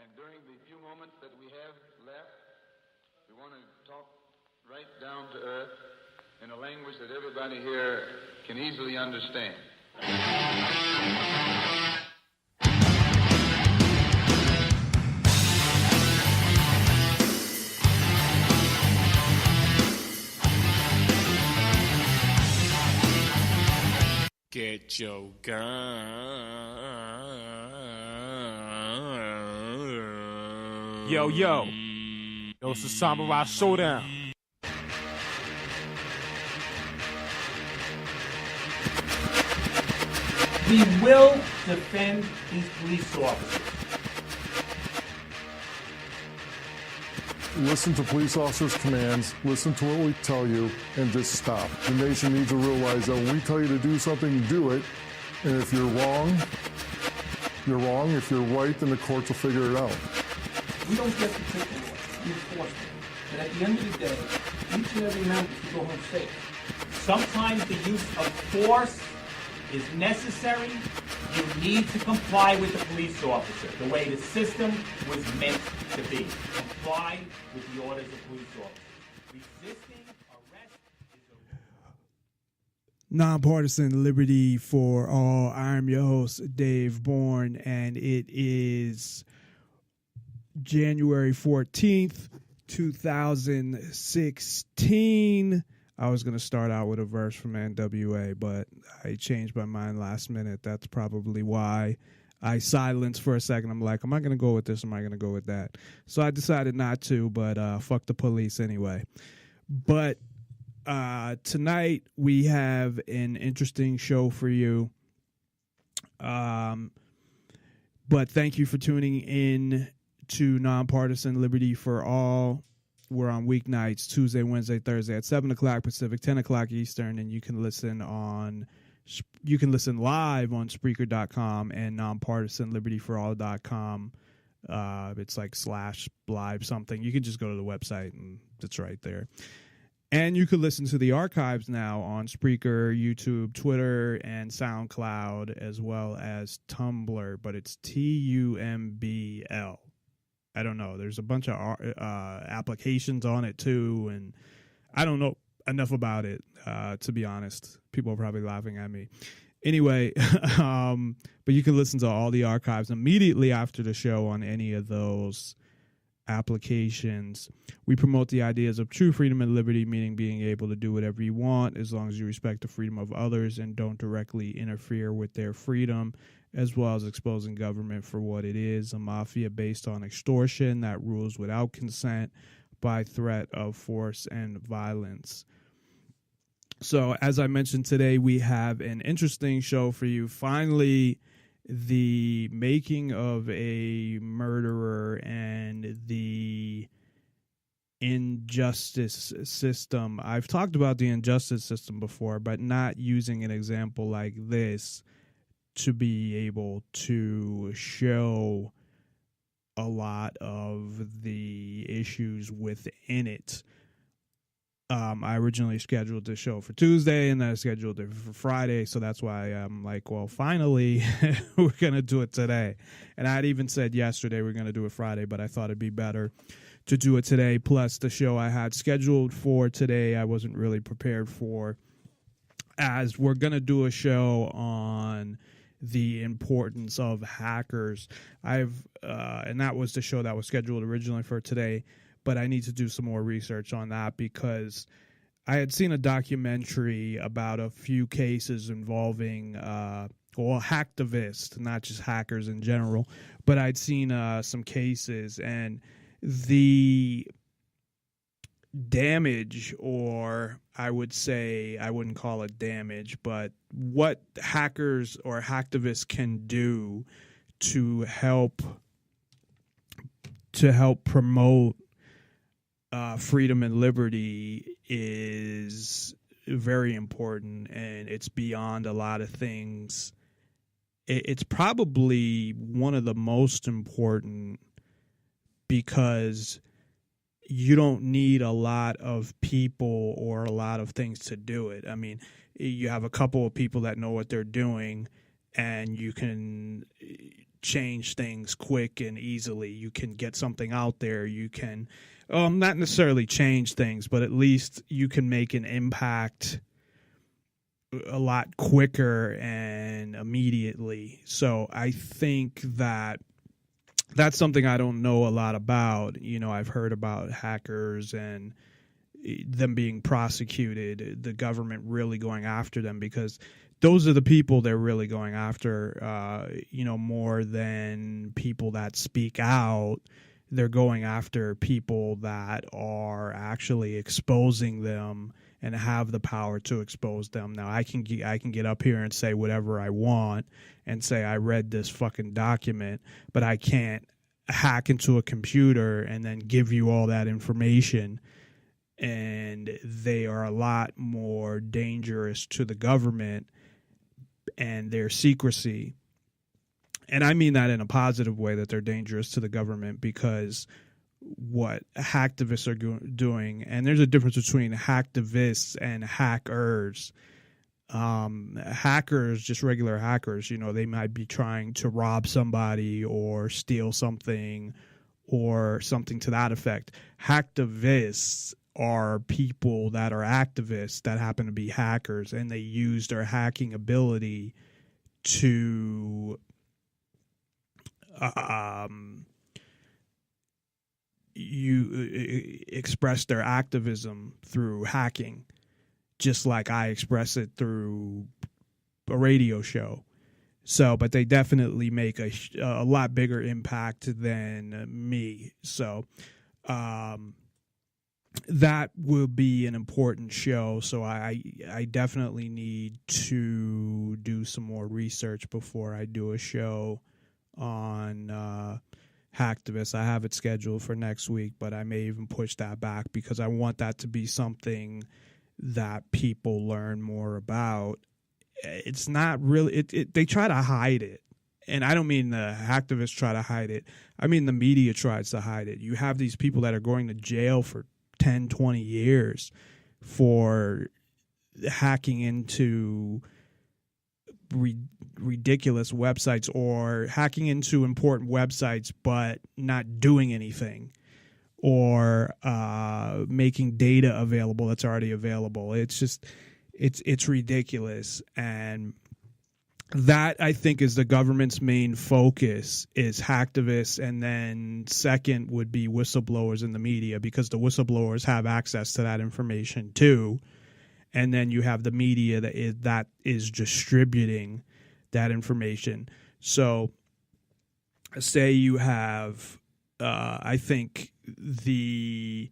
And during the few moments that we have left, we want to talk right down to earth in a language that everybody here can easily understand. Get your gun. Yo, it's the Samurai Showdown. We will defend these police officers. Listen to police officers' commands, listen to what we tell you, and just stop. The nation needs to realize that when we tell you to do something, do it. And if you're wrong, you're wrong. If you're right, then the courts will figure it out. We don't get to pick the law, we enforce it. But at the end of the day, each and every member should go home safe. Sometimes the use of force is necessary. You need to comply with the police officer, the way the system was meant to be. Comply with the orders of police officers. Resisting arrest is a... Nonpartisan Liberty for All. I'm your host, Dave Bourne, and it is January 14th, 2016. I was going to start out with a verse from NWA, but I changed my mind last minute. That's probably why I silenced for a second. I'm like, am I going to go with this? Am I going to go with that? So I decided not to, but fuck the police anyway. But tonight we have an interesting show for you. But thank you for tuning in to Nonpartisan Liberty for All. We're on weeknights, Tuesday, Wednesday, Thursday at 7 o'clock Pacific, 10 o'clock Eastern, and you can listen live on Spreaker.com and nonpartisanlibertyforall.com. It's like /live something. You can just go to the website and it's right there. And you can listen to the archives now on Spreaker, YouTube, Twitter, and SoundCloud, as well as Tumblr, but it's TUMBL. I don't know. There's a bunch of applications on it, too, and I don't know enough about it, to be honest. People are probably laughing at me. Anyway, but you can listen to all the archives immediately after the show on any of those applications. We promote the ideas of true freedom and liberty, meaning being able to do whatever you want as long as you respect the freedom of others and don't directly interfere with their freedom, as well as exposing government for what it is, a mafia based on extortion that rules without consent by threat of force and violence. So, as I mentioned today, we have an interesting show for you. Finally, the making of a murderer and the injustice system. I've talked about the injustice system before, but not using an example like this to be able to show a lot of the issues within it. I originally scheduled the show for Tuesday, and then I scheduled it for Friday, so that's why I'm like, well, finally, we're going to do it today. And I had even said yesterday we're going to do it Friday, but I thought it'd be better to do it today. Plus, the show I had scheduled for today, I wasn't really prepared for, as we're going to do a show on the importance of hackers. And that was the show that was scheduled originally for today, but I need to do some more research on that because I had seen a documentary about a few cases involving hacktivists, not just hackers in general, but I'd seen some cases, and the damage, or I would say, I wouldn't call it damage, but what hackers or hacktivists can do to help promote freedom and liberty is very important, and it's beyond a lot of things. It's probably one of the most important because you don't need a lot of people or a lot of things to do it. I mean, you have a couple of people that know what they're doing, and you can change things quick and easily. You can get something out there. You can not necessarily change things, but at least you can make an impact a lot quicker and immediately. So I think that that's something I don't know a lot about. You know, I've heard about hackers and them being prosecuted, the government really going after them, because those are the people they're really going after, you know, more than people that speak out. They're going after people that are actually exposing them and have the power to expose them. Now, I can get up here and say whatever I want and say I read this fucking document, but I can't hack into a computer and then give you all that information. And they are a lot more dangerous to the government and their secrecy. And I mean that in a positive way, that they're dangerous to the government, because what hacktivists are doing, and there's a difference between hacktivists and hackers. Hackers, just regular hackers, you know, they might be trying to rob somebody or steal something or something to that effect. Hacktivists are people that are activists that happen to be hackers, and they use their hacking ability to express their activism through hacking, just like I express it through a radio show. So, but they definitely make a lot bigger impact than me. So, that will be an important show. So I definitely need to do some more research before I do a show on hacktivists. I have it scheduled for next week, but I may even push that back because I want that to be something that people learn more about. It's not really, they try to hide it. And I don't mean the hacktivists try to hide it. I mean the media tries to hide it. You have these people that are going to jail for 10, 20 years for hacking into ridiculous websites, or hacking into important websites but not doing anything, or making data available that's already available. It's just, it's ridiculous. And that, I think, is the government's main focus, is hacktivists, and then second would be whistleblowers in the media, because the whistleblowers have access to that information too. And then you have the media that is distributing that information. So say you have, I think the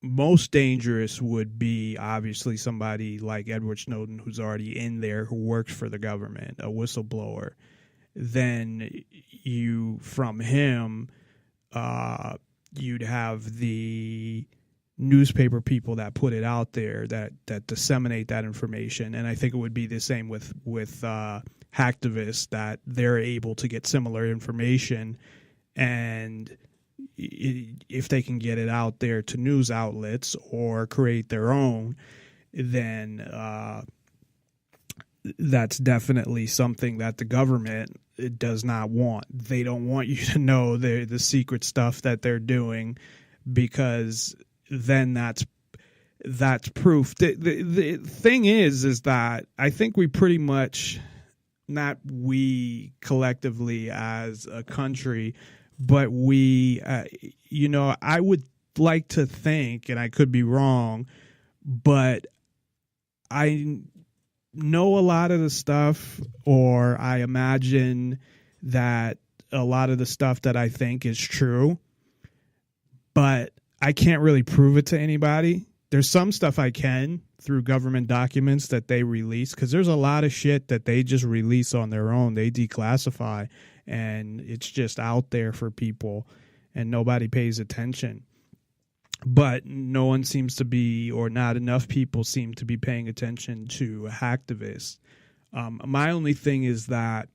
most dangerous would be obviously somebody like Edward Snowden, who's already in there, who works for the government, a whistleblower. Then from him, you'd have the newspaper people that put it out there, that disseminate that information. And I think it would be the same with hacktivists, that they're able to get similar information, and if they can get it out there to news outlets or create their own, then that's definitely something that the government does not want. They don't want you to know the secret stuff that they're doing, because then that's proof. The thing is that I think we pretty much, not we collectively as a country, but we, I would like to think, and I could be wrong, but I know a lot of the stuff, or I imagine that a lot of the stuff that I think is true, but I can't really prove it to anybody. There's some stuff I can through government documents that they release, because there's a lot of shit that they just release on their own. They declassify, and it's just out there for people, and nobody pays attention. But no one seems to be, or not enough people seem to be paying attention to hacktivists. My only thing is that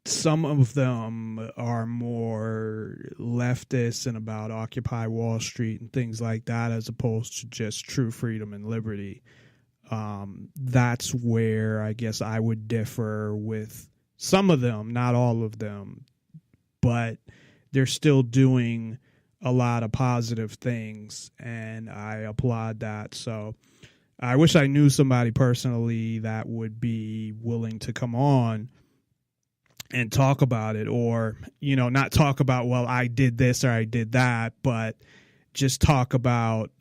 some of them are more leftist and about Occupy Wall Street and things like that, as opposed to just true freedom and liberty. That's where I guess I would differ with Some of them, not all of them, but they're still doing a lot of positive things, and I applaud that. So I wish I knew somebody personally that would be willing to come on and talk about it, or, you know, not talk about, well, I did this or I did that, but just talk about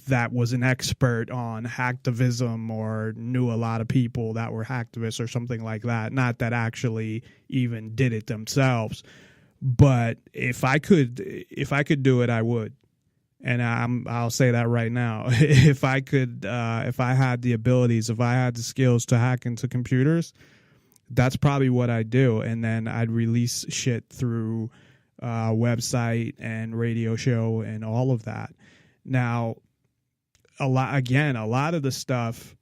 that was an expert on hacktivism or knew a lot of people that were hacktivists or something like that. Not that actually even did it themselves. But if I could do it, I would. And I'll say that right now. If I had the abilities, if I had the skills to hack into computers, that's probably what I'd do. And then I'd release shit through website and radio show and all of that. Now, a lot of the stuff.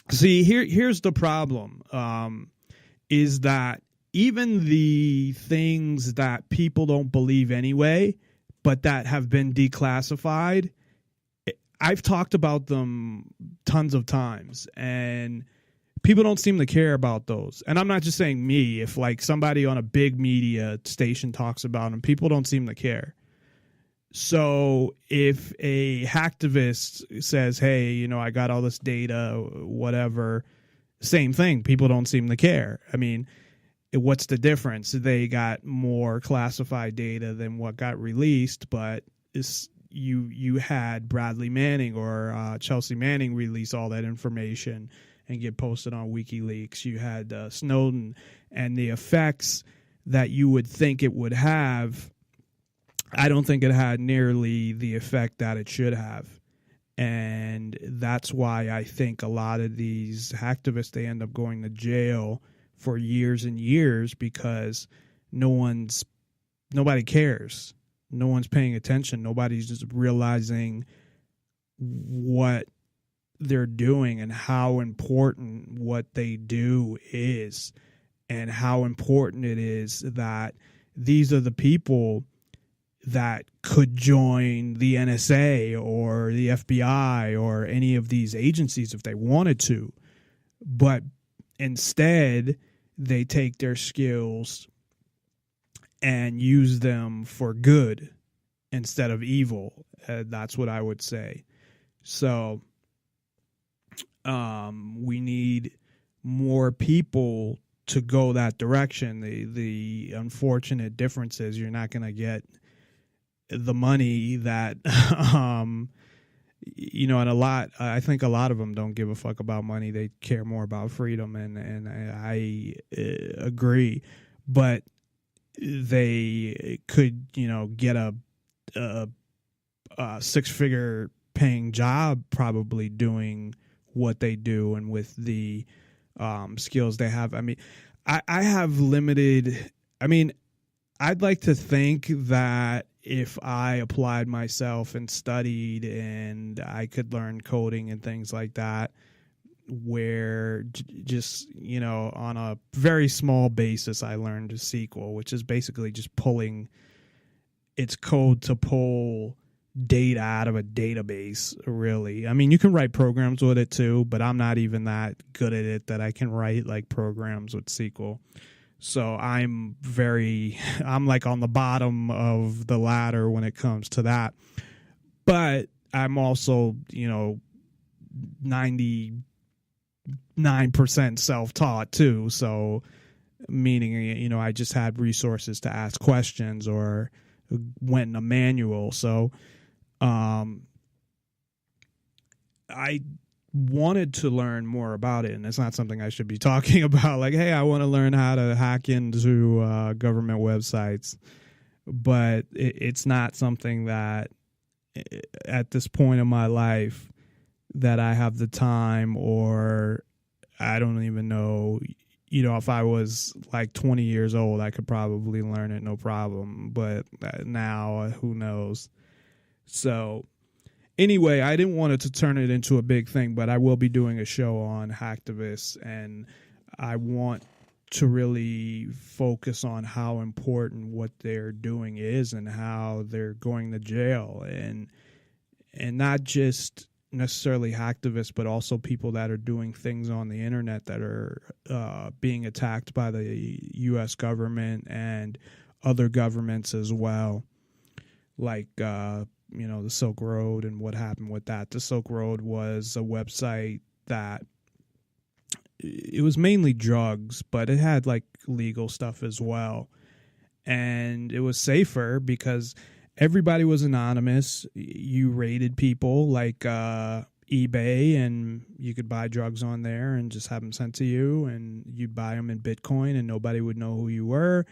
See, here's the problem. Is that even the things that people don't believe anyway, but that have been declassified, I've talked about them tons of times, and people don't seem to care about those. And I'm not just saying me. If like somebody on a big media station talks about them, people don't seem to care. So if a hacktivist says, hey, you know, I got all this data, whatever, same thing. People don't seem to care. I mean, what's the difference? They got more classified data than what got released, but you had Bradley Manning or Chelsea Manning release all that information and get posted on WikiLeaks. You had Snowden, and the effects that you would think it would have, I don't think it had nearly the effect that it should have. And that's why I think a lot of these hacktivists, they end up going to jail for years and years, because nobody cares. No one's paying attention. Nobody's just realizing what they're doing and how important what they do is, and how important it is that these are the people that could join the NSA or the FBI or any of these agencies if they wanted to. But instead, they take their skills and use them for good instead of evil. That's what I would say. So we need more people to go that direction. The unfortunate difference is you're not going to get the money that, you know, and I think a lot of them don't give a fuck about money. They care more about freedom, and I agree. But they could, you know, get a 6-figure paying job probably doing what they do and with the skills they have. I mean, I have limited. I mean, I'd like to think that if I applied myself and studied, and I could learn coding and things like that, where just, you know, on a very small basis, I learned SQL, which is basically just pulling its code to pull data out of a database, really. I mean, you can write programs with it too, but I'm not even that good at it that I can write like programs with SQL. So I'm like on the bottom of the ladder when it comes to that. But I'm also, you know, 99% self-taught too. So meaning, you know, I just had resources to ask questions or went in a manual. So I wanted to learn more about it, and it's not something I should be talking about like, hey, I want to learn how to hack into government websites, but it's not something that at this point in my life that I have the time, or I don't even know, you know, if I was like 20 years old, I could probably learn it no problem, but now who knows. So anyway, I didn't want it to turn it into a big thing, but I will be doing a show on hacktivists, and I want to really focus on how important what they're doing is and how they're going to jail, and not just necessarily hacktivists, but also people that are doing things on the internet that are being attacked by the U.S. government and other governments as well, like the Silk Road and what happened with that. The Silk Road was a website that it was mainly drugs, but it had like legal stuff as well, and it was safer because everybody was anonymous. You rated people like eBay, and you could buy drugs on there and just have them sent to you, and you'd buy them in Bitcoin, and nobody would know who you were,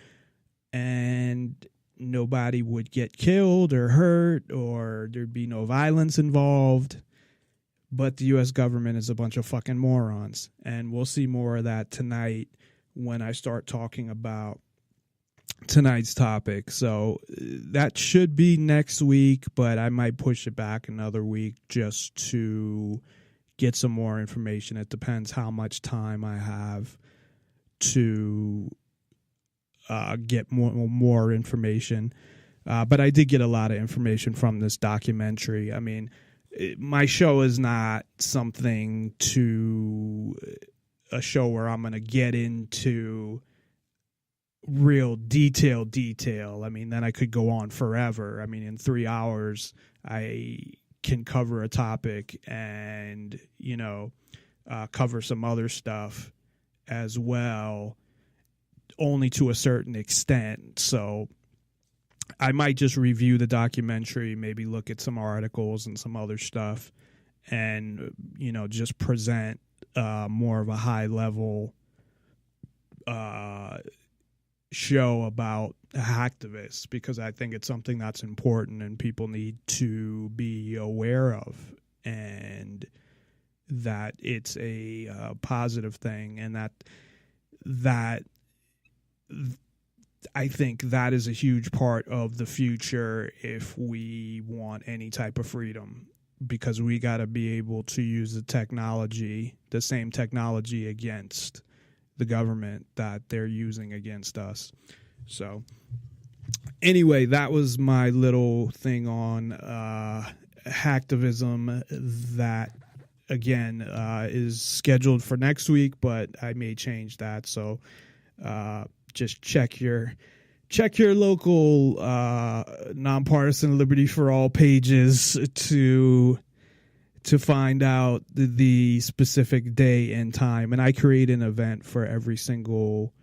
and nobody would get killed or hurt, or there'd be no violence involved. But the U.S. government is a bunch of fucking morons, and we'll see more of that tonight when I start talking about tonight's topic. So that should be next week, but I might push it back another week just to get some more information. It depends how much time I have to get more information. But I did get a lot of information from this documentary. I mean, my show is not something to a show where I'm going to get into real detail. I mean, then I could go on forever. I mean, in 3 hours, I can cover a topic and, cover some other stuff as well, only to a certain extent. So I might just review the documentary, maybe look at some articles and some other stuff, and, just present more of a high level show about hacktivists, because I think it's something that's important and people need to be aware of, and that it's a positive thing, and that I think that is a huge part of the future if we want any type of freedom, because we got to be able to use the same technology against the government that they're using against us. So anyway, that was my little thing on hacktivism that, again, is scheduled for next week, but I may change that. So just check your local nonpartisan Liberty for All pages to find out the specific day and time. And I create an event for every single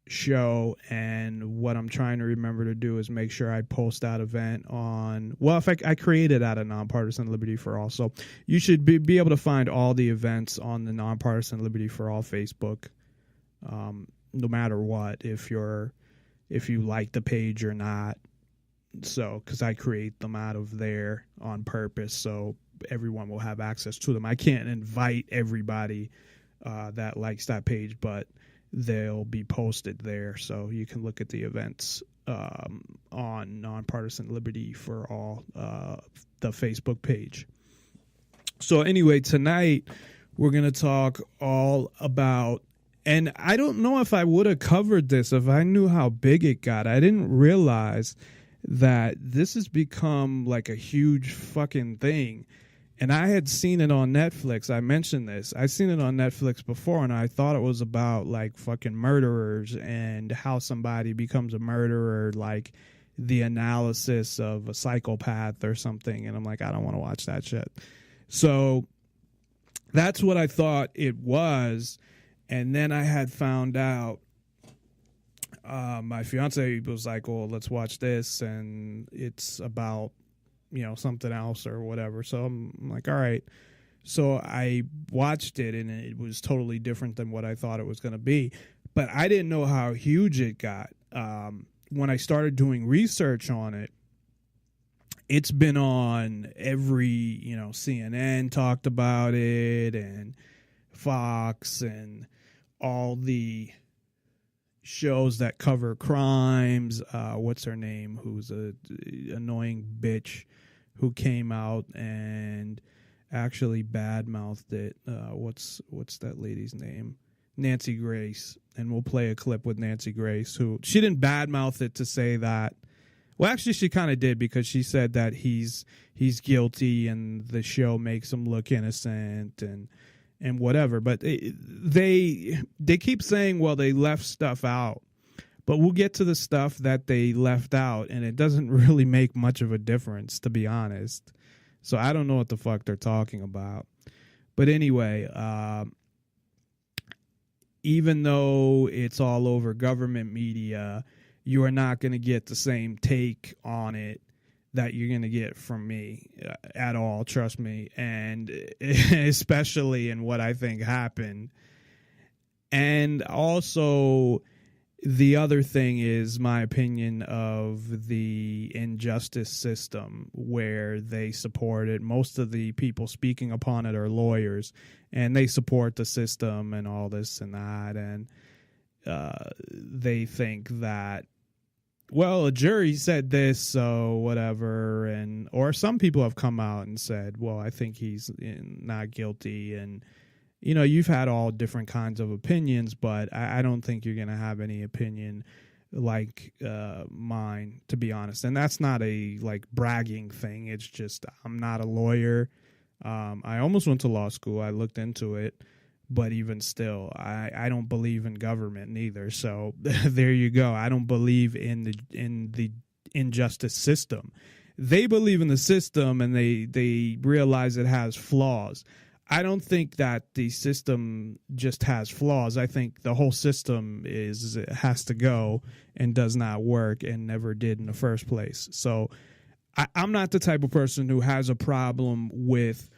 show, and what I'm trying to remember to do is make sure I post that event on, well, if I create it at a Nonpartisan Liberty for All. So you should be able to find all the events on the Nonpartisan Liberty for All Facebook, no matter what, if you like the page or not. So, because I create them out of there on purpose, so everyone will have access to them. I can't invite everybody that likes that page, but they'll be posted there, so you can look at the events on Nonpartisan Liberty for All, the Facebook page. So anyway, tonight we're going to talk all about, and I don't know if I would have covered this if I knew how big it got. I didn't realize that this has become like a huge fucking thing. And I had seen it on Netflix. I mentioned this. I've seen it on Netflix before, and I thought it was about like fucking murderers and how somebody becomes a murderer, like the analysis of a psychopath or something. And I'm like, I don't want to watch that shit. So that's what I thought it was. And then I had found out, my fiance was like, well, let's watch this. And it's about, something else or whatever. So I'm like, all right. So I watched it, and it was totally different than what I thought it was going to be. But I didn't know how huge it got. When I started doing research on it, it's been on every, CNN talked about it, and Fox, and all the shows that cover crimes. What's her name? Who's a annoying bitch who came out and actually badmouthed it. What's that lady's name? Nancy Grace. And we'll play a clip with Nancy Grace, who she didn't badmouth it to say that. Well, actually, she kind of did, because she said that he's guilty and the show makes him look innocent and whatever. But they keep saying, well, they left stuff out. But we'll get to the stuff that they left out, and it doesn't really make much of a difference, to be honest. So I don't know what the fuck they're talking about. But anyway, even though it's all over government media, you are not going to get the same take on it that you're going to get from me at all, trust me. And especially in what I think happened. And also, the other thing is my opinion of the injustice system, where they support it. Most of the people speaking upon it are lawyers, and they support the system and all this and that. And they think that, well, a jury said this, so whatever. And or some people have come out and said, well, I think he's not guilty. And, you know, you've had all different kinds of opinions, but I don't think you're going to have any opinion like mine, to be honest. And that's not a like bragging thing. It's just, I'm not a lawyer. I almost went to law school. I looked into it. But even still, I don't believe in government neither. So there you go. I don't believe in the injustice system. They believe in the system, and they realize it has flaws. I don't think that the system just has flaws. I think the whole system has to go and does not work and never did in the first place. So I'm not the type of person who has a problem with,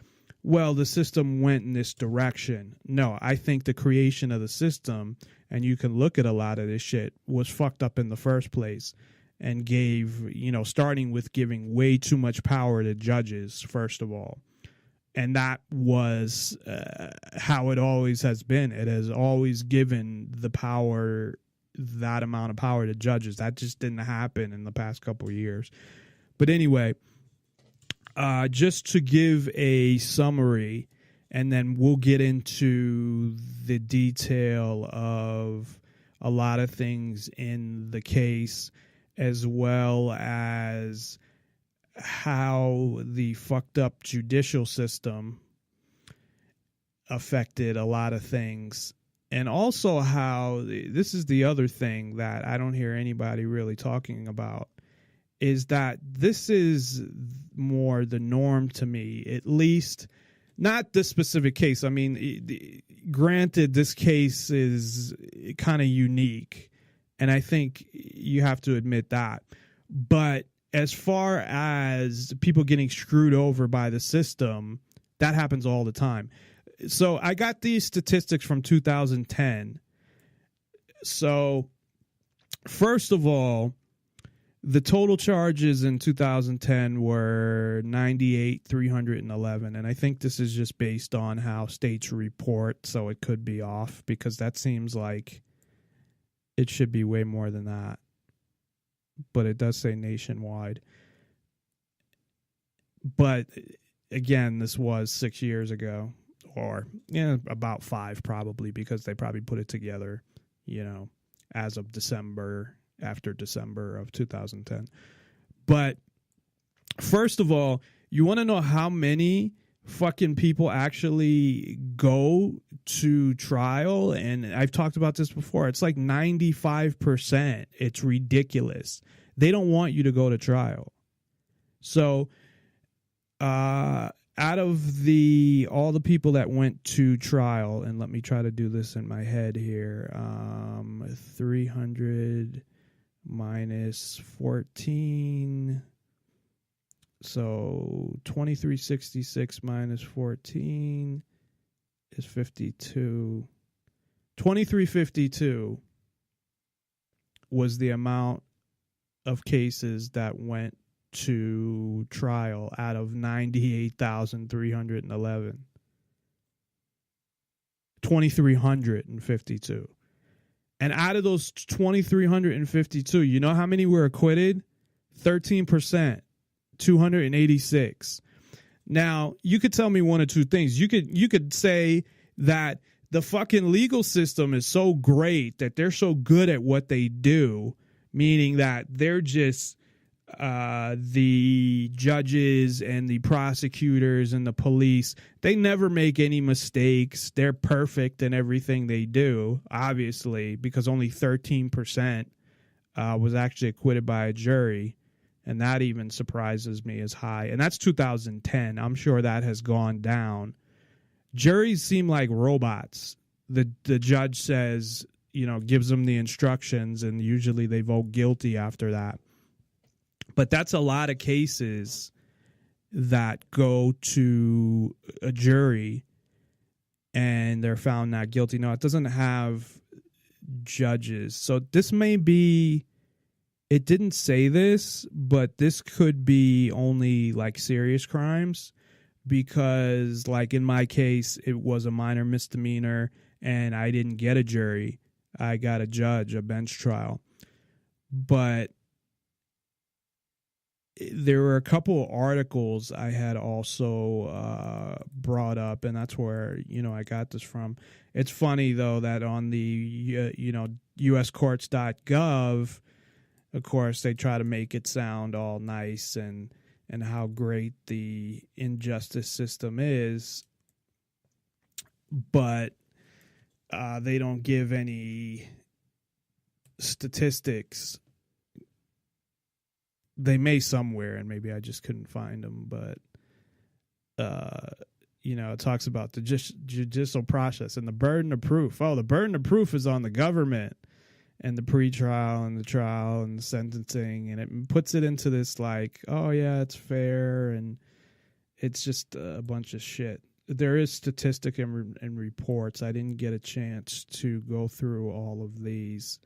well, the system went in this direction. No, I think the creation of the system, and you can look at a lot of this shit, was fucked up in the first place and gave, you know, starting with giving way too much power to judges, first of all. And that was how it always has been. It has always given the power, that amount of power to judges. That just didn't happen in the past couple of years. But anyway, just to give a summary, and then we'll get into the detail of a lot of things in the case, as well as how the fucked up judicial system affected a lot of things. And also how, this is the other thing that I don't hear anybody really talking about, is that this is more the norm to me, at least not this specific case. I mean, granted, this case is kind of unique, and I think you have to admit that. But as far as people getting screwed over by the system, that happens all the time. So I got these statistics from 2010. So first of all, the total charges in 2010 were 98,311, and I think this is just based on how states report, so it could be off, because that seems like it should be way more than that. But it does say nationwide. But again, this was 6 years ago, or about 5 probably, because they probably put it together, as of after December of 2010. But first of all, you want to know how many fucking people actually go to trial? And I've talked about this before. It's like 95%. It's ridiculous. They don't want you to go to trial. So out of all the people that went to trial, and let me try to do this in my head here, 300 minus 14, so 2366 minus 14 is 52. 2352 was the amount of cases that went to trial out of 98,311. 2,352. And out of those 2,352, you know how many were acquitted? 13%, 286. Now, you could tell me one or two things. You could say that the fucking legal system is so great, that they're so good at what they do, meaning that they're just the judges and the prosecutors and the police, they never make any mistakes. They're perfect in everything they do, obviously, because only 13% was actually acquitted by a jury. And that even surprises me as high. And that's 2010. I'm sure that has gone down. Juries seem like robots. The judge says, gives them the instructions, and usually they vote guilty after that. But that's a lot of cases that go to a jury and they're found not guilty. No, it doesn't have judges. So this may be, it didn't say this, but this could be only like serious crimes, because like in my case, it was a minor misdemeanor and I didn't get a jury. I got a judge, a bench trial. But there were a couple articles I had also brought up, and that's where, I got this from. It's funny, though, that on the, uscourts.gov, of course, they try to make it sound all nice and how great the injustice system is, but they don't give any statistics. They may somewhere, and maybe I just couldn't find them, but, it talks about the judicial process and the burden of proof. Oh, the burden of proof is on the government, and the pretrial and the trial and the sentencing, and it puts it into this like, oh, yeah, it's fair, and it's just a bunch of shit. There is statistic and reports. I didn't get a chance to go through all of these,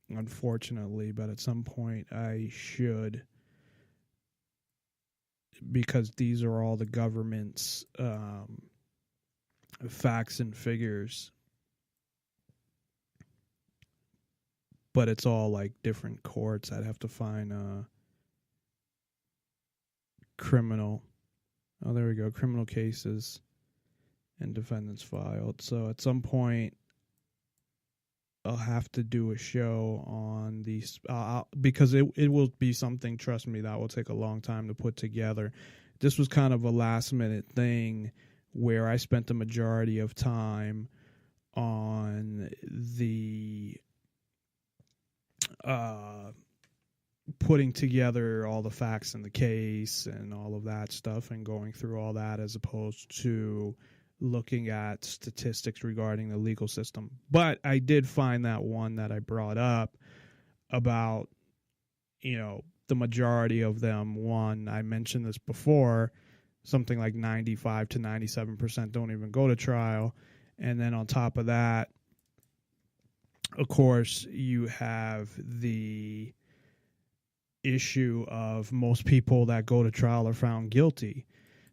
unfortunately, but at some point I should, because these are all the government's facts and figures, but it's all like different courts. I'd have to find criminal. Oh, there we go. Criminal cases and defendants filed. So at some point, I'll have to do a show on these because it will be something, trust me, that will take a long time to put together. This was kind of a last minute thing where I spent the majority of time on the putting together all the facts in the case and all of that stuff and going through all that, as opposed to looking at statistics regarding the legal system. But I did find that one that I brought up about, the majority of them. One, I mentioned this before, something like 95 to 97% don't even go to trial. And then on top of that, of course, you have the issue of most people that go to trial are found guilty.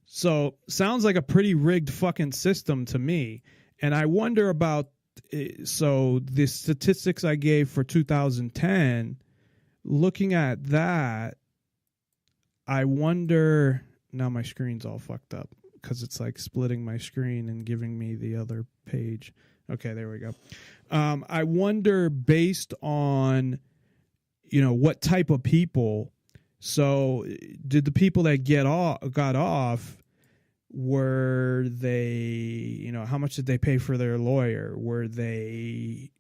So sounds like a pretty rigged fucking system to me. And I wonder about, so the statistics I gave for 2010, looking at that, I wonder, now my screen's all fucked up because it's like splitting my screen and giving me the other page. Okay, there we go. I wonder, based on, what type of people. So did the people that got off, were they, how much did they pay for their lawyer? Were they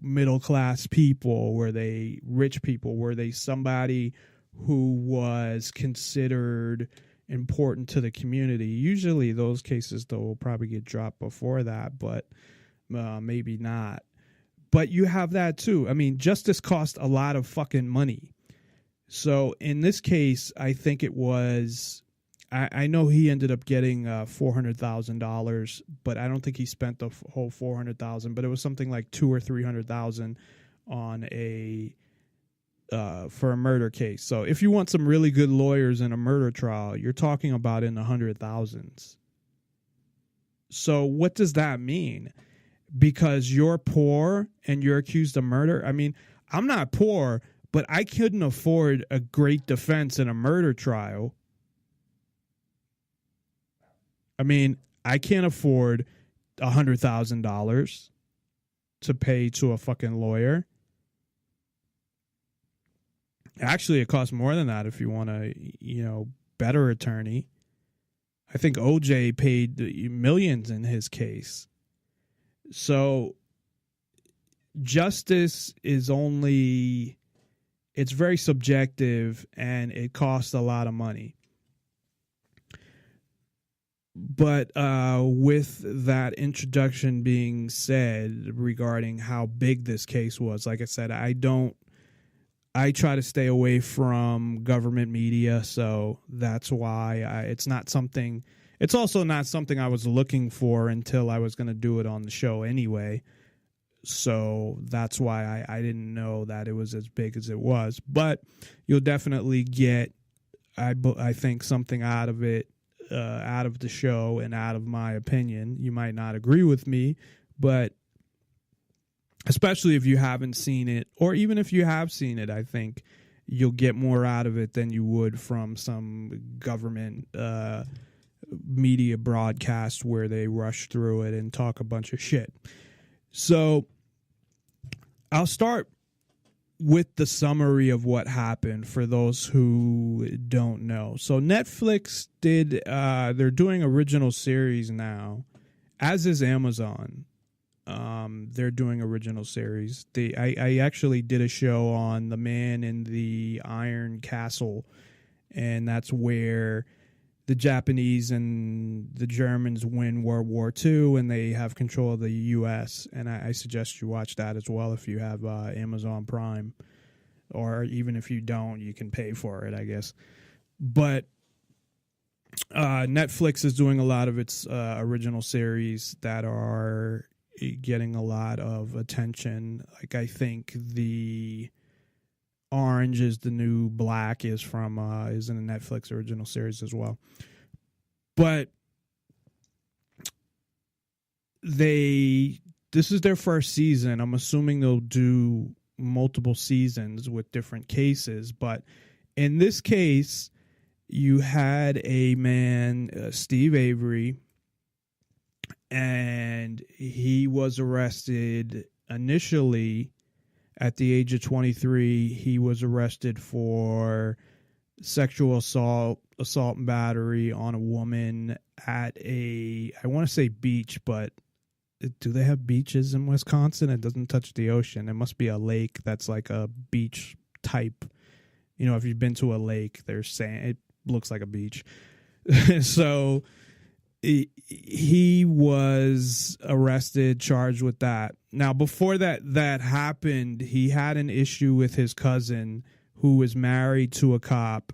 middle-class people? Were they rich people? Were they somebody who was considered important to the community? Usually those cases, though, will probably get dropped before that, but maybe not. But you have that, too. I mean, justice costs a lot of fucking money. So in this case, I think it was, I know he ended up getting $400,000, but I don't think he spent the whole $400,000. But it was something like $200,000 or $300,000 on for a murder case. So if you want some really good lawyers in a murder trial, you're talking about in the $100,000s. So what does that mean? Because you're poor and you're accused of murder? I mean, I'm not poor, but I couldn't afford a great defense in a murder trial. I mean, I can't afford $100,000 to pay to a fucking lawyer. Actually, it costs more than that if you want a, better attorney. I think OJ paid millions in his case. So justice is it's very subjective, and it costs a lot of money. But with that introduction being said regarding how big this case was, like I said, I try to stay away from government media, so that's why it's also not something I was looking for until I was going to do it on the show anyway. So that's why I didn't know that it was as big as it was. But you'll definitely get, I think, something out of it, out of the show and out of my opinion. You might not agree with me, but especially if you haven't seen it, or even if you have seen it, I think you'll get more out of it than you would from some government media broadcast where they rush through it and talk a bunch of shit. So I'll start with the summary of what happened for those who don't know. So Netflix they're doing original series now, as is Amazon. They're doing original series. I actually did a show on the man in the Iron Castle, and that's where the Japanese and the Germans win World War II, and they have control of the U.S. And I suggest you watch that as well if you have Amazon Prime, or even if you don't, you can pay for it, I guess. But Netflix is doing a lot of its original series that are getting a lot of attention. Like, I think the Orange is the New Black is in a Netflix original series as well. But this is their first season. I'm assuming they'll do multiple seasons with different cases. But in this case, you had a man, Steve Avery, and he was arrested initially at the age of 23. He was arrested for sexual assault and battery on a woman at I want to say beach, but do they have beaches in Wisconsin? It doesn't touch the ocean. It must be a lake that's like a beach type. If you've been to a lake, there's sand. It looks like a beach. So he was arrested, charged with that. Now, before that happened, he had an issue with his cousin, who was married to a cop,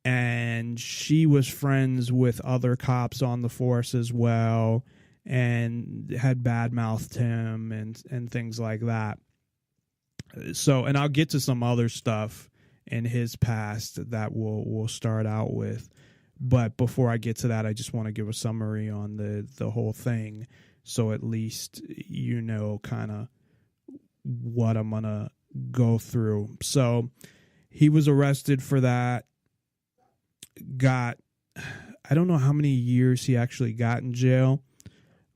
and she was friends with other cops on the force as well, and had badmouthed him and things like that. So, and I'll get to some other stuff in his past that we'll start out with. But before I get to that, I just want to give a summary on the whole thing, so at least you know kind of what I'm going to go through. So he was arrested for that, I don't know how many years he actually got in jail,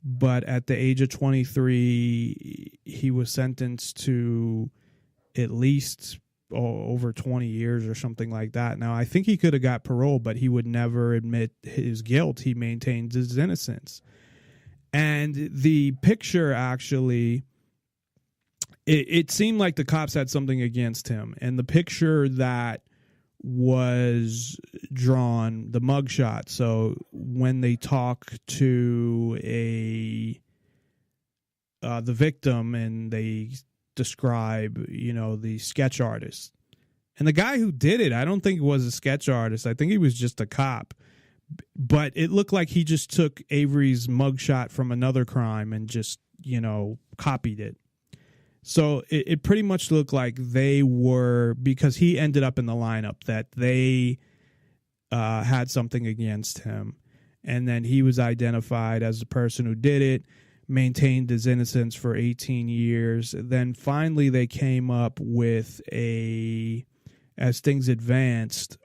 but at the age of 23, he was sentenced to at least over 20 years or something like that. Now, I think he could have got parole, but he would never admit his guilt. He maintains his innocence. And the picture actually, it seemed like the cops had something against him. And the picture that was drawn, the mugshot. So when they talk to the victim and they describe, the sketch artist, and the guy who did it, I don't think was a sketch artist. I think he was just a cop, but it looked like he just took Avery's mugshot from another crime and just, copied it. So it pretty much looked like they were, because he ended up in the lineup, that they had something against him. And then he was identified as the person who did it, maintained his innocence for 18 years. Then finally they came up with as things advanced,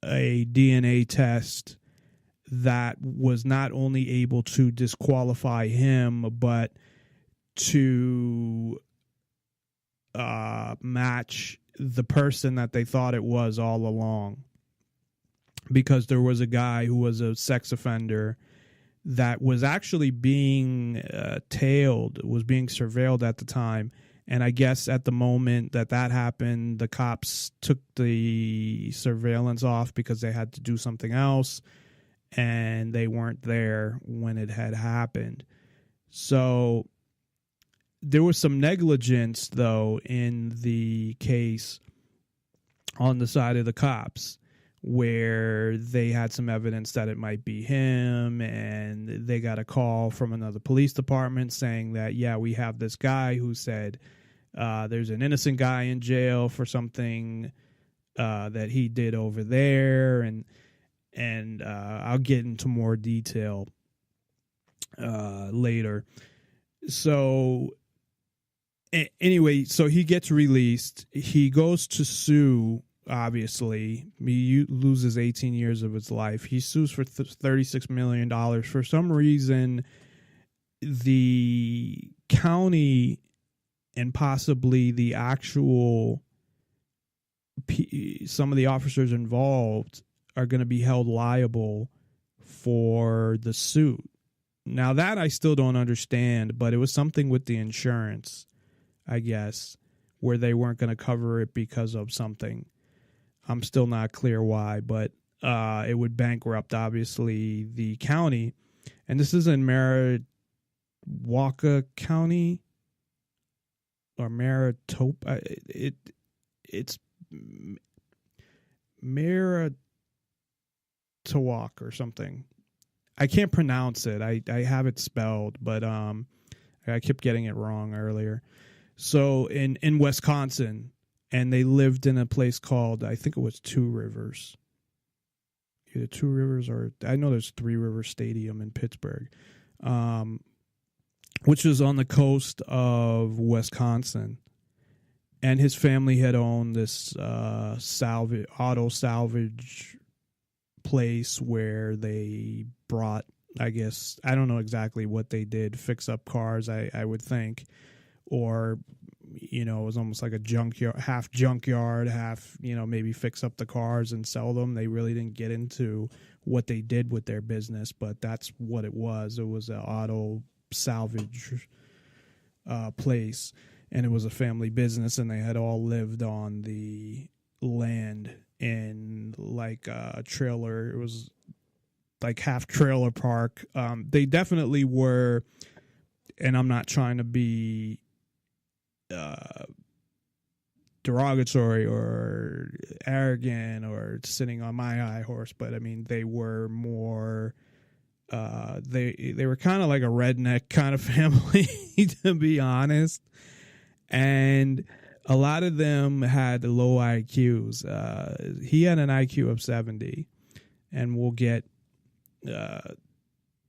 a DNA test that was not only able to disqualify him, but to match the person that they thought it was all along, because there was a guy who was a sex offender that was actually being was being surveilled at the time. And I guess at the moment that happened, the cops took the surveillance off because they had to do something else, and they weren't there when it had happened. So there was some negligence, though, in the case on the side of the cops, where they had some evidence that it might be him, and they got a call from another police department saying that, yeah, we have this guy who said there's an innocent guy in jail for something that he did over there, and I'll get into more detail later. So anyway, so he gets released. He goes to sue. Obviously, he loses 18 years of his life. He sues for $36 million. For some reason, the county and possibly the actual some of the officers involved are going to be held liable for the suit. Now, that I still don't understand, but it was something with the insurance, I guess, where they weren't going to cover it because of something. I'm still not clear why, but it would bankrupt, obviously, the county. And this is in Mariwaka County or Maricopa. It's Maricopa or something. I can't pronounce it. I have it spelled, but I kept getting it wrong earlier. So in Wisconsin. And they lived in a place called, I think it was Two Rivers. Either Two Rivers or, I know there's Three River Stadium in Pittsburgh, which was on the coast of Wisconsin. And his family had owned this auto salvage place where they brought, I guess, I don't know exactly what they did, fix up cars, I would think, or it was almost like a junkyard, half, maybe fix up the cars and sell them. They really didn't get into what they did with their business, but that's what it was. It was an auto salvage place, and it was a family business, and they had all lived on the land in like a trailer. It was like half trailer park. They definitely were, and I'm not trying to be derogatory or arrogant or sitting on my high horse, but I mean they were more they were kind of like a redneck kind of family to be honest, and a lot of them had low IQs. He had an IQ of 70, and we'll get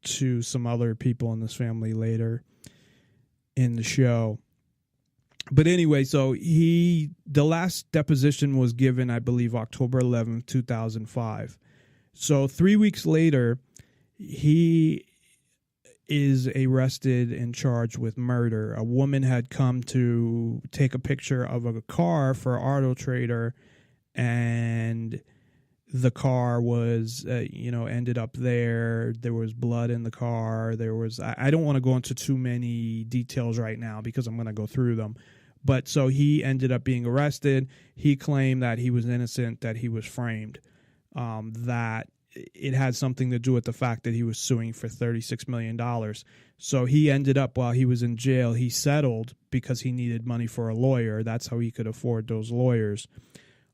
to some other people in this family later in the show. But anyway, so the last deposition was given, I believe, October 11th, 2005. So 3 weeks later, he is arrested and charged with murder. A woman had come to take a picture of a car for Auto Trader, and the car was, ended up there. There was blood in the car. There was, I don't want to go into too many details right now because I'm going to go through them. But so he ended up being arrested. He claimed that he was innocent, that he was framed, that it had something to do with the fact that he was suing for $36 million. So he ended up, while he was in jail, he settled because he needed money for a lawyer. That's how he could afford those lawyers.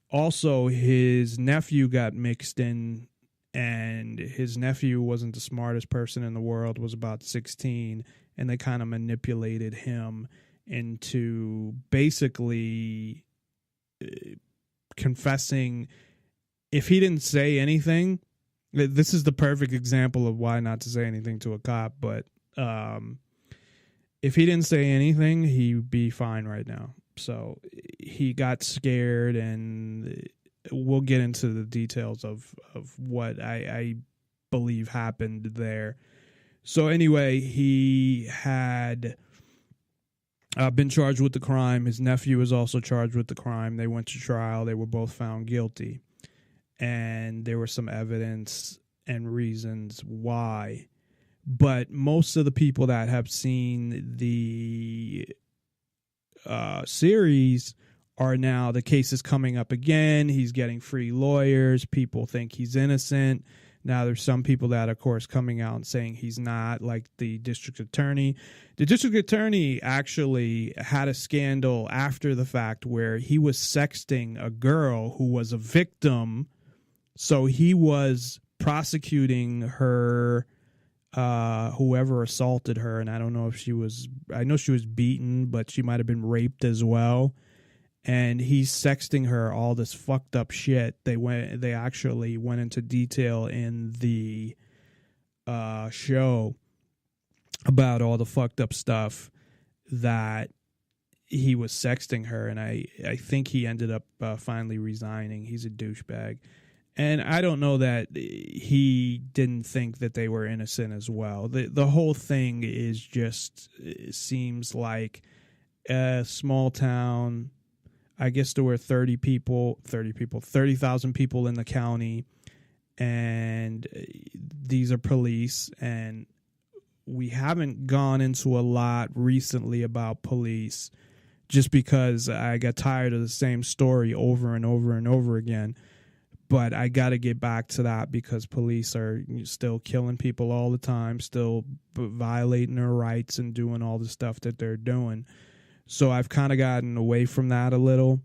Also, his nephew got mixed in, and his nephew wasn't the smartest person in the world, was about 16, and they kind of manipulated him into basically confessing. If he didn't say anything, this is the perfect example of why not to say anything to a cop, but if he didn't say anything, he'd be fine right now. So he got scared, and we'll get into the details of what I believe happened there. So anyway, he had been charged with the crime. His nephew was also charged with the crime. They went to trial. They were both found guilty. And there was some evidence and reasons why. But most of the people that have seen the series are now, the case is coming up again. He's getting free lawyers. People think he's innocent. Now, there's some people that, of course, coming out and saying he's not, like the district attorney. The district attorney actually had a scandal after the fact where he was sexting a girl who was a victim. So he was prosecuting her, whoever assaulted her. And I don't know if I know she was beaten, but she might have been raped as well. And he's sexting her all this fucked up shit. They actually went into detail in the show about all the fucked up stuff that he was sexting her. And I think he ended up finally resigning. He's a douchebag. And I don't know that he didn't think that they were innocent as well. The whole thing is just, it seems like a small town. I guess there were 30,000 people in the county, and these are police, and we haven't gone into a lot recently about police just because I got tired of the same story over and over and over again. But I got to get back to that because police are still killing people all the time, still violating their rights and doing all the stuff that they're doing. So I've kind of gotten away from that a little,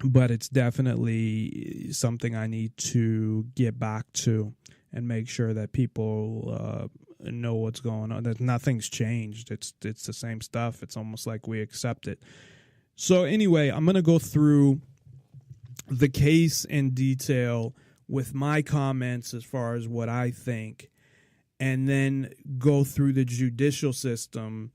but it's definitely something I need to get back to and make sure that people know what's going on, that nothing's changed. It's the same stuff. It's almost like we accept it. So anyway, I'm going to go through the case in detail with my comments as far as what I think, and then go through the judicial system,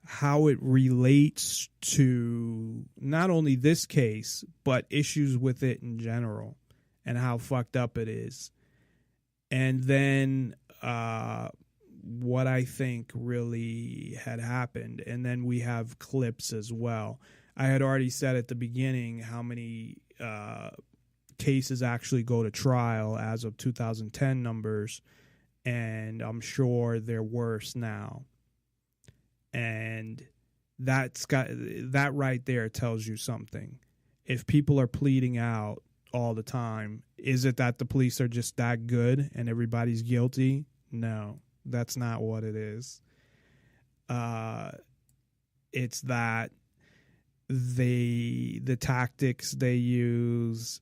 how it relates to not only this case, but issues with it in general and how fucked up it is. And then what I think really had happened. And then we have clips as well. I had already said at the beginning how many cases actually go to trial as of 2010 numbers, and I'm sure they're worse now. And that right there tells you something. If people are pleading out all the time, is it that the police are just that good and everybody's guilty? No, that's not what it is. It's that the tactics they use,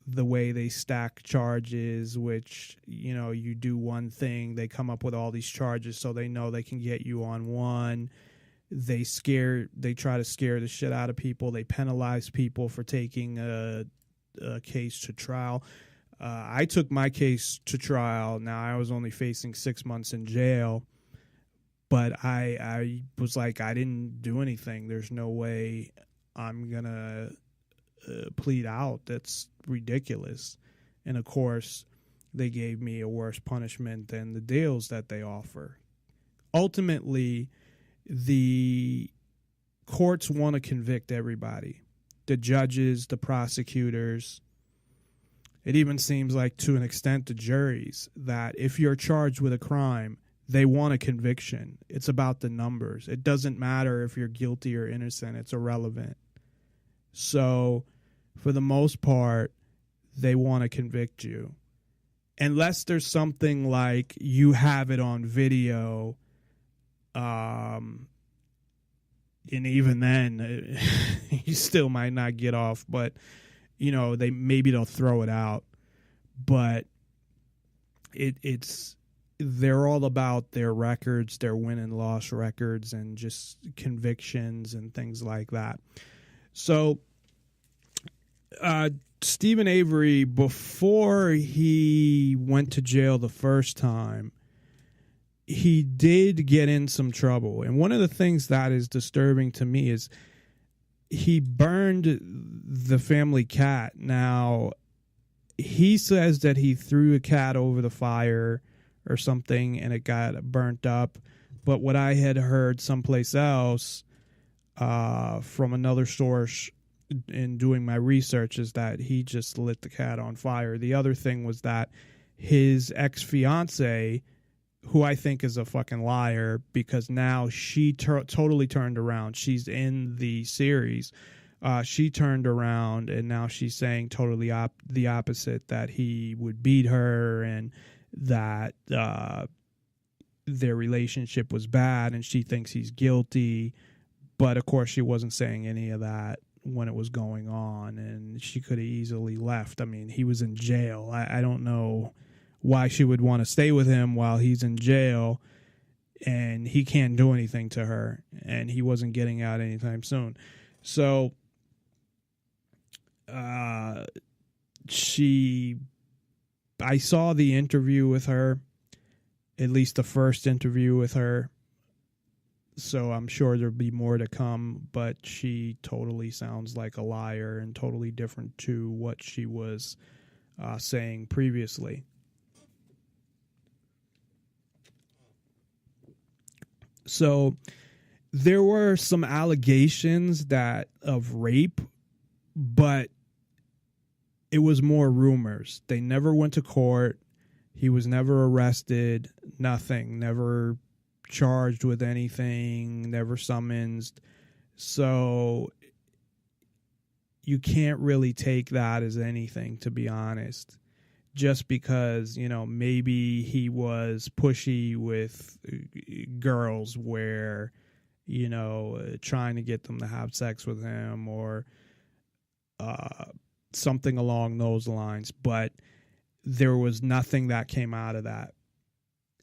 the way they stack charges, which, you know, you do one thing, they come up with all these charges so they know they can get you on one. They try to scare the shit out of people. They penalize people for taking a case to trial. I took my case to trial. Now, I was only facing 6 months in jail, but I was like, I didn't do anything. There's no way I'm going to plead out. That's ridiculous. And of course, they gave me a worse punishment than the deals that they offer. Ultimately, the courts want to convict everybody. The judges, the prosecutors. It even seems like, to an extent, the juries, that if you're charged with a crime, they want a conviction. It's about the numbers. It doesn't matter if you're guilty or innocent. It's irrelevant. So, for the most part, they want to convict you. Unless there's something like you have it on video, and even then, you still might not get off. But, you know, they'll throw it out. But they're all about their records, their win and loss records, and just convictions and things like that. So, Steven Avery, before he went to jail the first time, he did get in some trouble. And one of the things that is disturbing to me is he burned the family cat. Now, he says that he threw a cat over the fire or something and it got burnt up. But what I had heard someplace else, from another source in doing my research is that he just lit the cat on fire. The other thing was that his ex-fiance, who I think is a fucking liar because now she totally turned around. She's in the series. She turned around and now she's saying totally the opposite, that he would beat her and that their relationship was bad and she thinks he's guilty. But of course she wasn't saying any of that when it was going on, and she could have easily left. I mean, he was in jail. I don't know why she would want to stay with him while he's in jail and he can't do anything to her, and he wasn't getting out anytime soon. So I saw the interview with her, at least the first interview with her, so I'm sure there'll be more to come, but she totally sounds like a liar and totally different to what she was saying previously. So there were some allegations of rape, but it was more rumors. They never went to court. He was never arrested, nothing, never charged with anything, never summoned. So you can't really take that as anything, to be honest. Just because, maybe he was pushy with girls where, trying to get them to have sex with him or something along those lines. But there was nothing that came out of that.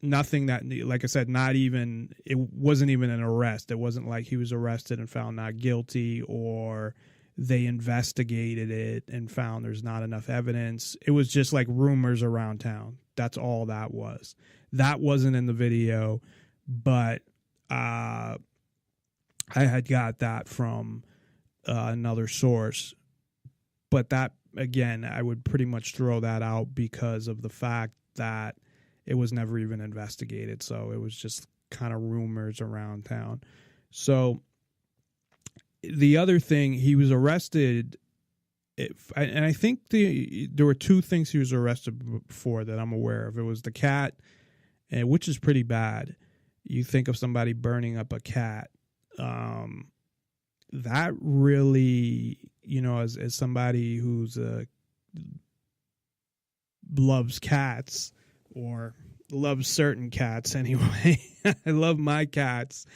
Nothing that, like I said, it wasn't even an arrest. It wasn't like he was arrested and found not guilty, or they investigated it and found there's not enough evidence. It was just like rumors around town. That's all that was. That wasn't in the video, but I had got that from another source. But that, again, I would pretty much throw that out because of the fact that it was never even investigated. So it was just kind of rumors around town. So the other thing, he was arrested, and I think there were two things he was arrested for that I'm aware of. It was the cat, which is pretty bad. You think of somebody burning up a cat. That really, as somebody who's loves cats, or loves certain cats anyway. I love my cats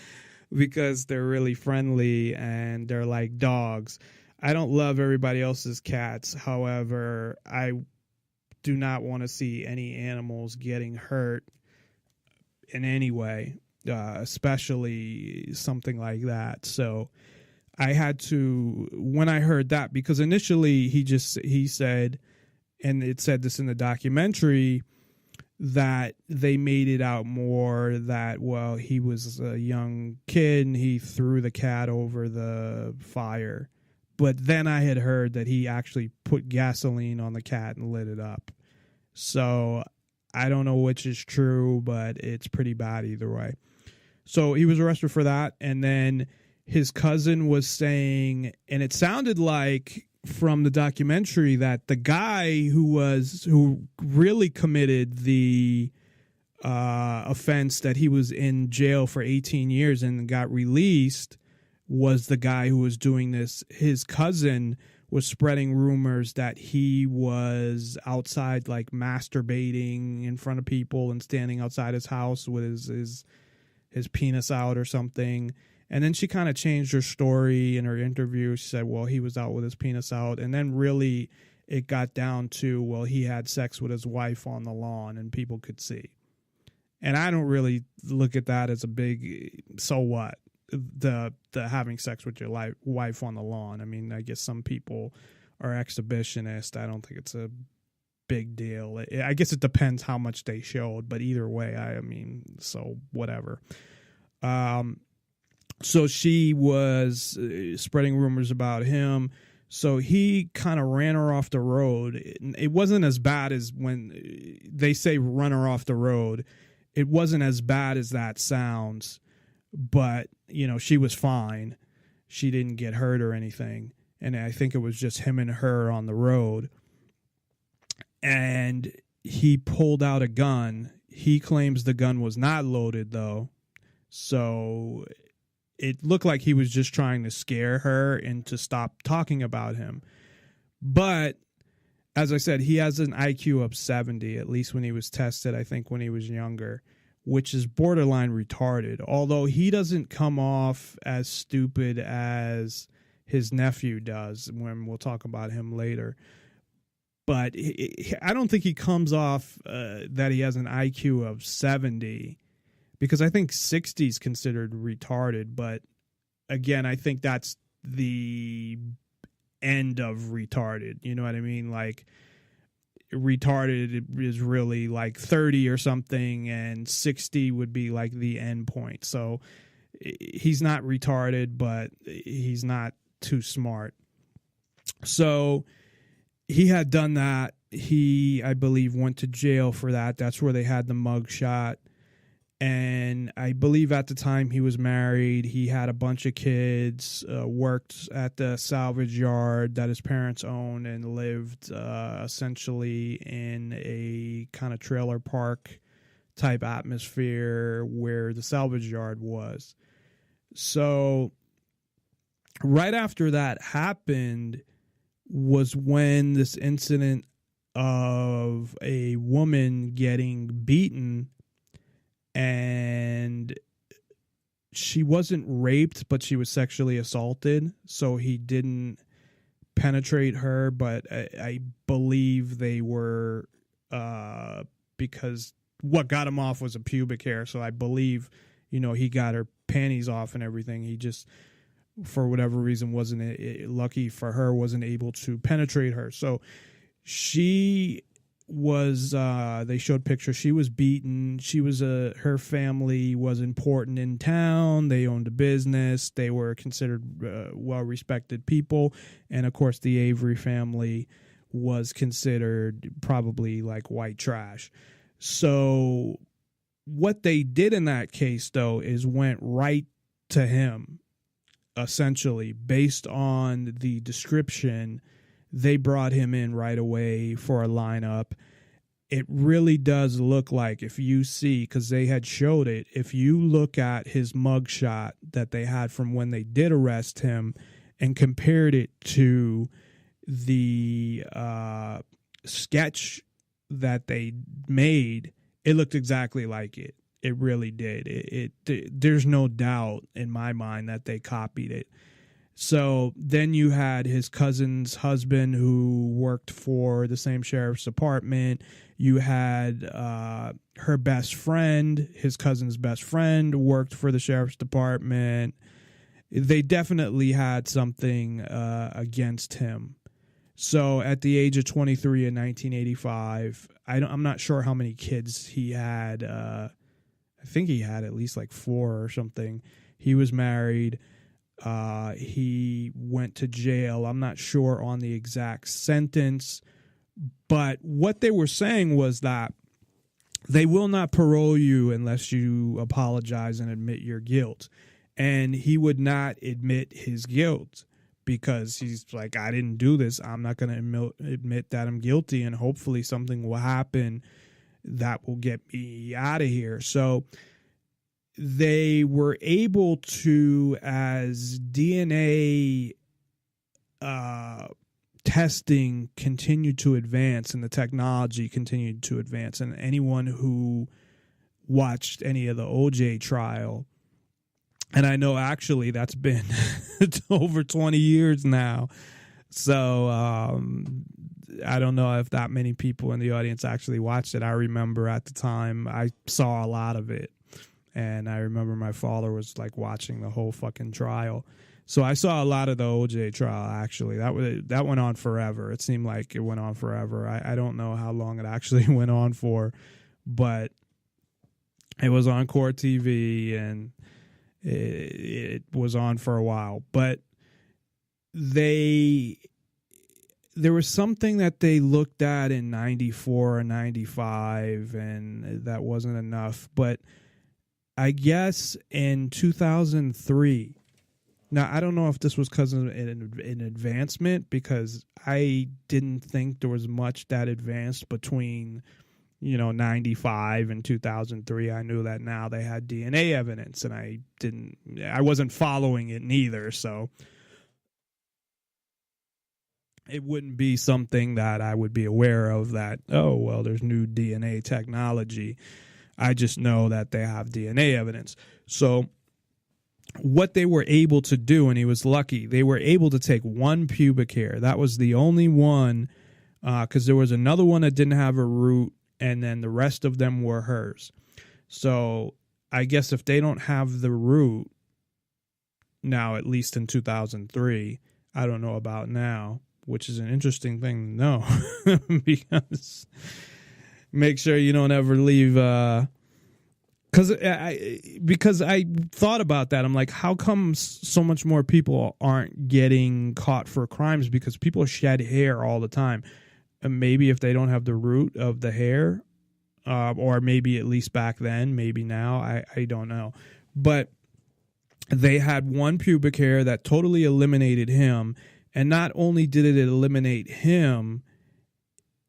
because they're really friendly and they're like dogs. I don't love everybody else's cats. However, I do not want to see any animals getting hurt in any way, especially something like that. So I had to, when I heard that, because initially he said, and it said this in the documentary, that they made it out more that, well, he was a young kid and he threw the cat over the fire. But then I had heard that he actually put gasoline on the cat and lit it up. So I don't know which is true, but it's pretty bad either way. So he was arrested for that. And then his cousin was saying, and it sounded like from the documentary, that the guy who really committed the offense, that he was in jail for 18 years and got released, was the guy who was doing this. His cousin was spreading rumors that he was outside, like masturbating in front of people and standing outside his house with his penis out or something. And then she kind of changed her story in her interview. She said, well, he was out with his penis out. And then really it got down to, well, he had sex with his wife on the lawn and people could see. And I don't really look at that as a big, so what? The having sex with your wife on the lawn. I mean, I guess some people are exhibitionists. I don't think it's a big deal. I guess it depends how much they showed, but either way, I mean, so whatever. So she was spreading rumors about him. So he kind of ran her off the road. It wasn't as bad as when they say run her off the road. It wasn't as bad as that sounds, but, she was fine. she didn't get hurt or anything. And I think it was just him and her on the road. And he pulled out a gun. He claims the gun was not loaded, though. So it looked like he was just trying to scare her and to stop talking about him. But as I said, he has an IQ of 70, at least when he was tested, I think when he was younger, which is borderline retarded. Although he doesn't come off as stupid as his nephew does, when we'll talk about him later. But I don't think he comes off that he has an IQ of 70, because I think 60 is considered retarded. But again, I think that's the end of retarded. You know what I mean? Like, retarded is really like 30 or something, and 60 would be like the end point. So he's not retarded, but he's not too smart. So he had done that. He, I believe, went to jail for that. That's where they had the mug shot. And I believe at the time he was married. He had a bunch of kids, worked at the salvage yard that his parents owned, and lived essentially in a kind of trailer park type atmosphere where the salvage yard was. So right after that happened was when this incident of a woman getting beaten, and she wasn't raped, but she was sexually assaulted. So he didn't penetrate her, but I believe they were, because what got him off was a pubic hair. So I believe, he got her panties off and everything. He just, for whatever reason, wasn't lucky for her, wasn't able to penetrate her. So she was, they showed pictures. She was beaten. She was her family was important in town. They owned a business. They were considered well-respected people. And of course, the Avery family was considered probably like white trash. So what they did in that case, though, is went right to him, essentially, based on the description. They brought him in right away for a lineup. It really does look like, if you see, because they had showed it, if you look at his mugshot that they had from when they did arrest him and compared it to the sketch that they made, it looked exactly like it. It really did. There's no doubt in my mind that they copied it. So then you had his cousin's husband who worked for the same sheriff's department. You had her best friend, his cousin's best friend, worked for the sheriff's department. They definitely had something against him. So at the age of 23 in 1985, I'm not sure how many kids he had. I think he had at least like 4 or something. He was married. He went to jail. I'm not sure on the exact sentence, but what they were saying was that they will not parole you unless you apologize and admit your guilt. And he would not admit his guilt because he's like, I didn't do this. I'm not going to admit that I'm guilty, and hopefully something will happen that will get me out of here. So they were able to, as DNA testing continued to advance and the technology continued to advance, and anyone who watched any of the OJ trial, and I know actually that's been over 20 years now, so I don't know if that many people in the audience actually watched it. I remember at the time I saw a lot of it. And I remember my father was like watching the whole fucking trial. So I saw a lot of the OJ trial, actually. That went on forever. It seemed like it went on forever. I don't know how long it actually went on for, but it was on Court TV and it was on for a while. But there was something that they looked at in 94 or 95, and that wasn't enough. But I guess in 2003, Now, I don't know if this was because of an advancement, because I didn't think there was much that advanced between, 95 and 2003. I knew that now they had DNA evidence, and I wasn't following it neither. So it wouldn't be something that I would be aware of that, oh, well, there's new DNA technology. I just know that they have DNA evidence. So what they were able to do, and he was lucky, they were able to take one pubic hair. That was the only one, because there was another one that didn't have a root, and then the rest of them were hers. So I guess if they don't have the root now, at least in 2003, I don't know about now, which is an interesting thing to know, because make sure you don't ever leave... Because I thought about that. I'm like, how come so much more people aren't getting caught for crimes? Because people shed hair all the time. And maybe if they don't have the root of the hair, or maybe at least back then, maybe now, I don't know. But they had one pubic hair that totally eliminated him. And not only did it eliminate him,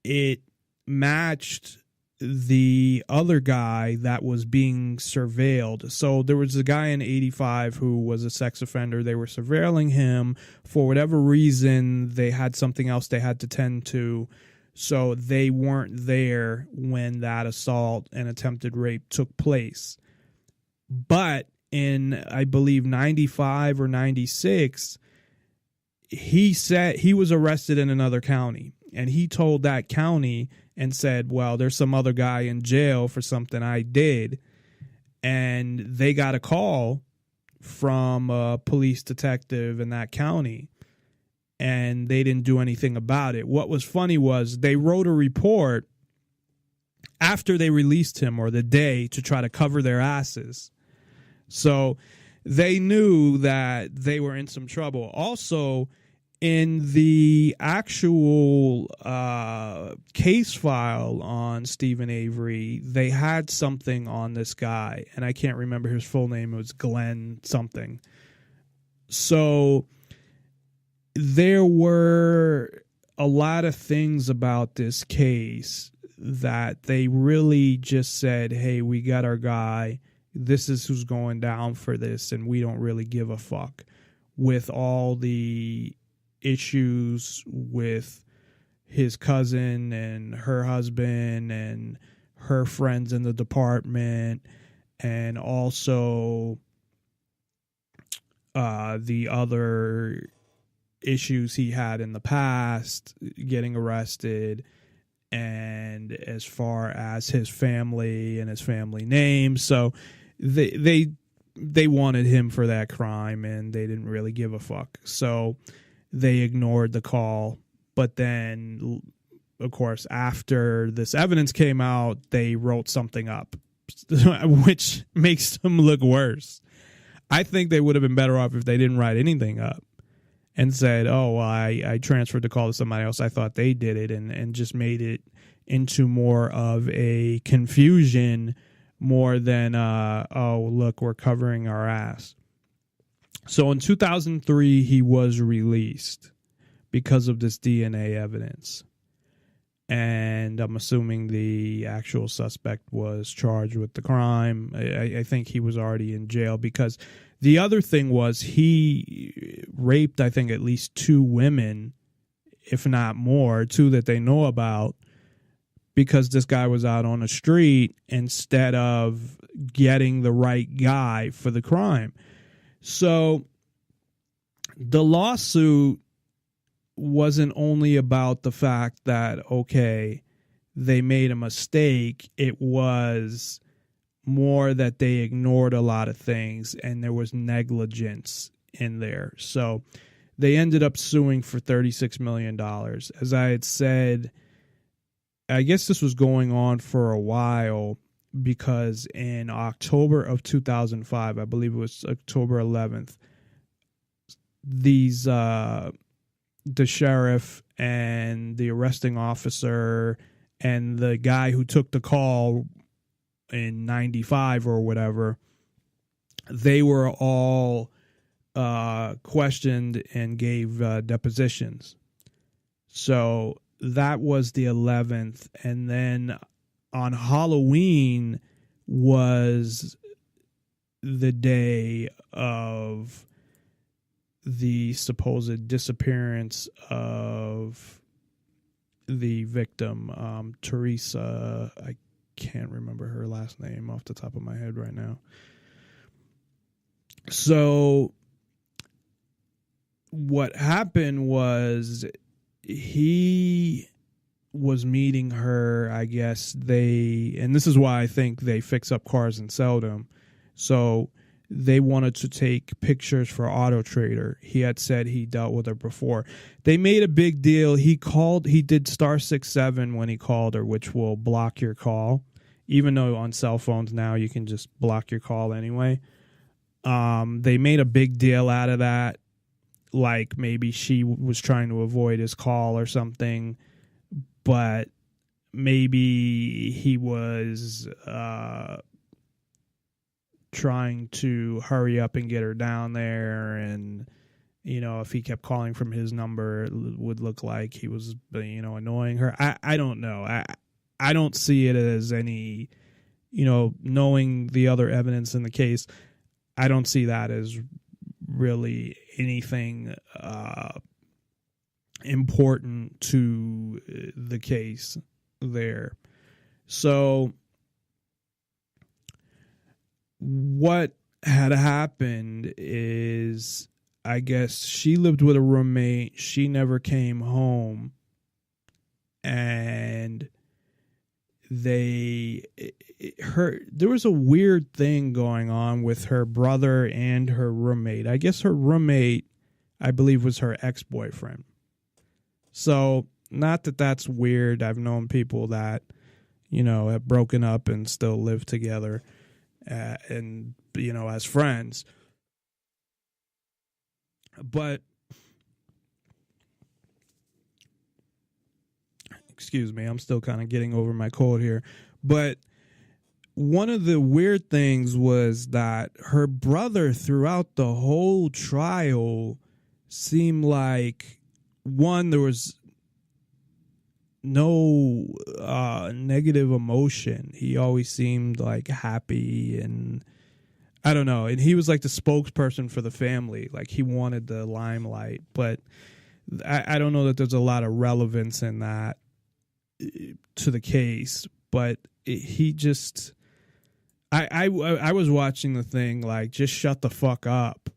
it matched the other guy that was being surveilled. So there was a guy in 85 who was a sex offender. They were surveilling him. For whatever reason, they had something else they had to tend to. So they weren't there when that assault and attempted rape took place. But in, I believe, 95 or 96, he said he was arrested in another county. And he told that county and said, well, there's some other guy in jail for something I did. And they got a call from a police detective in that county, and they didn't do anything about it. What was funny was they wrote a report after they released him, or the day, to try to cover their asses. So they knew that they were in some trouble. Also, in the actual case file on Steven Avery, they had something on this guy, and I can't remember his full name. It was Glenn something. So there were a lot of things about this case that they really just said, hey, we got our guy. This is who's going down for this, and we don't really give a fuck. With all the issues with his cousin and her husband and her friends in the department, and also the other issues he had in the past, getting arrested, and as far as his family and his family name. So they wanted him for that crime, and they didn't really give a fuck. So they ignored the call. But then, of course, after this evidence came out, they wrote something up, which makes them look worse. I think they would have been better off if they didn't write anything up and said, oh, well, I transferred the call to somebody else. I thought they did it, and just made it into more of a confusion more than, oh, look, we're covering our ass. So in 2003, he was released because of this DNA evidence. And I'm assuming the actual suspect was charged with the crime. I think he was already in jail, because the other thing was he raped, I think, at least 2 women, if not more, 2 that they know about, because this guy was out on the street instead of getting the right guy for the crime. So the lawsuit wasn't only about the fact that, okay, they made a mistake. It was more that they ignored a lot of things, and there was negligence in there. So they ended up suing for $36 million. As I had said, I guess this was going on for a while, because in October of 2005, I believe it was October 11th, these the sheriff and the arresting officer and the guy who took the call in 95 or whatever, they were all questioned and gave depositions. So that was the 11th. And then on Halloween was the day of the supposed disappearance of the victim, Teresa. I can't remember her last name off the top of my head right now. So what happened was he was meeting her, I guess and this is why I think they fix up cars and sell them. So they wanted to take pictures for Auto Trader. He had said he dealt with her before. They made a big deal. He did *67 when he called her, which will block your call. Even though on cell phones now you can just block your call anyway. They made a big deal out of that. Like maybe she was trying to avoid his call or something. But maybe he was trying to hurry up and get her down there, and if he kept calling from his number, it would look like he was annoying her. I don't know. I don't see it as any, knowing the other evidence in the case, I don't see that as really anything important to the case there. So what had happened is, I guess she lived with a roommate. She never came home, and there was a weird thing going on with her brother and her roommate. I guess her roommate, I believe, was her ex-boyfriend. So, not that that's weird. I've known people that, have broken up and still live together, and, as friends. But, excuse me, I'm still kind of getting over my cold here. But one of the weird things was that her brother throughout the whole trial seemed like, one, there was no negative emotion. He always seemed like happy, and I don't know. And he was like the spokesperson for the family. Like he wanted the limelight, but I don't know that there's a lot of relevance in that to the case. But he just, I was watching the thing like, just shut the fuck up.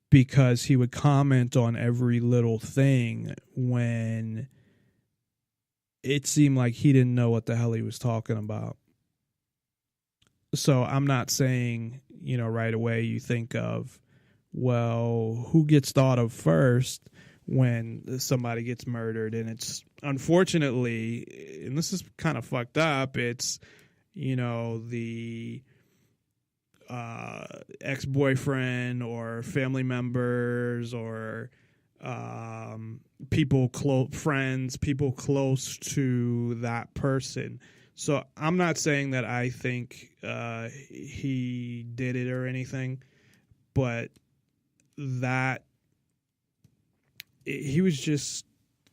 Because he would comment on every little thing when it seemed like he didn't know what the hell he was talking about. So I'm not saying, right away you think of, well, who gets thought of first when somebody gets murdered? And it's, unfortunately, and this is kind of fucked up, it's, the ex-boyfriend or family members or friends, people close to that person. So I'm not saying that I think he did it or anything, but he was just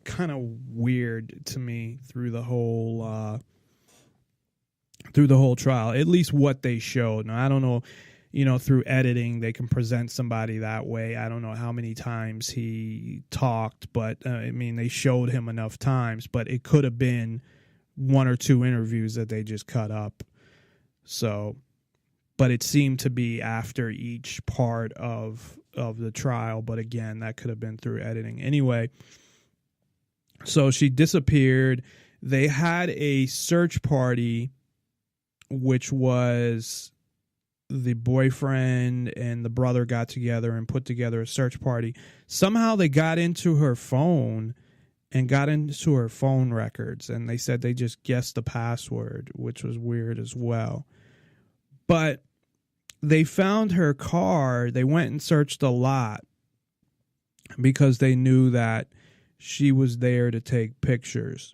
kind of weird to me through the whole trial, at least what they showed. Now, I don't know, through editing, they can present somebody that way. I don't know how many times he talked, but they showed him enough times, but it could have been one or two interviews that they just cut up. So, but it seemed to be after each part of the trial. But again, that could have been through editing. Anyway, so she disappeared. They had a search party, which was the boyfriend and the brother got together and put together a search party. Somehow they got into her phone and got into her phone records, and they said they just guessed the password, which was weird as well. But they found her car. They went and searched a lot because they knew that she was there to take pictures.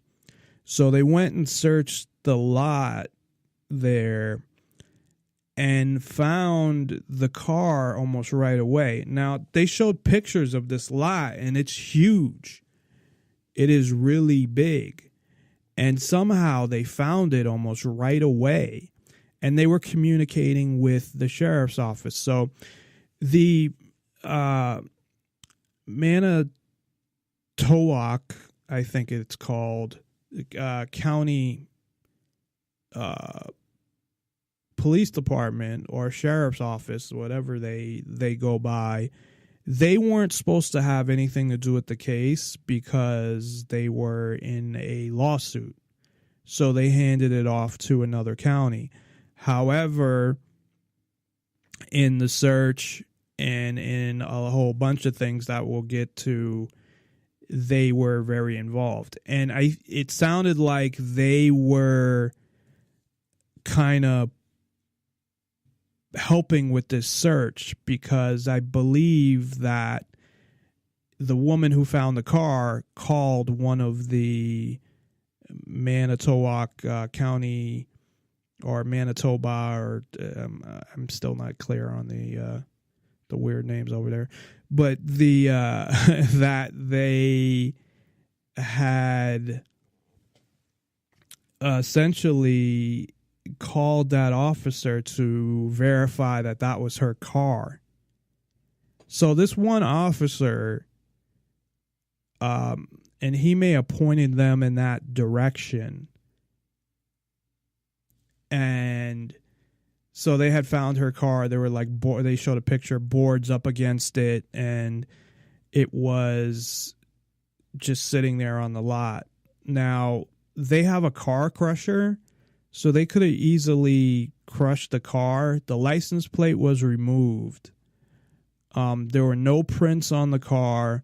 So they went and searched the lot there, and found the car almost right away. Now, they showed pictures of this lot, and it's huge. It is really big. And somehow they found it almost right away. And they were communicating with the sheriff's office. So the Manitowoc, I think it's called, county police department or sheriff's office, whatever they go by, they weren't supposed to have anything to do with the case because they were in a lawsuit. So they handed it off to another county. However, in the search and in a whole bunch of things that we'll get to, they were very involved. And it sounded like they were kind of helping with this search because I believe that the woman who found the car called one of the Manitowoc County or Manitoba, or I'm still not clear on the weird names over there, but the that they had essentially called that officer to verify that that was her car. So this one officer, and he may have pointed them in that direction. And so they had found her car. They were like, they showed a picture, boards up against it, and it was just sitting there on the lot. Now, they have a car crusher, so they could have easily crushed the car. The license plate was removed. There were no prints on the car.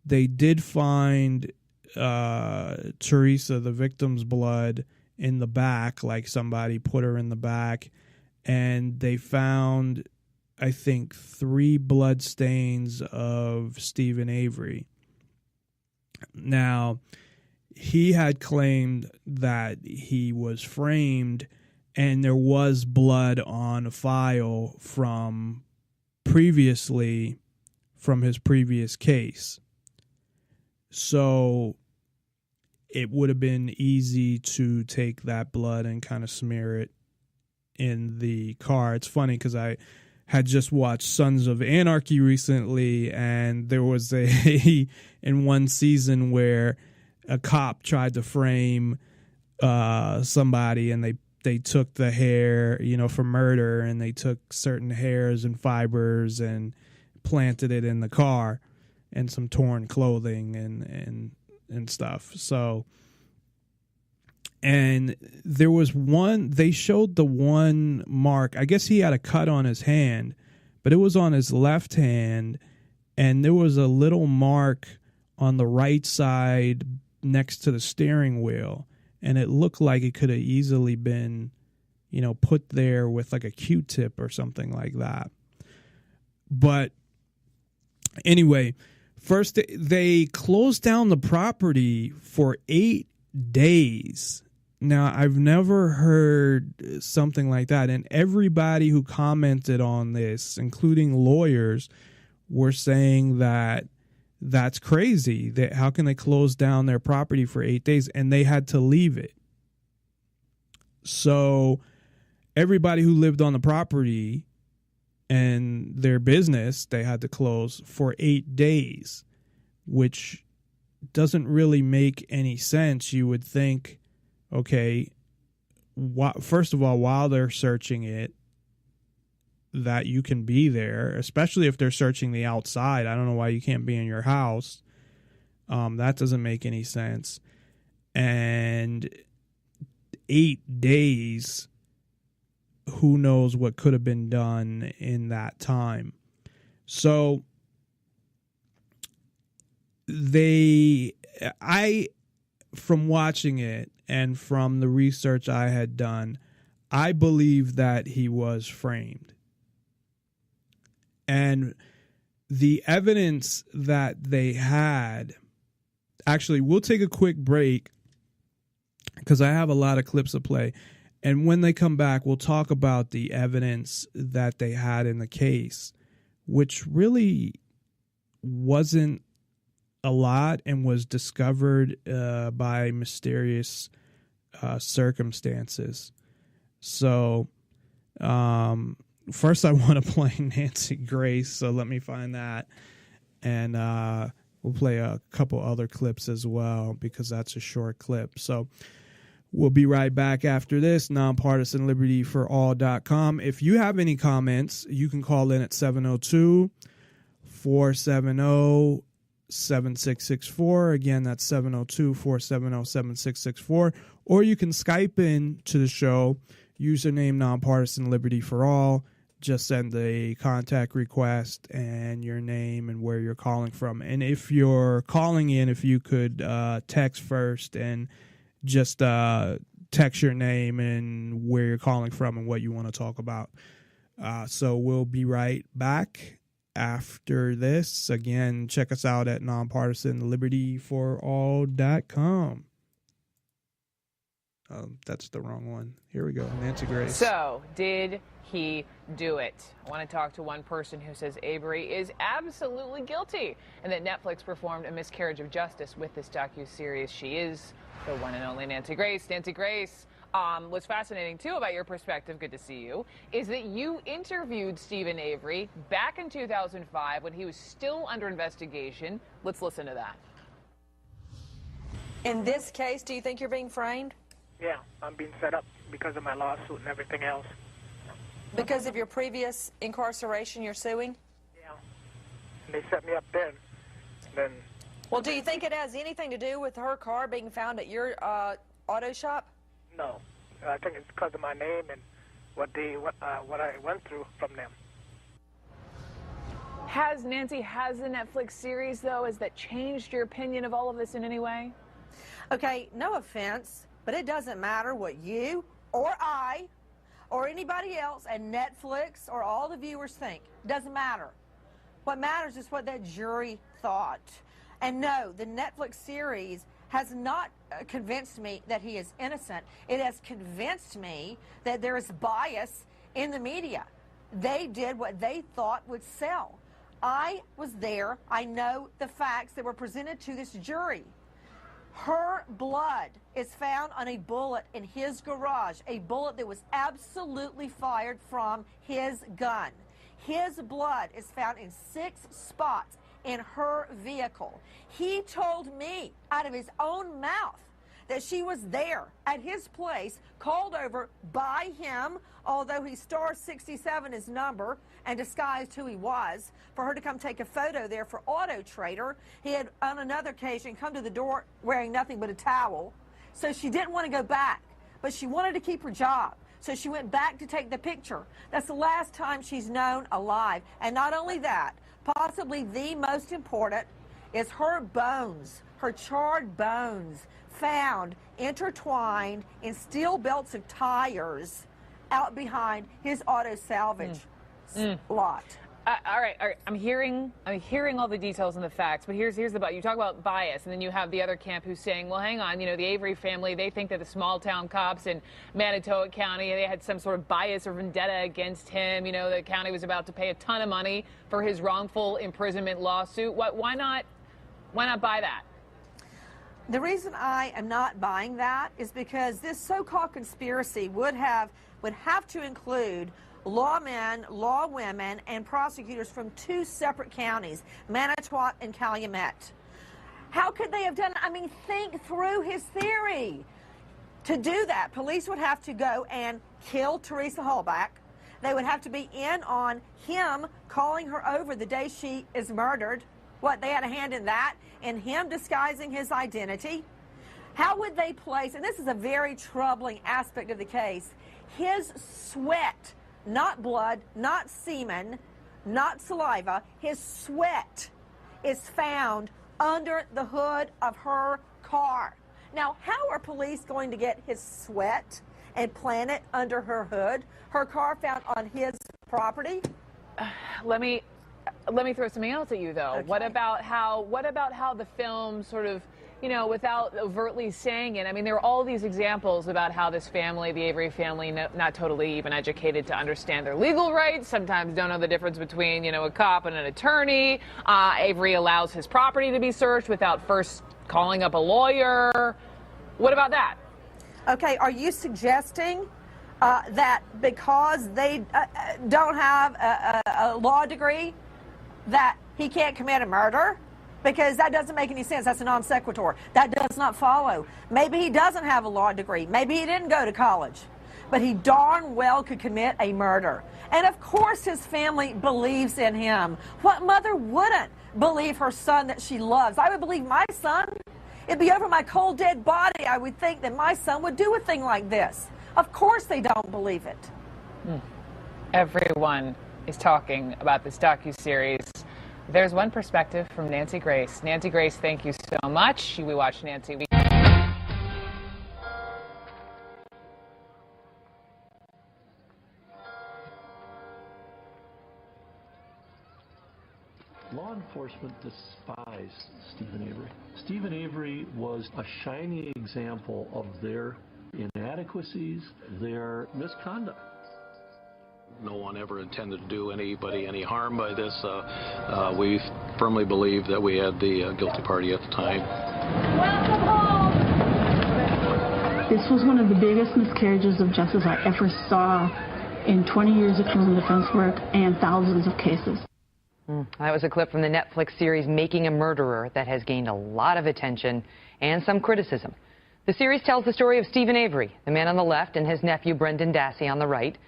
They did find Teresa, the victim's blood, in the back, like somebody put her in the back. And they found, I think, 3 blood stains of Steven Avery. Now, he had claimed that he was framed and there was blood on file from previously, from his previous case. So it would have been easy to take that blood and kind of smear it in the car. It's funny because I had just watched Sons of Anarchy recently, and there was in one season where a cop tried to frame somebody, and they took the hair, for murder, and they took certain hairs and fibers and planted it in the car and some torn clothing and stuff. So, and there was one, they showed the one mark. I guess he had a cut on his hand, but it was on his left hand, and there was a little mark on the right side next to the steering wheel, and it looked like it could have easily been, put there with like a Q-tip or something like that. But anyway, first they closed down the property for 8 days. Now, I've never heard something like that, and everybody who commented on this, including lawyers, were saying that that's crazy. That how can they close down their property for 8 days? And they had to leave it. So everybody who lived on the property and their business, they had to close for 8 days, which doesn't really make any sense. You would think, okay, first of all, while they're searching it, that you can be there, especially if they're searching the outside. I don't know why you can't be in your house. That doesn't make any sense. And 8 days, who knows what could have been done in that time. So from watching it and from the research I had done, I believe that he was framed. And the evidence that they had, actually, we'll take a quick break because I have a lot of clips to play. And when they come back, we'll talk about the evidence that they had in the case, which really wasn't a lot and was discovered by mysterious circumstances. So first I want to play Nancy Grace, so let me find that. And we'll play a couple other clips as well because that's a short clip. So we'll be right back after this. NonpartisanLibertyForAll.com. If you have any comments, you can call in at 702-470-7664. Again, that's 702-470-7664. Or you can Skype in to the show, username Nonpartisan Liberty for All. Just send a contact request and your name and where you're calling from. And if you're calling in, if you could text first and just text your name and where you're calling from and what you want to talk about. So we'll be right back after this. Again, check us out at nonpartisanlibertyforall.com. That's the wrong one. Here we go. Nancy Grace. So, did he do it? I want to talk to one person who says Avery is absolutely guilty and that Netflix performed a miscarriage of justice with this docuseries. She is the one and only Nancy Grace. Nancy Grace, what's fascinating, too, about your perspective, good to see you, is that you interviewed Steven Avery back in 2005 when he was still under investigation. Let's listen to that. In this case, do you think you're being framed? Yeah, I'm being set up because of my lawsuit and everything else. Because of your previous incarceration, you're suing? Yeah. And they set me up then. Well, do you think it has anything to do with her car being found at your auto shop? No. I think it's because of my name and what I went through from them. Has the Netflix series, though, has that changed your opinion of all of this in any way? Okay, no offense, but it doesn't matter what you or I or anybody else at Netflix or all the viewers think. It doesn't matter. What matters is what that jury thought. And no, the Netflix series has not convinced me that he is innocent. It has convinced me that there is bias in the media. They did what they thought would sell. I was there. I know the facts that were presented to this jury. Her blood is found on a bullet in his garage, a bullet that was absolutely fired from his gun. His blood is found in 6 spots in her vehicle. He told me out of his own mouth that she was there at his place, called over by him, although he star 67 his number and disguised who he was, for her to come take a photo there for Auto Trader. He had, on another occasion, come to the door wearing nothing but a towel. So she didn't want to go back, but she wanted to keep her job. So she went back to take the picture. That's the last time she's known alive. And not only that, possibly the most important is her bones, her charred bones, found intertwined in steel belts of tires out behind his auto salvage lot. All right. I'm hearing all the details and the facts, but here's the you talk about bias, and then you have the other camp who's saying, well, hang on, the Avery family, they think that the small town cops in Manitowoc County, they had some sort of bias or vendetta against him. The county was about to pay a ton of money for his wrongful imprisonment lawsuit. Why not buy that? The reason I am not buying that is because this so-called conspiracy would have to include lawmen, lawwomen, and prosecutors from 2 separate counties, Manitowoc and Calumet. How could they have done it? I mean, think through his theory. To do that, police would have to go and kill Teresa Halbach. They would have to be in on him calling her over the day she is murdered. They had a hand in that, and him disguising his identity. How would they place, and this is a very troubling aspect of the case, his sweat, not blood, not semen, not saliva, his sweat is found under the hood of her car. Now, how are police going to get his sweat and plant it under her hood? Her car found on his property? Let me let me throw something else at you, though. Okay. What about how the film sort of, you know, without overtly saying it, I mean, there are all these examples about how this family, the Avery family, not totally even educated to understand their legal rights, sometimes don't know the difference between, you know, a cop and an attorney. Avery allows his property to be searched without first calling up a lawyer. What about that? Okay, are you suggesting that because they don't have a law degree, that he can't commit a murder? Because that doesn't make any sense. That's a non sequitur. That does not follow. Maybe he doesn't have a law degree. Maybe he didn't go to college. But he darn well could commit a murder. And of course his family believes in him. What mother wouldn't believe her son that she loves? I would believe my son. It'd be over my cold, dead body. I would think that my son would do a thing like this. Of course they don't believe it. Everyone is talking about this docuseries. There's one perspective from Nancy Grace. Nancy Grace, thank you so much. We watch Nancy. Law enforcement despised Steven Avery. Steven Avery was a shining example of their inadequacies, their misconduct. No one ever intended to do anybody any harm by this. We firmly believe that we had the guilty party at the time. Welcome home. This was one of the biggest miscarriages of justice I ever saw in 20 years of criminal defense work and thousands of cases. That was a clip from the Netflix series Making a Murderer that has gained a lot of attention and some criticism. The series tells the story of Steven Avery, the man on the left, and his nephew Brendan Dassey on the right.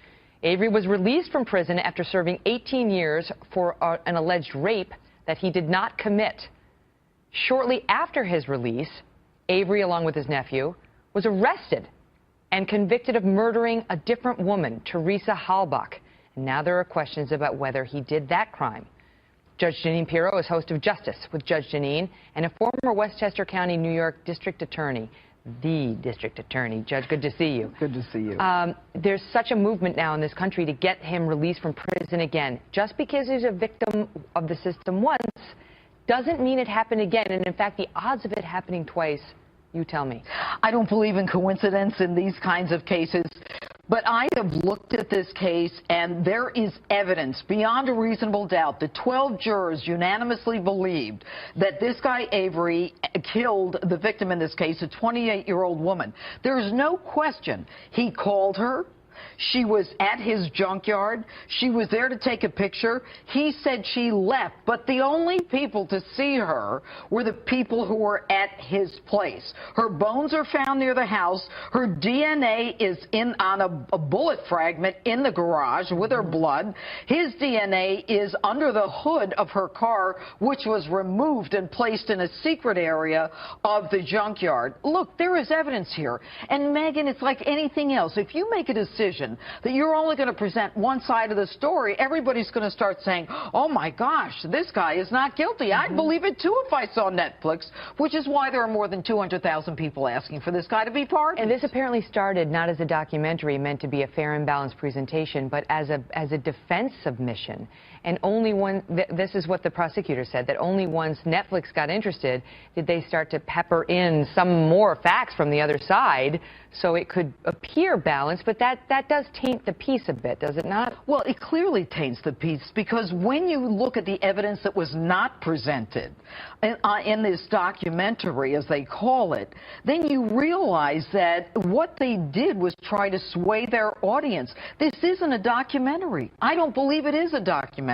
Avery was released from prison after serving 18 years for an alleged rape that he did not commit. Shortly after his release, Avery, along with his nephew, was arrested and convicted of murdering a different woman, Teresa Halbach. And now there are questions about whether he did that crime. Judge Janine Pirro is host of Justice with Judge Janine and a former Westchester County, New York District Attorney. The district attorney. Judge, good to see you. Good to see you. There's such a movement now in this country to get him released from prison again. Just because he's a victim of the system once doesn't mean it happened again. And in fact, the odds of it happening twice, you tell me. I don't believe in coincidence in these kinds of cases. But I have looked at this case, and there is evidence beyond a reasonable doubt that 12 jurors unanimously believed that this guy Avery killed the victim in this case, a 28-year-old woman. There's no question he called her. She was at his junkyard. She was there to take a picture. He said she left, but the only people to see her were the people who were at his place. Her bones are found near the house. Her DNA is on a bullet fragment in the garage with her blood. His DNA is under the hood of her car, which was removed and placed in a secret area of the junkyard. Look, there is evidence here. And Megan, it's like anything else. If you make a decision that you're only going to present one side of the story, everybody's going to start saying, oh my gosh, this guy is not guilty. I'd believe it too if I saw Netflix, which is why there are more than 200,000 people asking for this guy to be pardoned. And this apparently started not as a documentary meant to be a fair and balanced presentation, but as a defense submission. And only when, this is what the prosecutor said, that only once Netflix got interested did they start to pepper in some more facts from the other side so it could appear balanced. But that does taint the piece a bit, does it not? Well, it clearly taints the piece, because when you look at the evidence that was not presented in this documentary, as they call it, then you realize that what they did was try to sway their audience. This isn't a documentary. I don't believe it is a documentary.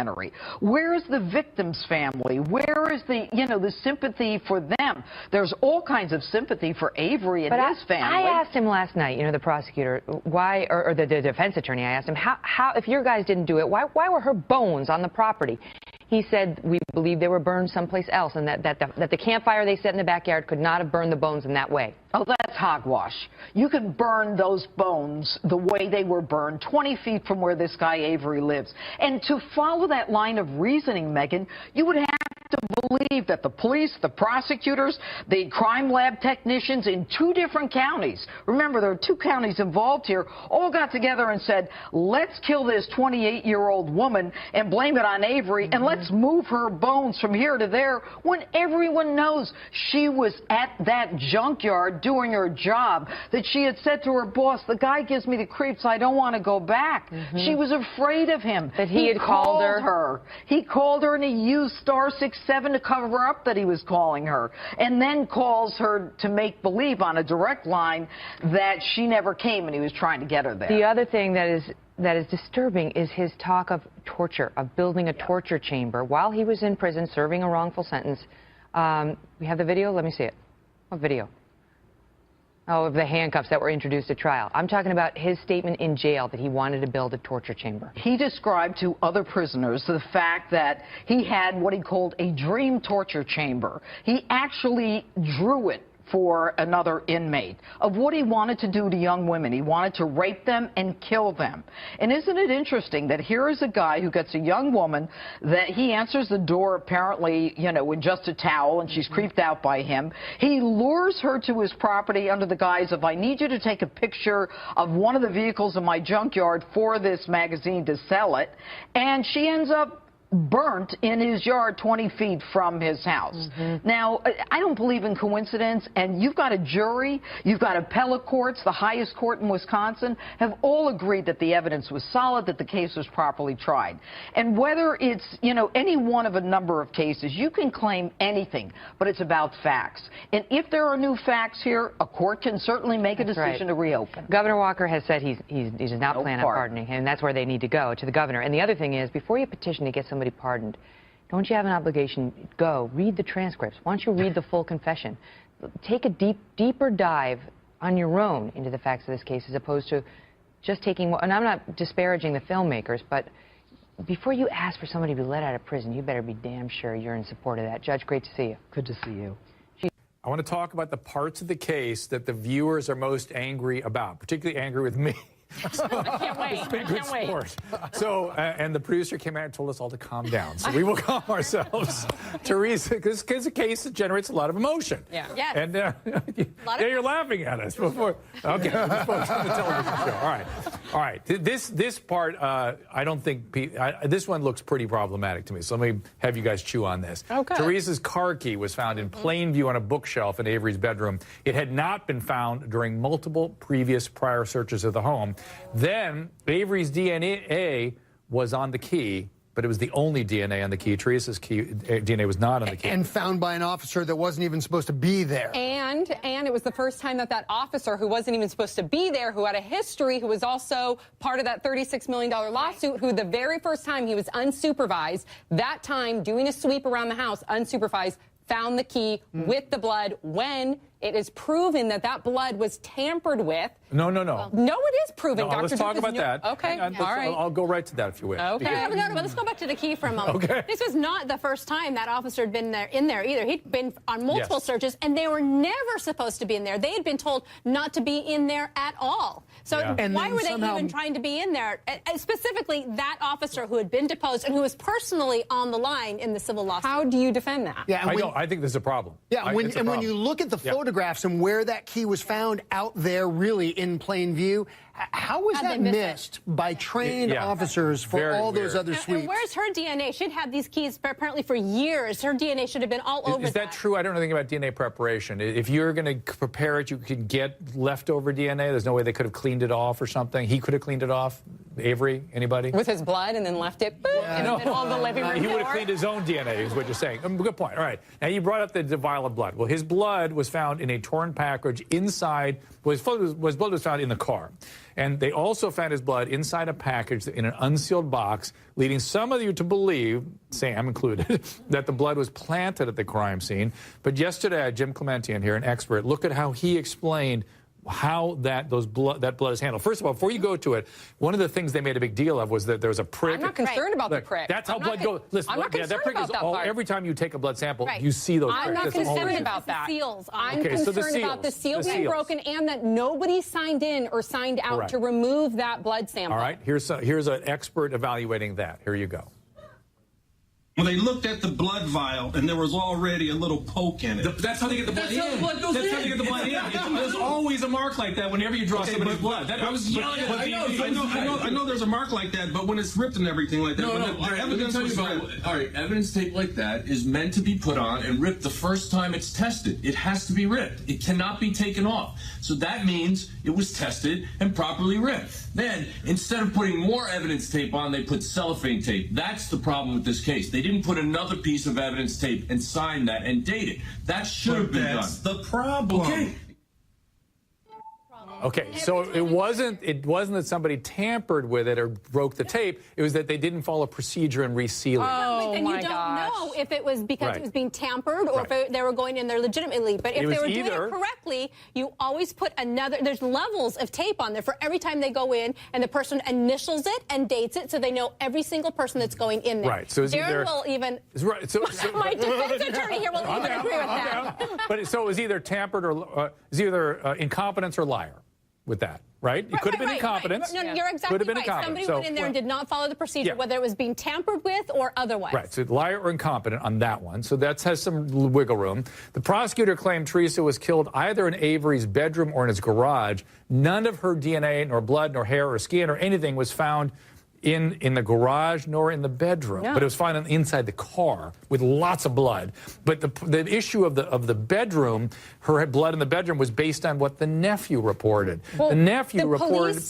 Where is the victim's family? Where is the, the sympathy for them? There's all kinds of sympathy for Avery and his family. I asked him last night, the prosecutor, why, or the defense attorney, I asked him, how, if your guys didn't do it, why were her bones on the property? He said, we believe they were burned someplace else, and that the campfire they set in the backyard could not have burned the bones in that way. Oh, that's hogwash. You can burn those bones the way they were burned, 20 feet from where this guy Avery lives. And to follow that line of reasoning, Megan, you would have to believe that the police, the prosecutors, the crime lab technicians in 2 different counties, remember there are 2 counties involved here, all got together and said, let's kill this 28-year-old woman and blame it on Avery, and let's move her bones from here to there, when everyone knows she was at that junkyard doing her job, that she had said to her boss, the guy gives me the creeps, I don't want to go back. She was afraid of him. That he had called her. He called her and he used *67 to cover up that he was calling her, and then calls her to make believe on a direct line that she never came and he was trying to get her there. The other thing that is disturbing is his talk of torture, of building a torture chamber while he was in prison serving a wrongful sentence. We have the video? Let me see it. What video? Oh, of the handcuffs that were introduced at trial. I'm talking about his statement in jail that he wanted to build a torture chamber. He described to other prisoners the fact that he had what he called a dream torture chamber. He actually drew it for another inmate of what he wanted to do to young women. He wanted to rape them and kill them. And isn't it interesting that here is a guy who gets a young woman that he answers the door apparently, you know, with just a towel, and she's creeped out by him. He lures her to his property under the guise of, I need you to take a picture of one of the vehicles in my junkyard for this magazine to sell it. And she ends up burnt in his yard 20 feet from his house. Now, I don't believe in coincidence, and you've got a jury, you've got appellate courts, the highest court in Wisconsin, have all agreed that the evidence was solid, that the case was properly tried. And whether it's, you know, any one of a number of cases, you can claim anything, but it's about facts. And if there are new facts here, a court can certainly make a decision to reopen. Governor Walker has said he does not plan on pardoning him, and that's where they need to go, to the governor. And the other thing is, before you petition to get somebody pardoned, don't you have an obligation? Go read the transcripts. Why don't you read the full confession? Take a deeper dive on your own into the facts of this case, as opposed to just taking, and I'm not disparaging the filmmakers, but before you ask for somebody to be let out of prison, you better be damn sure you're in support of that. Judge, great to see you. Good to see you. I want to talk about the parts of the case that the viewers are most angry about, particularly angry with me. I can't wait. It's been good sport. So, and the producer came out and told us all to calm down. So we will calm ourselves. Teresa, because it's a case that generates a lot of emotion. Yeah. Yes. And you're laughing at us before. Okay, we're supposed to the television show. All right. This part, I don't think this one looks pretty problematic to me. So let me have you guys chew on this. Okay. Teresa's car key was found in plain view on a bookshelf in Avery's bedroom. It had not been found during multiple previous prior searches of the home. Then Avery's DNA was on the key, but it was the only DNA on the key. Teresa's DNA was not on the key. And found by an officer that wasn't even supposed to be there. And it was the first time that officer who wasn't even supposed to be there, who had a history, who was also part of that $36 million lawsuit, who the very first time he was unsupervised, that time doing a sweep around the house, unsupervised, found the key with the blood when it is proven that blood was tampered with. No. No, it is proven, Dr. Let's talk about that. Okay, all right. I'll go right to that if you wish. Okay. No, but let's go back to the key for a moment. Okay. This was not the first time that officer had been in there either. He'd been on multiple searches, and they were never supposed to be in there. They had been told not to be in there at all. So why were they even trying to be in there? Specifically, that officer who had been deposed and who was personally on the line in the civil lawsuit. How do you defend that? Yeah, I think there's a problem. Yeah, when you look at the photographs and where that key was found out there really in plain view, how was that missed by trained officers for all those other sweeps? And where's her DNA? She'd had these keys apparently for years. Her DNA should have been all over that. Is that true? I don't know anything about DNA preparation. If you're going to prepare it, you can get leftover DNA. There's no way they could have cleaned it off or something. He could have cleaned it off. Avery, anybody? With his blood and then left it in the middle of the living room He would door? have cleaned his own DNA, is what you're saying. Good point. All right. Now, you brought up the vial of blood. Well, his blood was found in a torn package inside. His blood was found in the car. And they also found his blood inside a package in an unsealed box, leading some of you to believe, Sam included, that the blood was planted at the crime scene. But yesterday, I had Jim Clementian here, an expert. Look at how he explained how that blood is handled. First of all, before you go to it, one of the things they made a big deal of was that there was a prick. I'm not concerned about the prick. That's how blood goes. Listen, I'm not concerned about that part. Every time you take a blood sample, you see those pricks. I'm not concerned about that. I'm concerned about the seal being broken and that nobody signed in or signed out to remove that blood sample. All right, here's an expert evaluating that. Here you go. When they looked at the blood vial and there was already a little poke in it. That's how they get the blood in. That's how the blood goes That's in. how they get the blood in. There's always a mark like that whenever you draw somebody's blood. I was yelling at I know there's a mark like that, but when it's ripped and everything like that, all right, evidence tape like that is meant to be put on and ripped the first time it's tested. It has to be ripped. It cannot be taken off. So that means it was tested and properly ripped. Then, instead of putting more evidence tape on, they put cellophane tape. That's the problem with this case. They didn't put another piece of evidence tape and sign that and date it. That should have been done. That's the problem. Okay. Okay, so it wasn't that somebody tampered with it or broke the tape. It was that they didn't follow procedure and reseal it. But then you don't know if it was because it was being tampered or if they were going in there legitimately. But if they were doing it correctly, you always put another. There's levels of tape on there for every time they go in, and the person initials it and dates it, so they know every single person that's going in there. Right. So Darren will even. Right. So my defense attorney here will even agree with that. But so it was either tampered or is either incompetence or liar with that, right? It could have been incompetence. No, you're exactly right. Somebody went in there and did not follow the procedure, whether it was being tampered with or otherwise. Right, so liar or incompetent on that one. So that has some wiggle room. The prosecutor claimed Teresa was killed either in Avery's bedroom or in his garage. None of her DNA, nor blood, nor hair, or skin, or anything was found in the garage nor in the bedroom, but it was found inside the car with lots of blood. But the issue of the bedroom, her blood in the bedroom, was based on what the nephew reported. Well, the nephew reported that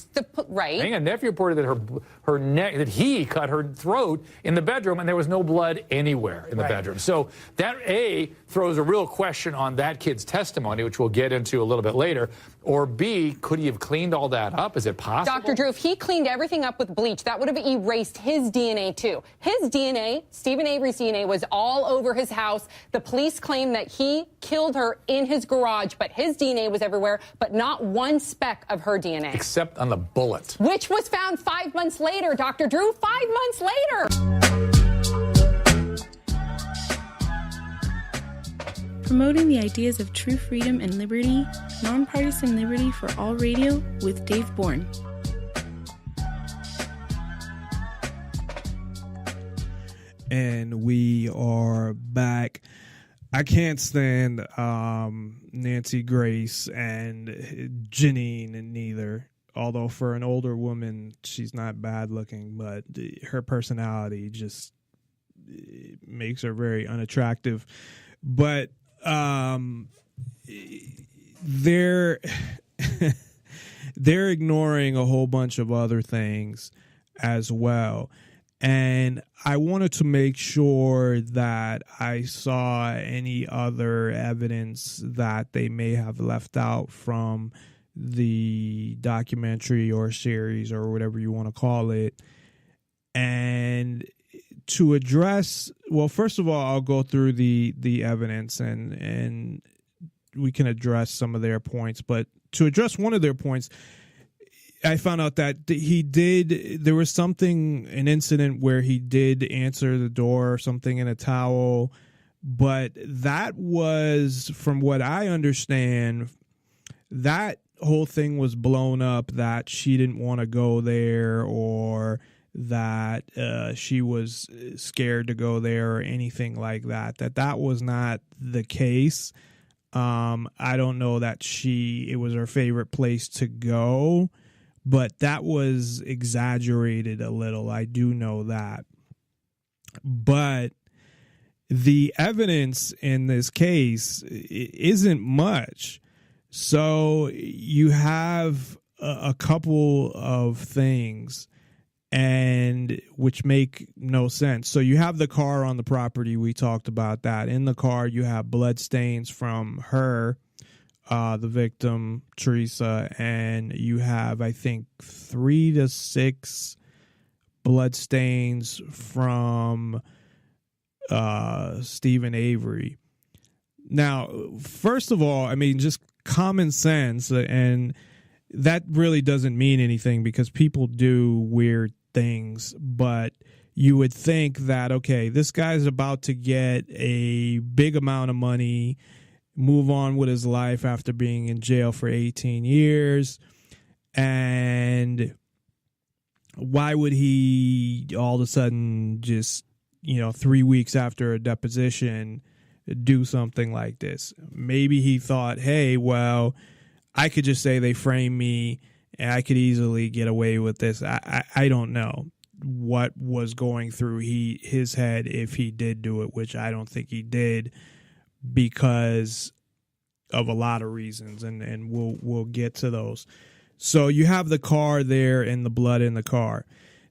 he cut her throat in the bedroom, and there was no blood anywhere in the bedroom. So that throws a real question on that kid's testimony, which we'll get into a little bit later. Or B, could he have cleaned all that up? Is it possible? Dr. Drew, if he cleaned everything up with bleach, that would have erased his DNA too. His DNA, Steven Avery's DNA, was all over his house. The police claim that he killed her in his garage, but his DNA was everywhere, but not one speck of her DNA. Except on the bullet. Which was found 5 months later, Dr. Drew, 5 months later. Promoting the ideas of true freedom and liberty, nonpartisan liberty for all radio with Dave Bourne. And we are back. I can't stand Nancy Grace and Janine neither. Although for an older woman, she's not bad looking, but her personality just makes her very unattractive. But they're ignoring a whole bunch of other things as well. And I wanted to make sure that I saw any other evidence that they may have left out from the documentary or series or whatever you want to call it. And to address, well, first of all, I'll go through the evidence and we can address some of their points. But to address one of their points, I found out that there was an incident where he did answer the door or something in a towel, but that was, from what I understand, that whole thing was blown up, that she didn't want to go there or that she was scared to go there or anything like that. That was not the case. I don't know that it was her favorite place to go, but that was exaggerated a little. I do know that. But the evidence in this case isn't much. So you have a couple of things and which make no sense. So you have the car on the property. We talked about that. In the car, you have blood stains from her, the victim, Teresa, and you have, I think, 3 to 6 blood stains from Steven Avery. Now, first of all, I mean, just common sense, and that really doesn't mean anything because people do weird things, but you would think that, okay, this guy's about to get a big amount of money, move on with his life after being in jail for 18 years, and why would he all of a sudden just, 3 weeks after a deposition, do something like this. Maybe he thought, hey, well, I could just say they framed me and I could easily get away with this. I don't know what was going through his head if he did do it, which I don't think he did because of a lot of reasons, and we'll get to those. So you have the car there and the blood in the car.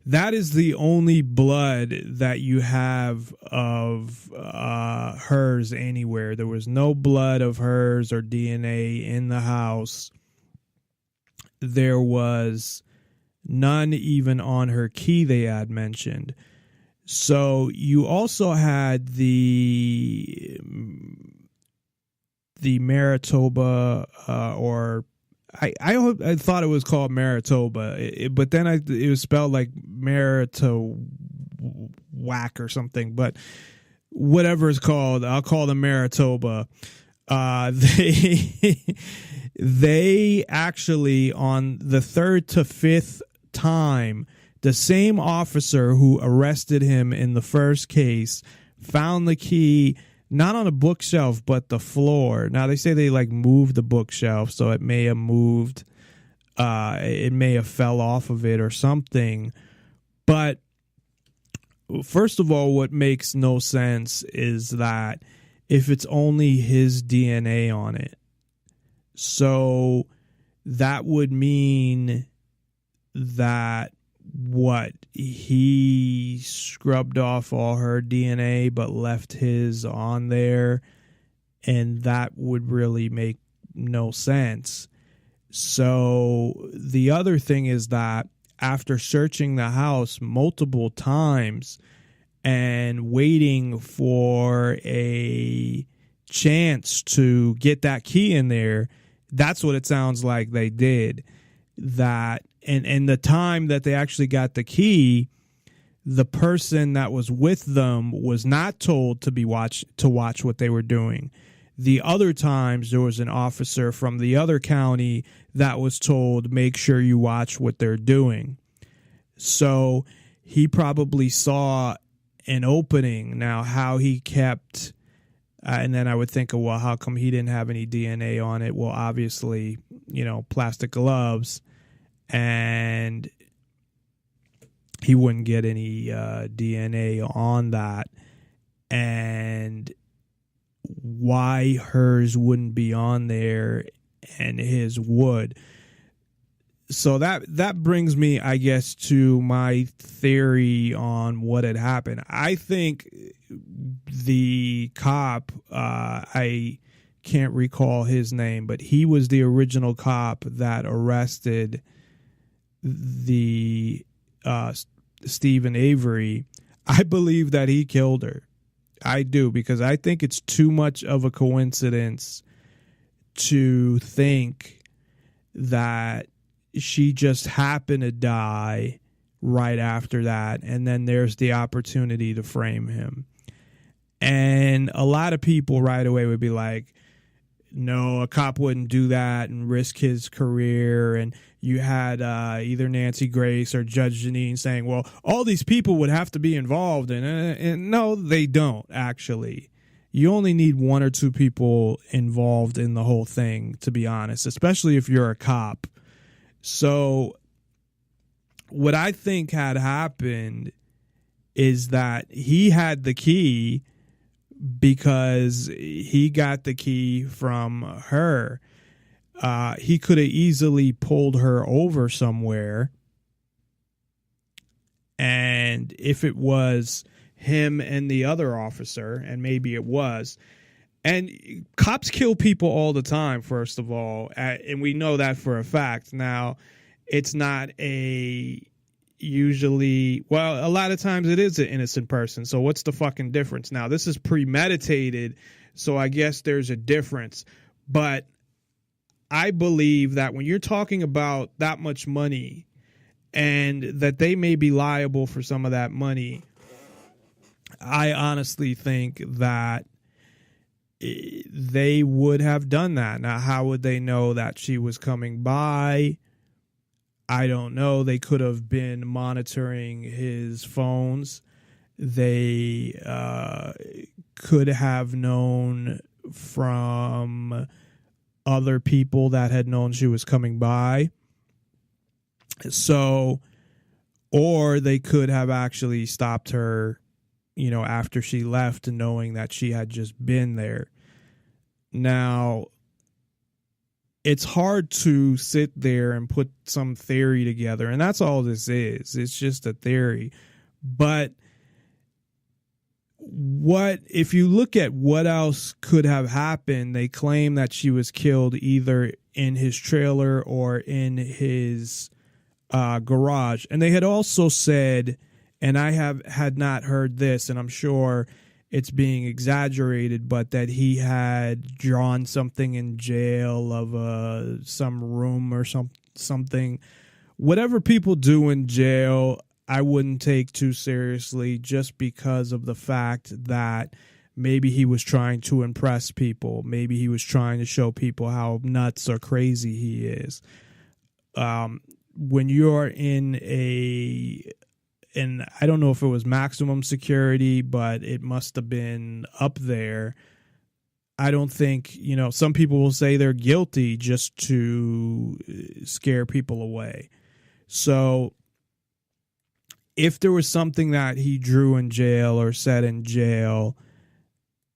That is the only blood that you have of hers anywhere. There was no blood of hers or DNA in the house. There was none even on her key they had mentioned. So you also had the Manitoba or I thought it was called Manitoba, but then it was spelled like Manitowac or something. But whatever it's called, I'll call them Manitoba. They actually, on the third to fifth time, the same officer who arrested him in the first case found the key not on a bookshelf but the floor. Now they say they moved the bookshelf, so it may have moved, it may have fell off of it or something. But first of all, what makes no sense is that if it's only his DNA on it, so that would mean that he scrubbed off all her DNA but left his on there, and that would really make no sense. So the other thing is that after searching the house multiple times and waiting for a chance to get that key in there, that's what it sounds like they did. That and the time that they actually got the key, the person that was with them was not told to watch what they were doing. The other times there was an officer from the other county that was told, make sure you watch what they're doing. So he probably saw an opening. Now, how he kept, and then I would think, well, how come he didn't have any DNA on it? Well, obviously, plastic gloves, and he wouldn't get any DNA on that. And why hers wouldn't be on there and his would. So that brings me, I guess, to my theory on what had happened. I think the cop, I can't recall his name, but he was the original cop that arrested the Steven Avery. I believe that he killed her. I do, because I think it's too much of a coincidence to think that she just happened to die right after that, and then there's the opportunity to frame him. And a lot of people right away would be like, no, a cop wouldn't do that and risk his career. And you had either Nancy Grace or Judge Janine saying, well, all these people would have to be involved. And no, they don't, actually. You only need one or two people involved in the whole thing, to be honest, especially if you're a cop. So what I think had happened is that he had the key because he got the key from her. He could have easily pulled her over somewhere. And if it was him and the other officer, and maybe it was, and cops kill people all the time, first of all, and we know that for a fact. Now, it's not usually, well, a lot of times it is an innocent person. So what's the fucking difference? Now, this is premeditated, so I guess there's a difference. But I believe that when you're talking about that much money and that they may be liable for some of that money, I honestly think that they would have done that. Now, how would they know that she was coming by? I don't know. They could have been monitoring his phones they could have known from other people that had known she was coming by. So, or they could have actually stopped her, you know, after she left, knowing that she had just been there. Now, it's hard to sit there and put some theory together, and that's all this is. It's just a theory. But what if you look at what else could have happened? They claim that she was killed either in his trailer or in his garage. And they had also said, and I had not heard this, and I'm sure it's being exaggerated, but that he had drawn something in jail of some room or something. Whatever people do in jail, I wouldn't take too seriously, just because of the fact that maybe he was trying to impress people. Maybe he was trying to show people how nuts or crazy he is. When you're and I don't know if it was maximum security, but it must have been up there. I don't think, you know, some people will say they're guilty just to scare people away. So if there was something that he drew in jail or said in jail,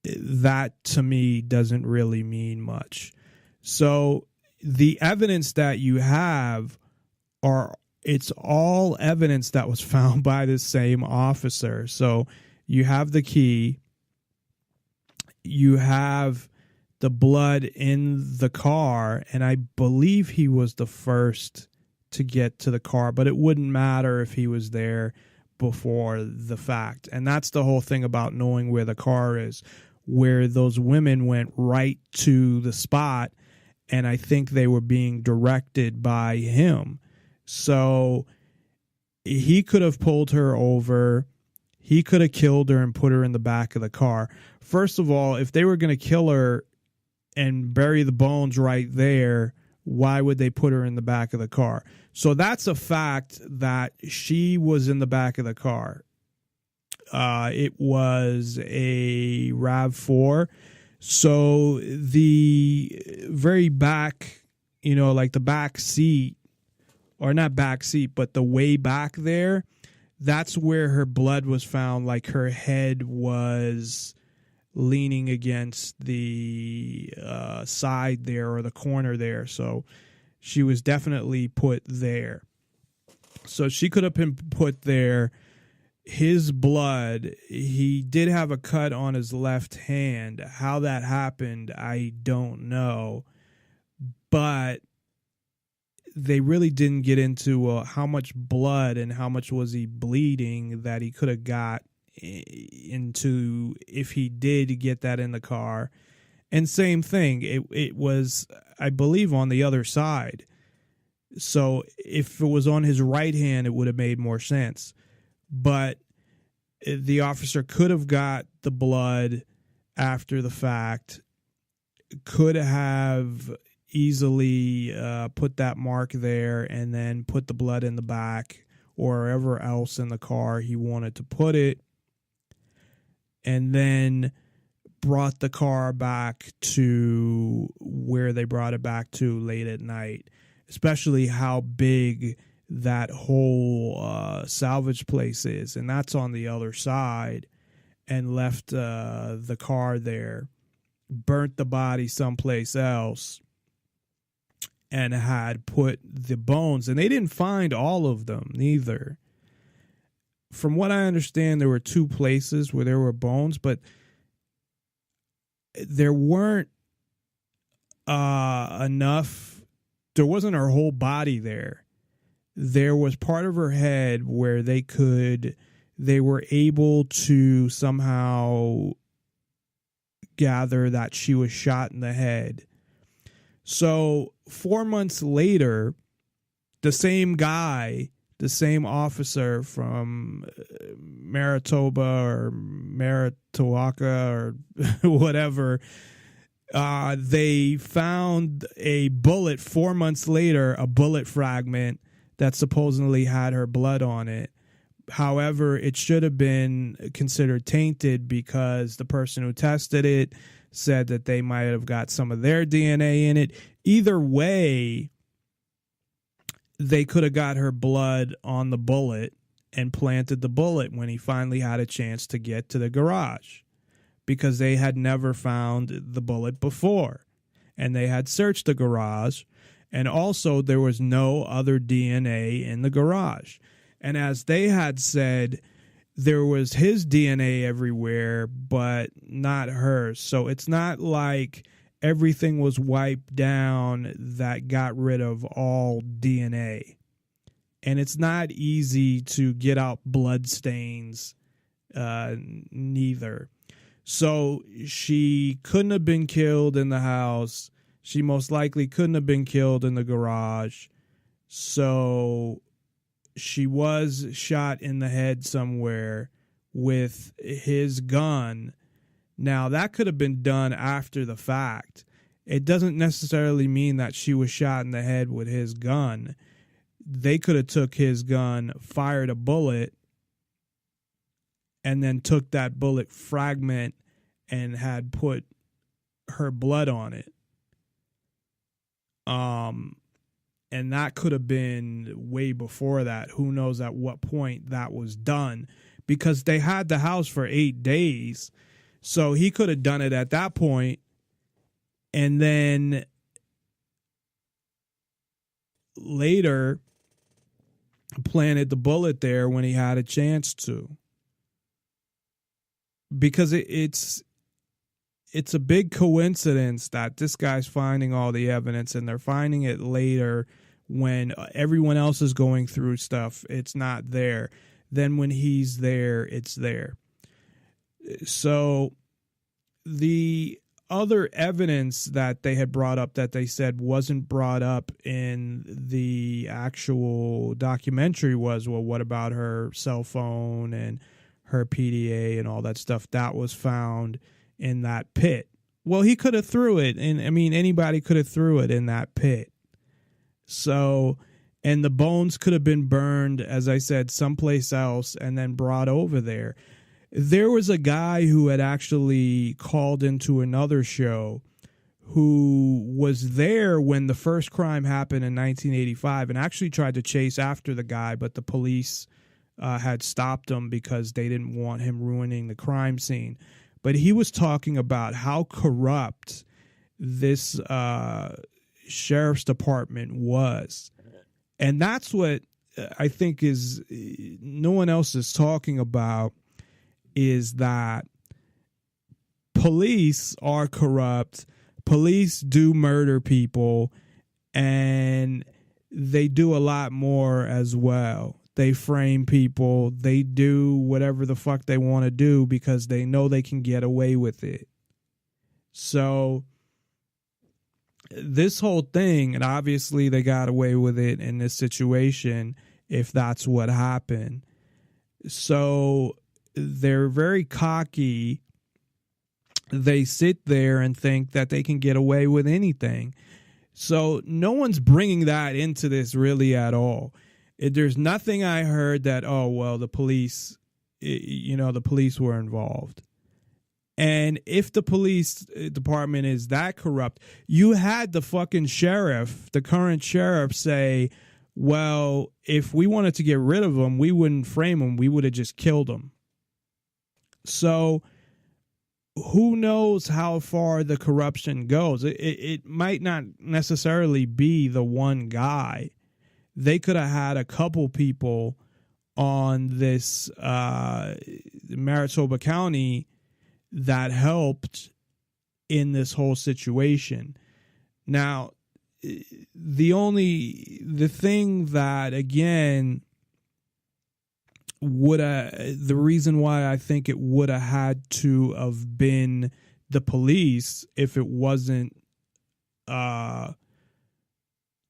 that to me doesn't really mean much. So the evidence that you have it's all evidence that was found by the same officer. So you have the key, you have the blood in the car, and I believe he was the first to get to the car, but it wouldn't matter if he was there before the fact. And that's the whole thing about knowing where the car is, where those women went right to the spot, and I think they were being directed by him. So he could have pulled her over. He could have killed her and put her in the back of the car. First of all, if they were going to kill her and bury the bones right there, why would they put her in the back of the car? So that's a fact that she was in the back of the car. It was a RAV4. So the very back, you know, like the back seat, or not back seat, but the way back there, that's where her blood was found. Like her head was leaning against the side there, or the corner there. So she was definitely put there. So she could have been put there. His blood, he did have a cut on his left hand. How that happened, I don't know. But they really didn't get into how much blood and how much was he bleeding that he could have got into if he did get that in the car. And same thing, it was, I believe, on the other side. So if it was on his right hand, it would have made more sense. But the officer could have got the blood after the fact, could have easily put that mark there and then put the blood in the back or wherever else in the car he wanted to put it, and then brought the car back to where they brought it back to late at night, especially how big that whole salvage place is. And that's on the other side, and left the car there, burnt the body someplace else, and had put the bones, and they didn't find all of them neither. From what I understand, there were 2 places where there were bones, but there weren't enough. There wasn't her whole body there. There was part of her head where they were able to somehow gather that she was shot in the head. So 4 months later, the same guy, the same officer from Manitoba or Manitowoc or whatever, they found a bullet 4 months later, a bullet fragment that supposedly had her blood on it. However, it should have been considered tainted because the person who tested it said that they might have got some of their DNA in it. Either way, they could have got her blood on the bullet and planted the bullet when he finally had a chance to get to the garage, because they had never found the bullet before, and they had searched the garage, and also there was no other DNA in the garage. And as they had said, there was his DNA everywhere, but not hers. So it's not like everything was wiped down that got rid of all DNA. And it's not easy to get out blood stains, neither. So she couldn't have been killed in the house. She most likely couldn't have been killed in the garage. So she was shot in the head somewhere with his gun. Now, that could have been done after the fact. It doesn't necessarily mean that she was shot in the head with his gun. They could have took his gun, fired a bullet, and then took that bullet fragment and had put her blood on it. And that could have been way before that. Who knows at what point that was done, because they had the house for 8 days. So he could have done it at that point and then later planted the bullet there when he had a chance to. Because it's a big coincidence that this guy's finding all the evidence and they're finding it later when everyone else is going through stuff. It's not there. Then when he's there, it's there. So the other evidence that they had brought up that they said wasn't brought up in the actual documentary was, well, what about her cell phone and her PDA and all that stuff? That was found in that pit. Well, he could have threw it, and I mean, anybody could have threw it in that pit. So, and the bones could have been burned, as I said, someplace else and then brought over there. There was a guy who had actually called into another show who was there when the first crime happened in 1985 and actually tried to chase after the guy, but the police had stopped him because they didn't want him ruining the crime scene. But he was talking about how corrupt this sheriff's department was. And that's what I think is no one else is talking about, is that police are corrupt. Police do murder people, and they do a lot more as well. They frame people. They do whatever the fuck they want to do because they know they can get away with it. So this whole thing, and obviously they got away with it in this situation if that's what happened. So they're very cocky. They sit there and think that they can get away with anything. So no one's bringing that into this really at all. There's nothing I heard that, oh, well, the police, the police were involved. And if the police department is that corrupt, you had the fucking sheriff, the current sheriff, say, well, if we wanted to get rid of him, we wouldn't frame him. We would have just killed him. So who knows how far the corruption goes? It might not necessarily be the one guy. They could have had a couple people on this Maricopa County that helped in this whole situation. Now, the thing that, again, the reason why I think it would have had to have been the police if it wasn't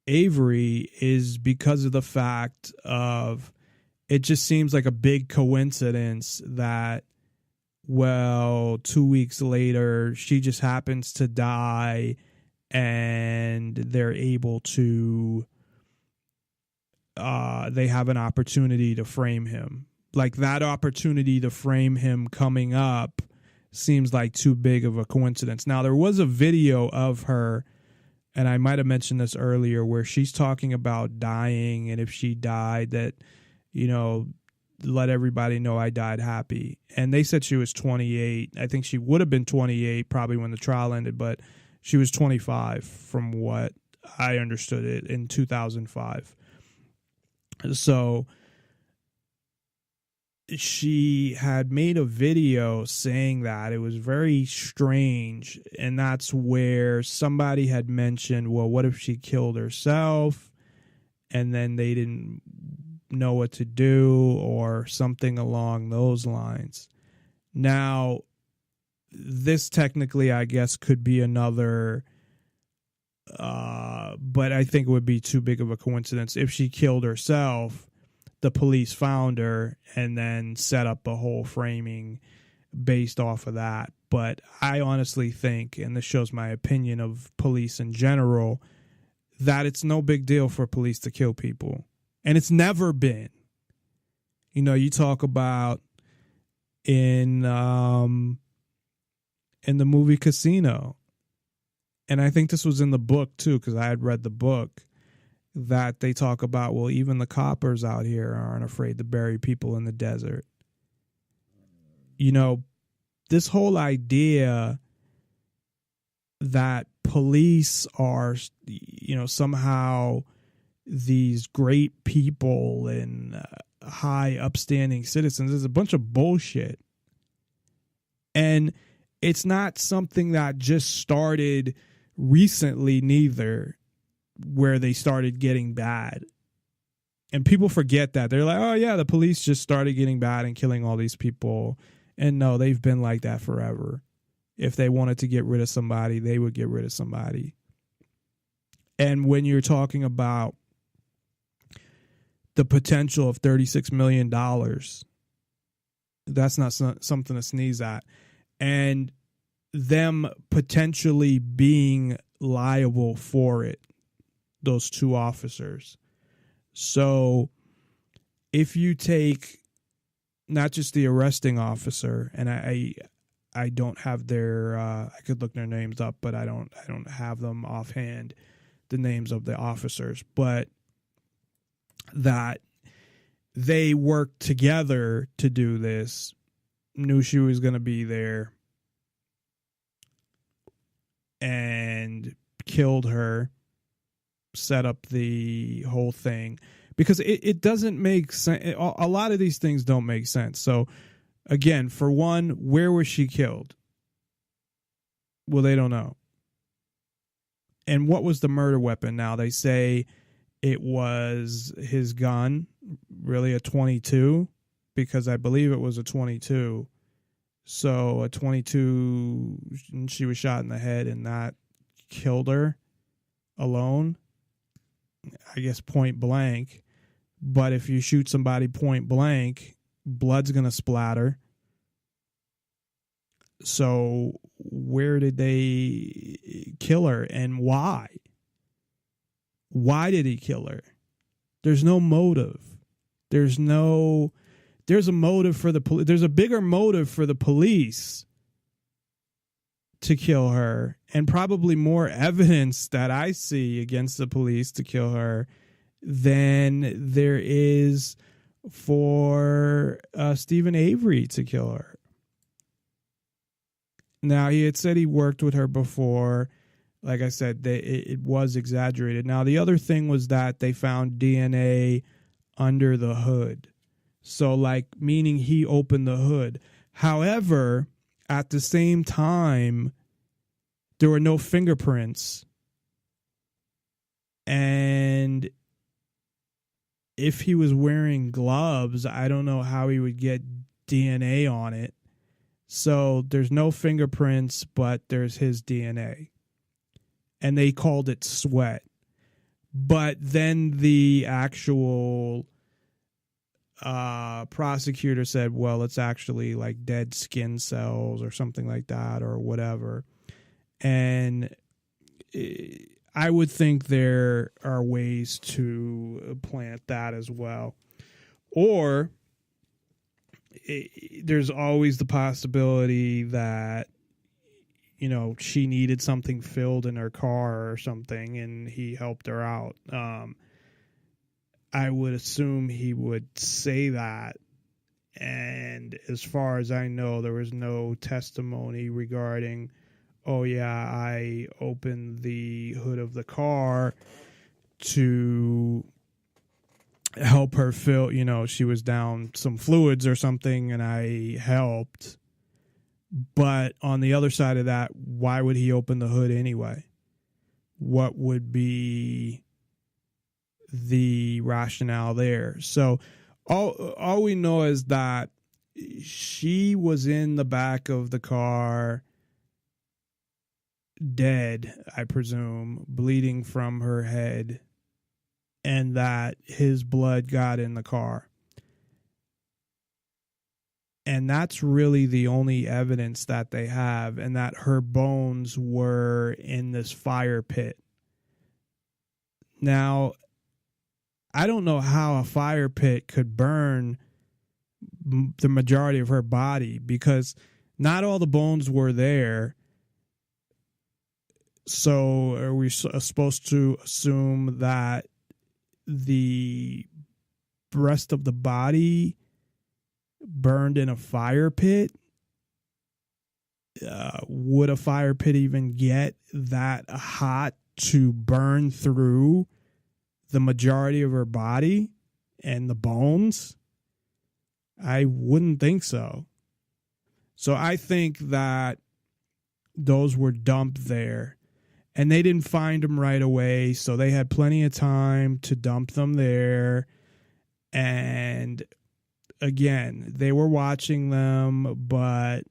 Avery is because of the fact of it just seems like a big coincidence that, well, 2 weeks later, she just happens to die and they're able to, they have an opportunity to frame him. like that opportunity to frame him coming up seems like too big of a coincidence. Now, there was a video of her, and I might have mentioned this earlier, where she's talking about dying, and if she died, that, you know, let everybody know I died happy. And they said she was 28. I think she would have been 28 probably when the trial ended, but she was 25 from what I understood it in 2005. So she had made a video saying that. It was very strange, and that's where somebody had mentioned, well, what if she killed herself and then they didn't know what to do, or something along those lines. Now, this technically, I guess, could be another, but I think it would be too big of a coincidence. If she killed herself, the police found her and then set up a whole framing based off of that. But I honestly think, and this shows my opinion of police in general, that it's no big deal for police to kill people. And it's never been. You know, you talk about in the movie Casino, and I think this was in the book too, because I had read the book, that they talk about, well, even the coppers out here aren't afraid to bury people in the desert. You know, this whole idea that police are, you know, somehow these great people and high upstanding citizens is a bunch of bullshit. And it's not something that just started recently neither, where they started getting bad. And people forget that. They're like, oh yeah, the police just started getting bad and killing all these people. And no, they've been like that forever. If they wanted to get rid of somebody, they would get rid of somebody. And when you're talking about the potential of $36 million, that's not something to sneeze at. And them potentially being liable for it, those two officers. So if you take not just the arresting officer, and I don't have their I could look their names up, but I don't have them offhand, the names of the officers, but that they worked together to do this, knew she was going to be there, and killed her, set up the whole thing, because it doesn't make sense. A lot of these things don't make sense. So again, for one, where was she killed? Well, they don't know. And what was the murder weapon? Now they say it was his gun, really a .22, because I believe it was a .22. So a .22, and she was shot in the head, and that killed her alone, I guess point blank. But if you shoot somebody point blank, blood's going to splatter. So where did they kill her, and why? Why did he kill her? There's no motive. There's a motive for the police. There's a bigger motive for the police to kill her, and probably more evidence that I see against the police to kill her than there is for Steven Avery to kill her. Now, he had said he worked with her before. Like I said, it was exaggerated. Now, the other thing was that they found DNA under the hood. So, like, meaning he opened the hood. However, at the same time, there were no fingerprints. And if he was wearing gloves, I don't know how he would get DNA on it. So there's no fingerprints, but there's his DNA. And they called it sweat. But then the actual prosecutor said, well, it's actually like dead skin cells or something like that or whatever. And I would think there are ways to plant that as well. Or there's always the possibility that, you know, she needed something filled in her car or something, and he helped her out. I would assume he would say that. And as far as I know, there was no testimony regarding, oh, yeah, I opened the hood of the car to help her fill, you know, she was down some fluids or something, and I helped. But on the other side of that, why would he open the hood anyway? What would be the rationale there? So all we know is that she was in the back of the car, dead, I presume, bleeding from her head, and that his blood got in the car. And that's really the only evidence that they have, and that her bones were in this fire pit. Now, I don't know how a fire pit could burn the majority of her body, because not all the bones were there. So are we supposed to assume that the rest of the body burned in a fire pit? Would a fire pit even get that hot to burn through the majority of her body and the bones? I wouldn't think so. So I think that those were dumped there, and they didn't find them right away, so they had plenty of time to dump them there. And again, they were watching them, but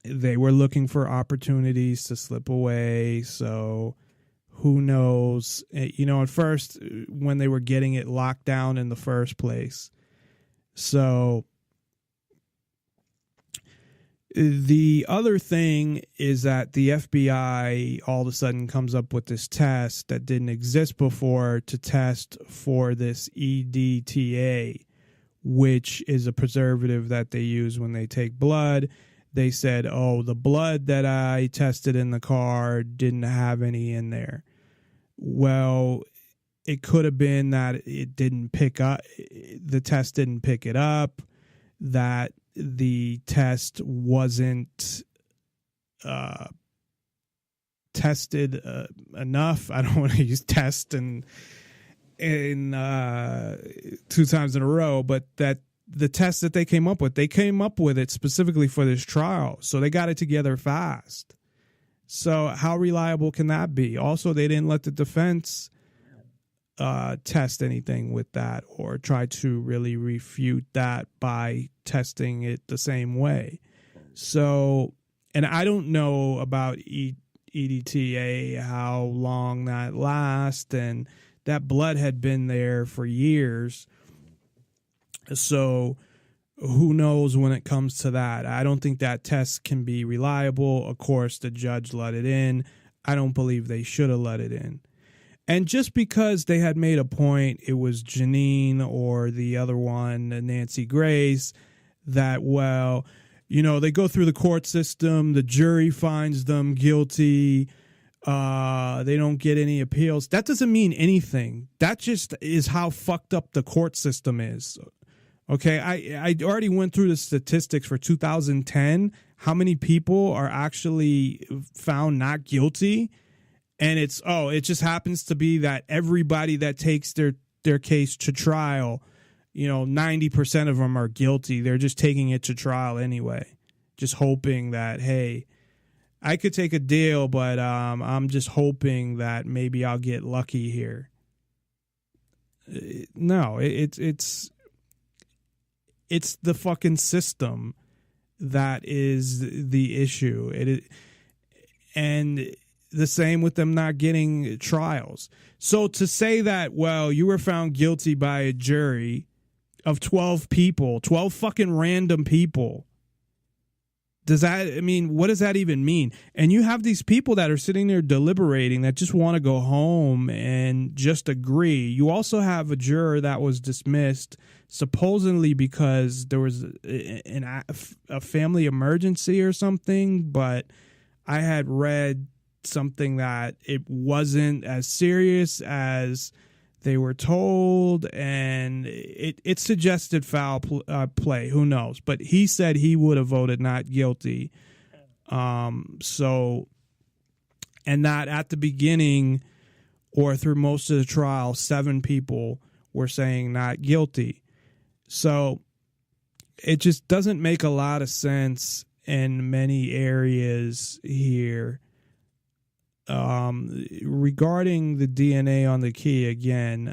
they were looking for opportunities to slip away. So who knows? You know, at first, when they were getting it locked down in the first place. So the other thing is that the FBI all of a sudden comes up with this test that didn't exist before to test for this EDTA, which is a preservative that they use when they take blood. They said, oh, the blood that I tested in the car didn't have any in there. Well, it could have been that it didn't pick up, the test didn't pick it up, that the test wasn't tested enough. I don't want to use test in 2 times in a row, but that the test that they came up with it specifically for this trial. So they got it together fast. So how reliable can that be? Also, they didn't let the defense test anything with that or try to really refute that by testing it the same way. So, and I don't know about EDTA, how long that lasts, and that blood had been there for years. So who knows when it comes to that? I don't think that test can be reliable. Of course, the judge let it in. I don't believe they should have let it in. And just because they had made a point, it was Janine or the other one, Nancy Grace, that, well, you know, they go through the court system, the jury finds them guilty, they don't get any appeals. That doesn't mean anything. That just is how fucked up the court system is. Okay, I already went through the statistics for 2010, how many people are actually found not guilty. And it just happens to be that everybody that takes their case to trial, you know, 90% of them are guilty. They're just taking it to trial anyway, just hoping that, hey, I could take a deal, but I'm just hoping that maybe I'll get lucky here. No, it's the fucking system that is the issue. And the same with them not getting trials. So to say that, well, you were found guilty by a jury of 12 people, 12 fucking random people, Does that, I mean, what does that even mean? And you have these people that are sitting there deliberating that just want to go home and just agree. You also have a juror that was dismissed supposedly because there was a family emergency or something, but I had read something that it wasn't as serious as they were told, and it suggested foul play. Who knows? But he said he would have voted not guilty. So, and that at the beginning or through most of the trial, 7 people were saying not guilty. So it just doesn't make a lot of sense in many areas here. Regarding the DNA on the key again,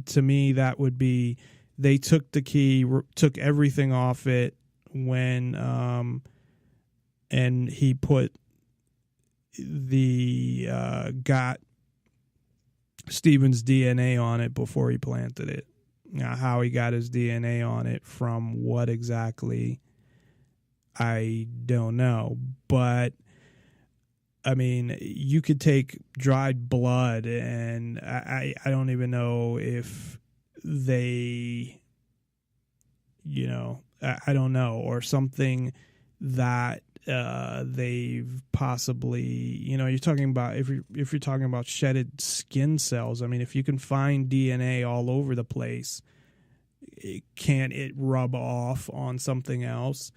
to me that would be they took the key, took everything off it when and he put got Steven's DNA on it before he planted it. Now, how he got his DNA on it from what exactly, I don't know, but I mean, you could take dried blood, and I don't even know if they, you know, I don't know, or something that they've possibly, you know, you're talking about if you're talking about shedded skin cells. I mean, if you can find DNA all over the place, can't it rub off on something else?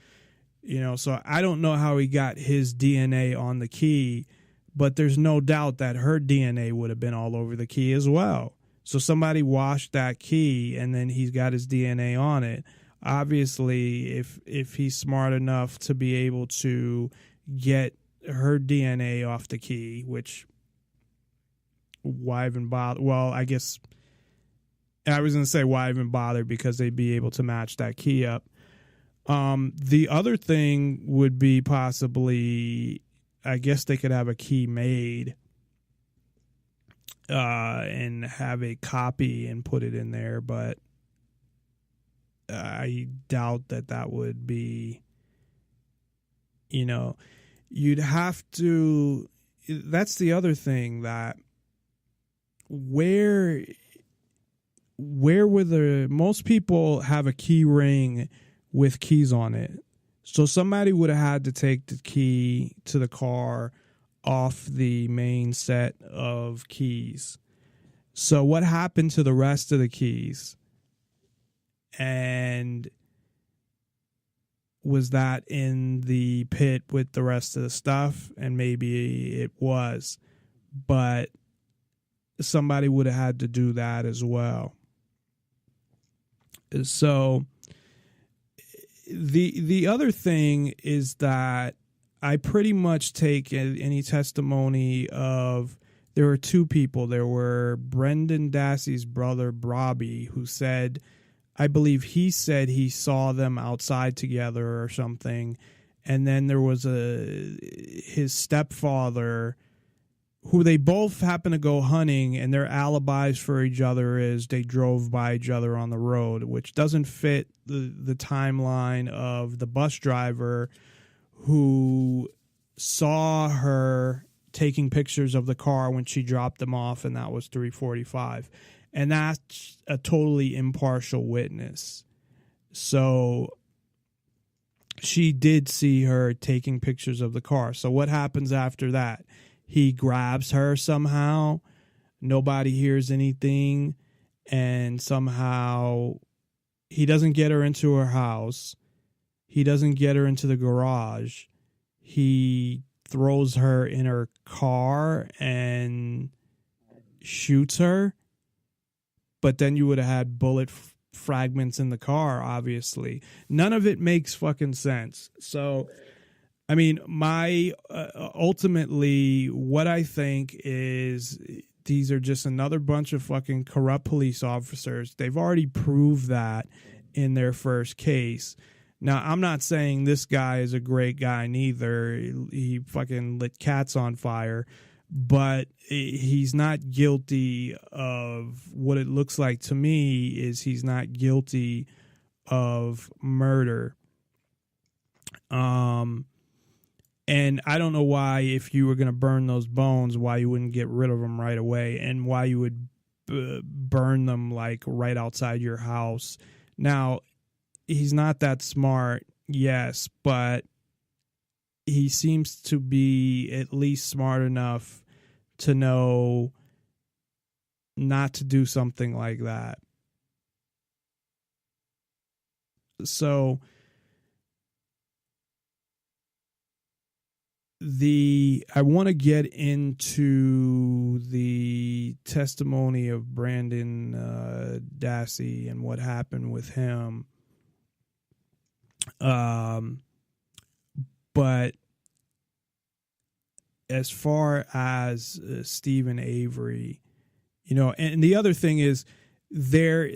You know, so I don't know how he got his DNA on the key, but there's no doubt that her DNA would have been all over the key as well. So somebody washed that key and then he's got his DNA on it. Obviously, if he's smart enough to be able to get her DNA off the key, which why even bother? Well, I guess I was going to say why even bother, because they'd be able to match that key up. The other thing would be possibly, I guess they could have a key made and have a copy and put it in there, but I doubt that would be, you know, you'd have to, that's the other thing, that where were most people have a key ring with keys on it. So somebody would have had to take the key to the car off the main set of keys. So what happened to the rest of the keys? And was that in the pit with the rest of the stuff? And maybe it was, but somebody would have had to do that as well. So the other thing is that I pretty much take any testimony of, there were 2 people. There were Brendan Dassey's brother, Brobby, who said, I believe he said he saw them outside together or something. And then there was his stepfather, who they both happened to go hunting, and their alibis for each other is they drove by each other on the road, which doesn't fit the timeline of the bus driver who saw her taking pictures of the car when she dropped them off, and that was 3:45. And that's a totally impartial witness. So she did see her taking pictures of the car. So what happens after that? He grabs her somehow. Nobody hears anything. And somehow he doesn't get her into her house. He doesn't get her into the garage. He throws her in her car and shoots her. But then you would have had bullet fragments in the car, obviously. None of it makes fucking sense. So, I mean, my ultimately, what I think is these are just another bunch of fucking corrupt police officers. They've already proved that in their first case. Now, I'm not saying this guy is a great guy neither. He fucking lit cats on fire. But he's not guilty of, what it looks like to me is he's not guilty of murder. And I don't know why, if you were going to burn those bones, why you wouldn't get rid of them right away, and why you would burn them like right outside your house. Now, he's not that smart, yes, but he seems to be at least smart enough to know not to do something like that. So I want to get into the testimony of Brandon Dassey and what happened with him. But as far as Steven Avery, you know, and the other thing is their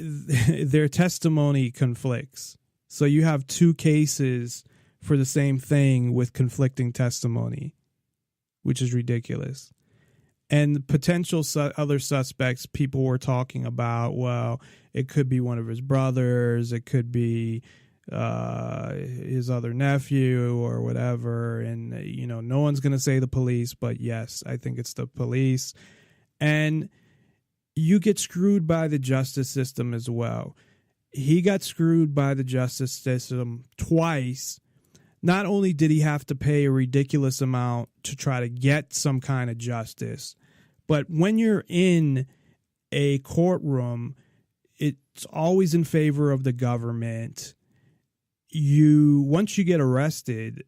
testimony conflicts. So you have two cases for the same thing with conflicting testimony, which is ridiculous. And potential other suspects, people were talking about, well, it could be one of his brothers, it could be his other nephew or whatever. And, you know, no one's going to say the police, but yes, I think it's the police. And you get screwed by the justice system as well. He got screwed by the justice system twice. Not only did he have to pay a ridiculous amount to try to get some kind of justice, but when you're in a courtroom, it's always in favor of the government. Once you get arrested,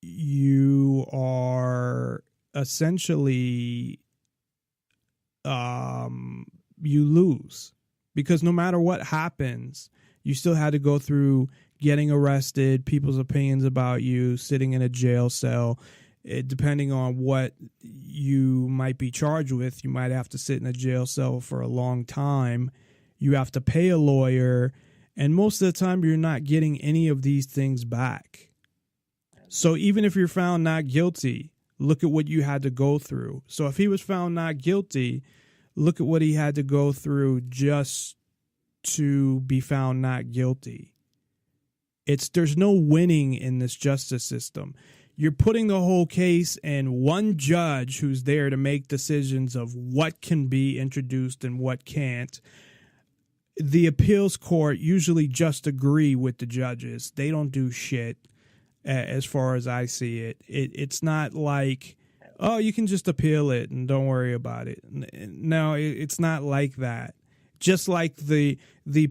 you are essentially, you lose, because no matter what happens, you still had to go through getting arrested, people's opinions about you, sitting in a jail cell. Depending on what you might be charged with, you might have to sit in a jail cell for a long time. You have to pay a lawyer, and most of the time you're not getting any of these things back. So even if you're found not guilty, look at what you had to go through. So if he was found not guilty, look at what he had to go through just to be found not guilty. There's no winning in this justice system. You're putting the whole case in one judge who's there to make decisions of what can be introduced and what can't. The appeals court usually just agree with the judges. They don't do shit, as far as I see it. It's not like, oh, you can just appeal it and don't worry about it. No, it's not like that. Just like the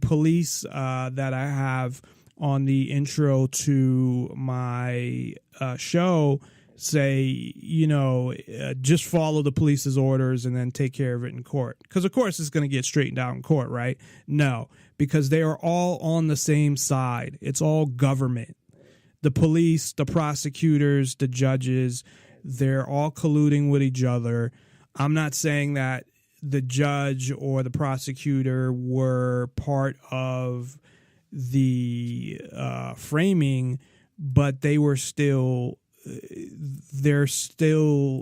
police that I have on the intro to my show say, you know, just follow the police's orders and then take care of it in court. Because, of course, it's going to get straightened out in court, right? No, because they are all on the same side. It's all government. The police, the prosecutors, the judges, they're all colluding with each other. I'm not saying that the judge or the prosecutor were part of the framing, but they're still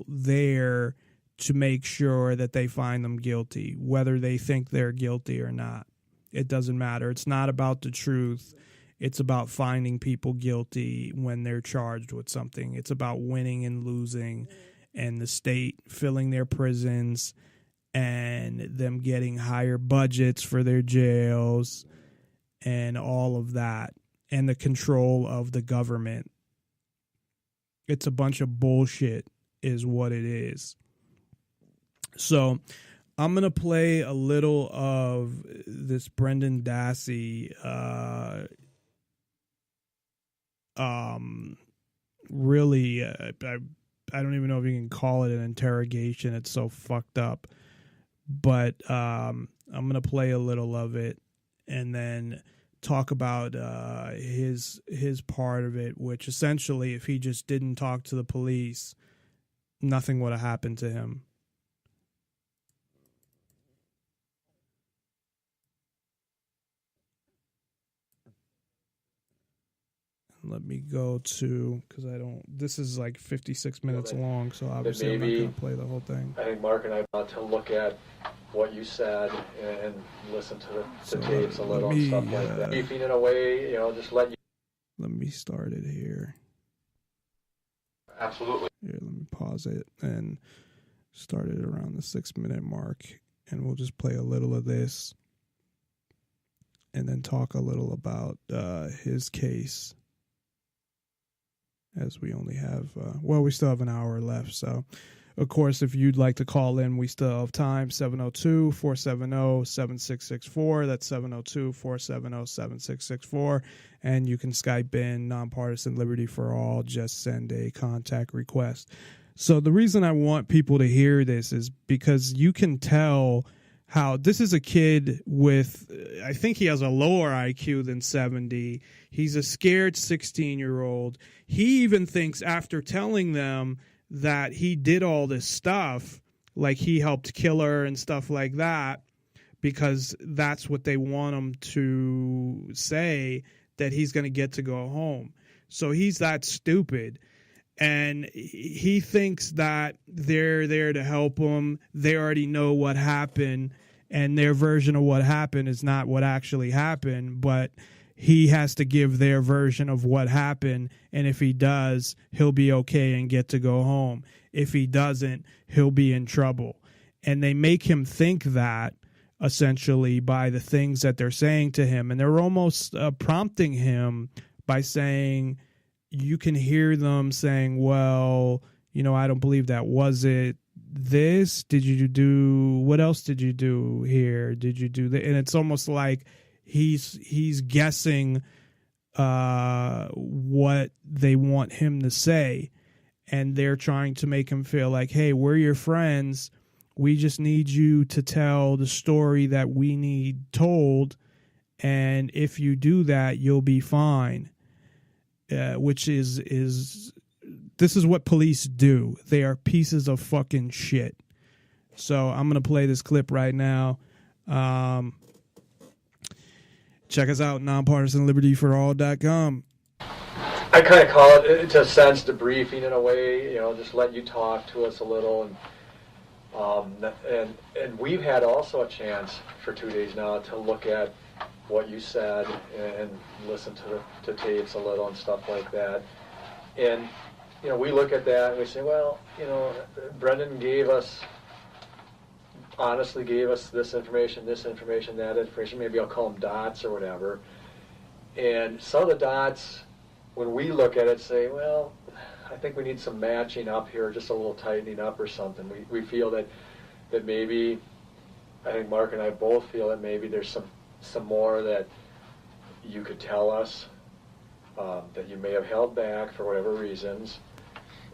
there to make sure that they find them guilty, whether they think they're guilty or not. It doesn't matter. It's not about the truth. It's about finding people guilty when they're charged with something. It's about winning and losing, and the state filling their prisons and them getting higher budgets for their jails and all of that, and the control of the government. It's a bunch of bullshit is what it is. So I'm going to play a little of this Brendan Dassey really, I don't even know if you can call it an interrogation. It's so fucked up. But I'm going to play a little of it and then talk about his part of it, which essentially, if he just didn't talk to the police, nothing would have happened to him. Let me go to, because this is like 56 minutes long, so obviously I'm not going to play the whole thing. I think Mark and I want to look at what you said and listen to the tapes a little and stuff like that. Briefing in a way, just let you. Let me start it here. Absolutely. Here, let me pause it and start it around the 6-minute mark, and we'll just play a little of this and then talk a little about his case, as we only have, we still have an hour left. So, of course, if you'd like to call in, we still have time, 702-470-7664. That's 702-470-7664. And you can Skype in Nonpartisan Liberty for All. Just send a contact request. So the reason I want people to hear this is because you can tell how this is a kid with, I think he has a lower IQ than 70. He's a scared 16-year-old. He even thinks, after telling them that he did all this stuff, like he helped kill her and stuff like that, because that's what they want him to say, that he's going to get to go home. So he's that stupid. And he thinks that they're there to help him. They already know what happened, and their version of what happened is not what actually happened, but he has to give their version of what happened, and if he does, he'll be okay and get to go home. If he doesn't, he'll be in trouble. And they make him think that, essentially, by the things that they're saying to him, and they're almost prompting him by saying, you can hear them saying, well, I don't believe that. Was it this? Did you do, what else did you do here? Did you do that? And it's almost like he's guessing what they want him to say, and they're trying to make him feel like, hey, we're your friends. We just need you to tell the story that we need told, and if you do that, you'll be fine. Which is this is what police do. They are pieces of fucking shit. So I'm going to play this clip right now. Check us out, nonpartisanlibertyforall.com. I kind of call it, to a sense, debriefing in a way, just let you talk to us a little. And we've had also a chance for 2 days now to look at what you said and listen to tapes a little and stuff like that. And, we look at that and we say, well, Brendan honestly gave us this information, that information. Maybe I'll call them dots or whatever. And some of the dots, when we look at it, say, well, I think we need some matching up here, just a little tightening up or something. We feel that maybe, I think Mark and I both feel that maybe there's some more that you could tell us that you may have held back for whatever reasons.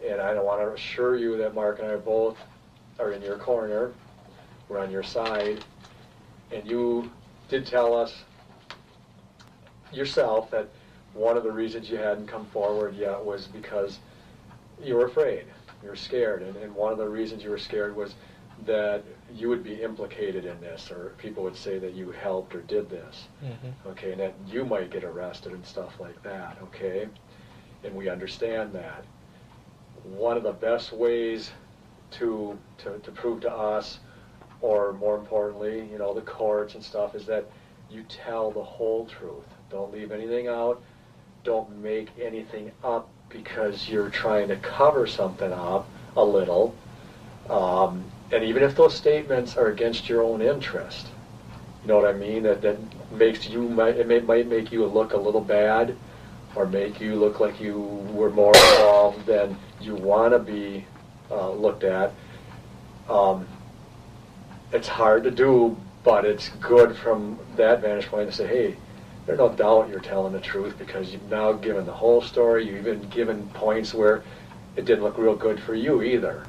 And I don't want to assure you that Mark and I both are in your corner. We're on your side. And you did tell us yourself that one of the reasons you hadn't come forward yet was because you were afraid. You were scared. And one of the reasons you were scared was that you would be implicated in this, or people would say that you helped or did this, okay, and that you might get arrested and stuff like that, okay, and we understand that. One of the best ways to prove to us, or more importantly, the courts and stuff, is that you tell the whole truth. Don't leave anything out. Don't make anything up because you're trying to cover something up a little. And even if those statements are against your own interest, you know what I mean? That makes you, it might make you look a little bad, or make you look like you were more involved than you want to be looked at. It's hard to do, but it's good from that vantage point to say, hey, there's no doubt you're telling the truth, because you've now given the whole story. You've even given points where it didn't look real good for you either.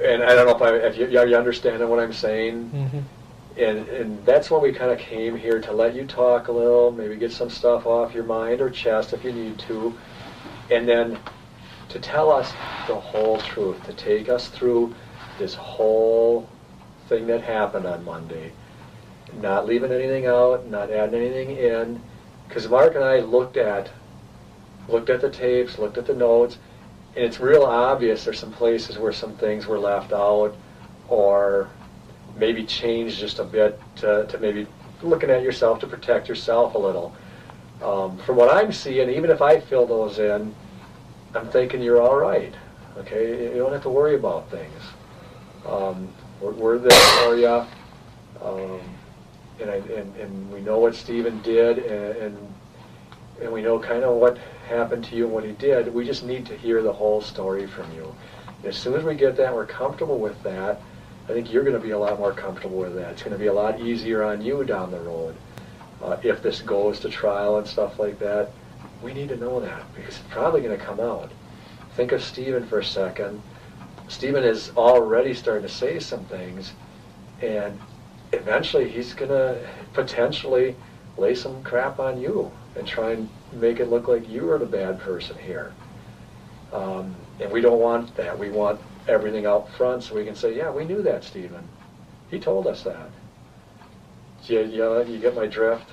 And I don't know if you understand what I'm saying. And that's when we kind of came here, to let you talk a little, maybe get some stuff off your mind or chest if you need to, and then to tell us the whole truth, to take us through this whole thing that happened on Monday, not leaving anything out, not adding anything in, because Mark and I looked at the tapes, looked at the notes, and it's real obvious there's some places where some things were left out, or maybe changed just a bit to maybe looking at yourself to protect yourself a little. From what I'm seeing, even if I fill those in, I'm thinking you're all right. Okay, you don't have to worry about things. We're there for you, and we know what Steven did, and we know kind of what happened to you and what he did. We just need to hear the whole story from you. And as soon as we get that, we're comfortable with that. I think you're going to be a lot more comfortable with that. It's going to be a lot easier on you down the road. If this goes to trial and stuff like that, we need to know that, because it's probably going to come out. Think of Steven for a second. Steven is already starting to say some things, and eventually he's going to potentially lay some crap on you and try and make it look like you are the bad person here. And we don't want that. We want everything out front so we can say, yeah, we knew that, Steven. He told us that. You get my drift?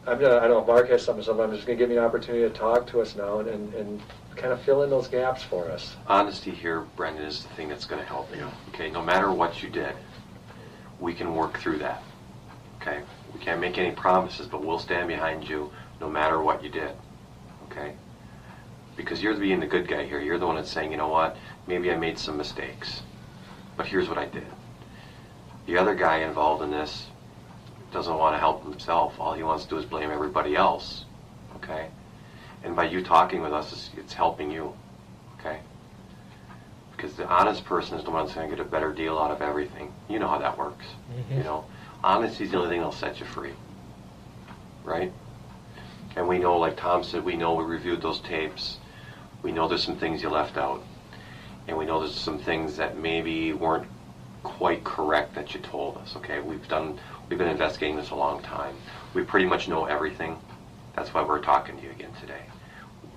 I don't know if Mark has something, so I'm just going to give you an opportunity to talk to us now and kind of fill in those gaps for us. Honesty here, Brendan, is the thing that's going to help you. Okay, no matter what you did, we can work through that. Okay, we can't make any promises, but we'll stand behind you no matter what you did. Okay, because you're being the good guy here. You're the one that's saying, you know what, maybe I made some mistakes, but here's what I did. The other guy involved in this doesn't want to help himself. All he wants to do is blame everybody else. Okay? And by you talking with us, it's helping you. Okay? Because the honest person is the one that's going to get a better deal out of everything. You know how that works. Mm-hmm. You know, honesty is the only thing that'll set you free. Right? And we know, like Tom said, we know we reviewed those tapes. We know there's some things you left out. And we know there's some things that maybe weren't quite correct that you told us. Okay? We've been investigating this a long time. We pretty much know everything. That's why we're talking to you again today.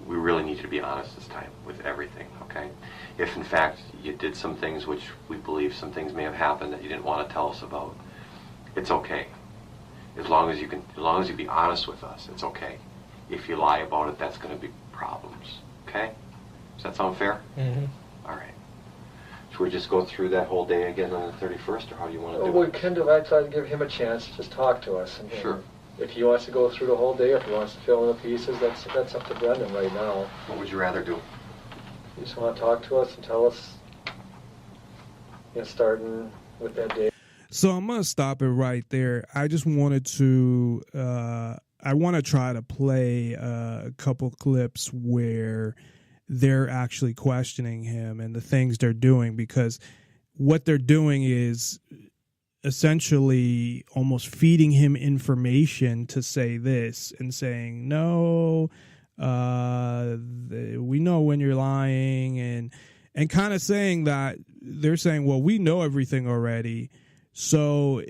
We really need you to be honest this time with everything, okay? If in fact you did some things which we believe some things may have happened that you didn't want to tell us about, it's okay. As long as you be honest with us, it's okay. If you lie about it, that's going to be problems, okay? Does that sound fair? Mm-hmm. All right. Should we just go through that whole day again on the 31st, or how do you want to do it? We can do that. I'd give him a chance to just talk to us. And sure. If he wants to go through the whole day, or if he wants to fill in the pieces, that's up to Brendan right now. What would you rather do? You just want to talk to us and tell us, starting with that day. So I'm going to stop it right there. I just wanted to, I want to try to play a couple clips where they're actually questioning him and the things they're doing, because what they're doing is essentially almost feeding him information to say this and saying, no, we know when you're lying, and kind of saying that they're saying, well, we know everything already. So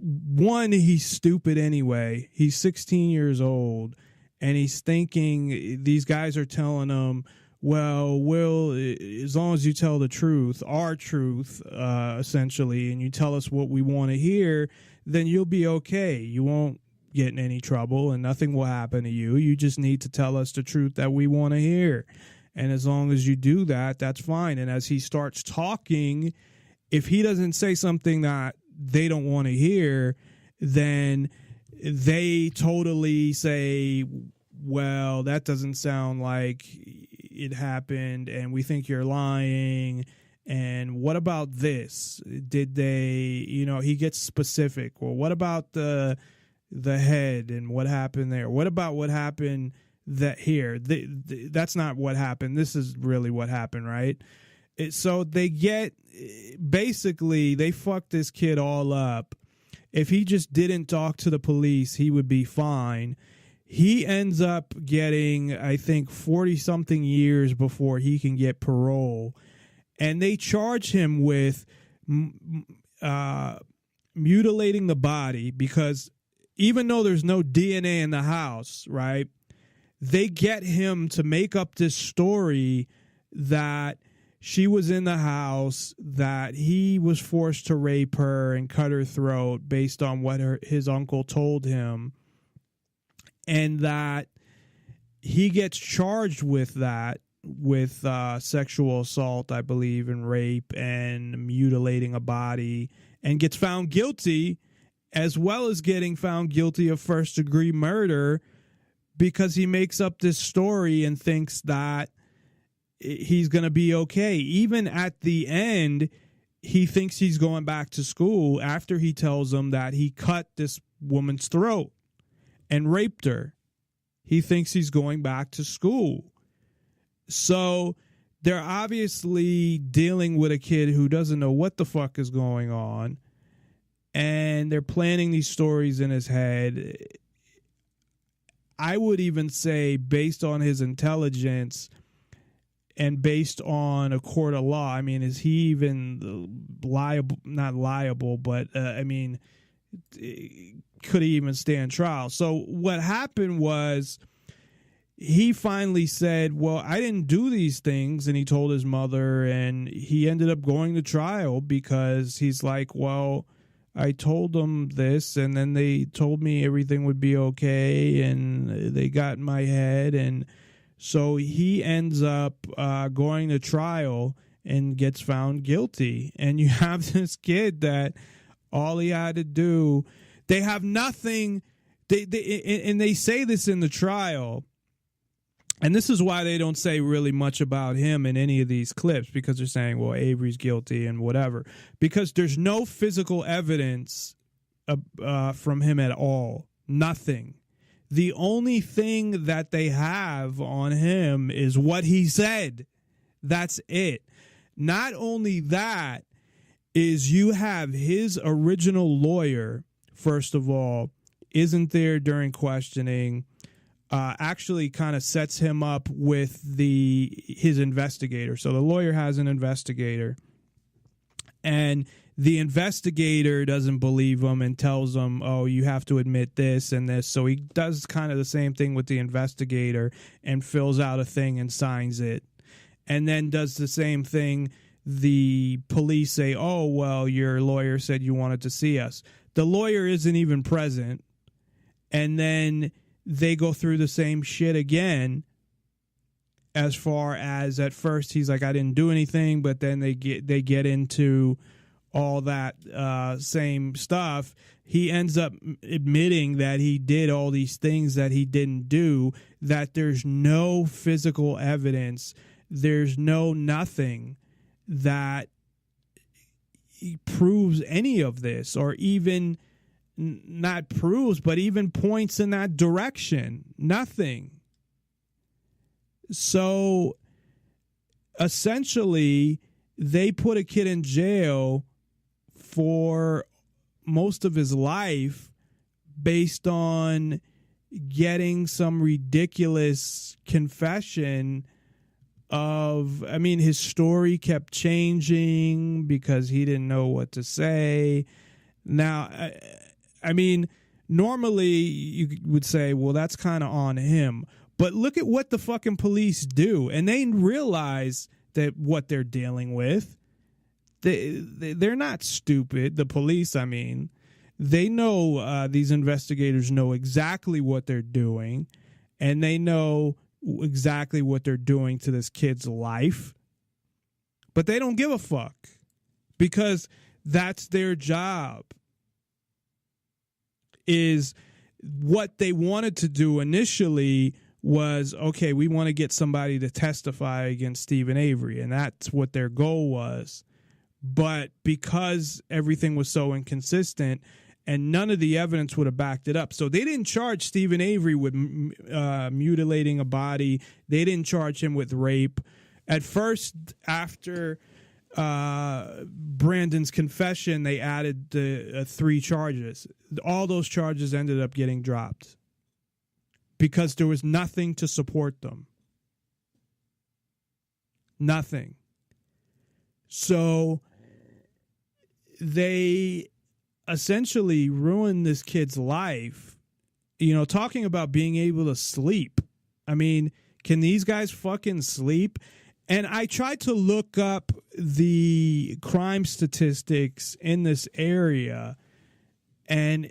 one, he's stupid anyway. He's 16 years old. And he's thinking, these guys are telling him, well, Will, as long as you tell the truth, our truth, essentially, and you tell us what we want to hear, then you'll be okay. You won't get in any trouble and nothing will happen to you. You just need to tell us the truth that we want to hear. And as long as you do that, that's fine. And as he starts talking, if he doesn't say something that they don't want to hear, then they totally say, well, that doesn't sound like it happened, and we think you're lying. And what about this? Did they, he gets specific. Well, what about the head and what happened there? What about what happened here? That's not what happened. This is really what happened, right? So they fucked this kid all up. If he just didn't talk to the police, he would be fine. He ends up getting, I think, 40-something years before he can get parole. And they charge him with mutilating the body, because even though there's no DNA in the house, right, they get him to make up this story that she was in the house, that he was forced to rape her and cut her throat based on what his uncle told him, and that he gets charged with that, with sexual assault, I believe, and rape and mutilating a body, and gets found guilty. as well as getting found guilty of first-degree murder, because he makes up this story and thinks that he's going to be okay. Even at the end, he thinks he's going back to school after he tells them that he cut this woman's throat and raped her. He thinks he's going back to school. So they're obviously dealing with a kid who doesn't know what the fuck is going on, and they're planning these stories in his head. I would even say, based on his intelligence and based on a court of law, I mean, is he even liable? Not liable, but I mean, could he even stand trial? So what happened was, he finally said, well, I didn't do these things, and he told his mother, and he ended up going to trial because he's like, well, I told them this, and then they told me everything would be okay, and they got in my head, and so he ends up going to trial and gets found guilty. And you have this kid that all he had to do, they have nothing, and they say this in the trial, and this is why they don't say really much about him in any of these clips, because they're saying, well, Avery's guilty and whatever, because there's no physical evidence from him at all. Nothing. The only thing that they have on him is what he said. That's it. Not only that, is you have his original lawyer, first of all, isn't there during questioning, actually kind of sets him up with his investigator. So the lawyer has an investigator, and the investigator doesn't believe him and tells him, oh, you have to admit this and this. So he does kind of the same thing with the investigator and fills out a thing and signs it, and then does the same thing. The police say, oh, well, your lawyer said you wanted to see us. The lawyer isn't even present, and then they go through the same shit again, as far as at first he's like, I didn't do anything, but then they get into all that same stuff. He ends up admitting that he did all these things that he didn't do, that there's no physical evidence, there's nothing that proves any of this, or even not proves, but even points in that direction. Nothing. So essentially, they put a kid in jail for most of his life based on getting some ridiculous confession of, I mean, his story kept changing because he didn't know what to say. Now, I mean, normally you would say, well, that's kind of on him. But look at what the fucking police do. And they realize that what they're dealing with. They're not stupid. The police, I mean. They know, these investigators know exactly what they're doing. And they know exactly what they're doing to this kid's life. But they don't give a fuck. Because that's their job. Is what they wanted to do initially was, okay, we want to get somebody to testify against Steven Avery, and that's what their goal was. But because everything was so inconsistent and none of the evidence would have backed it up, so they didn't charge Steven Avery with mutilating a body. They didn't charge him with rape. At first, after Brandon's confession, they added the 3 charges. All those charges ended up getting dropped because there was nothing to support them. Nothing. So they essentially ruined this kid's life. You know, talking about being able to sleep. I mean, can these guys fucking sleep? And I tried to look up the crime statistics in this area, and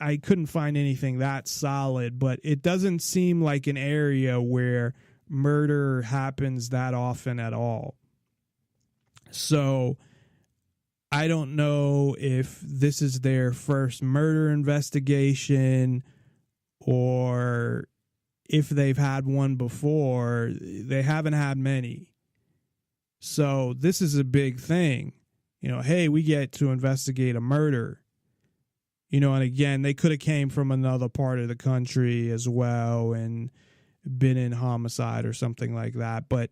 I couldn't find anything that solid, but it doesn't seem like an area where murder happens that often at all. So I don't know if this is their first murder investigation or if they've had one before. They haven't had many. So this is a big thing. You know, hey, we get to investigate a murder. You know, and again, they could have came from another part of the country as well and been in homicide or something like that. But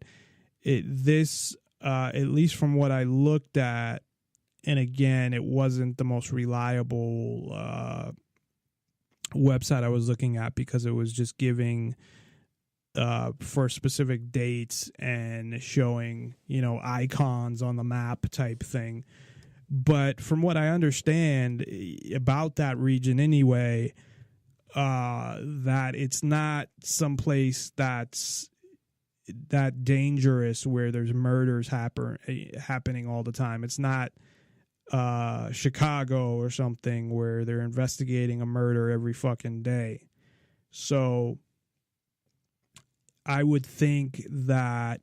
this, at least from what I looked at, and again, it wasn't the most reliable website I was looking at because it was just giving for specific dates and showing, you know, icons on the map type thing. But from what I understand about that region anyway, that it's not someplace that's that dangerous where there's murders happening all the time. It's not Chicago or something where they're investigating a murder every fucking day. So I would think that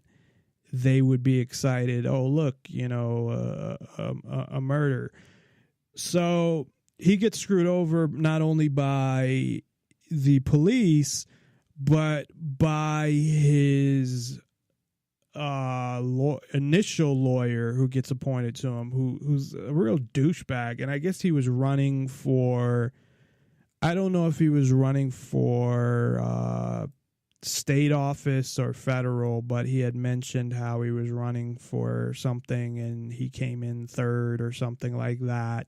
they would be excited. Oh, look, you know, a murder. So he gets screwed over not only by the police, but by his initial lawyer who gets appointed to him, who's a real douchebag. And I guess he was running for, I don't know if he was running for state office or federal, but he had mentioned how he was running for something and he came in third or something like that.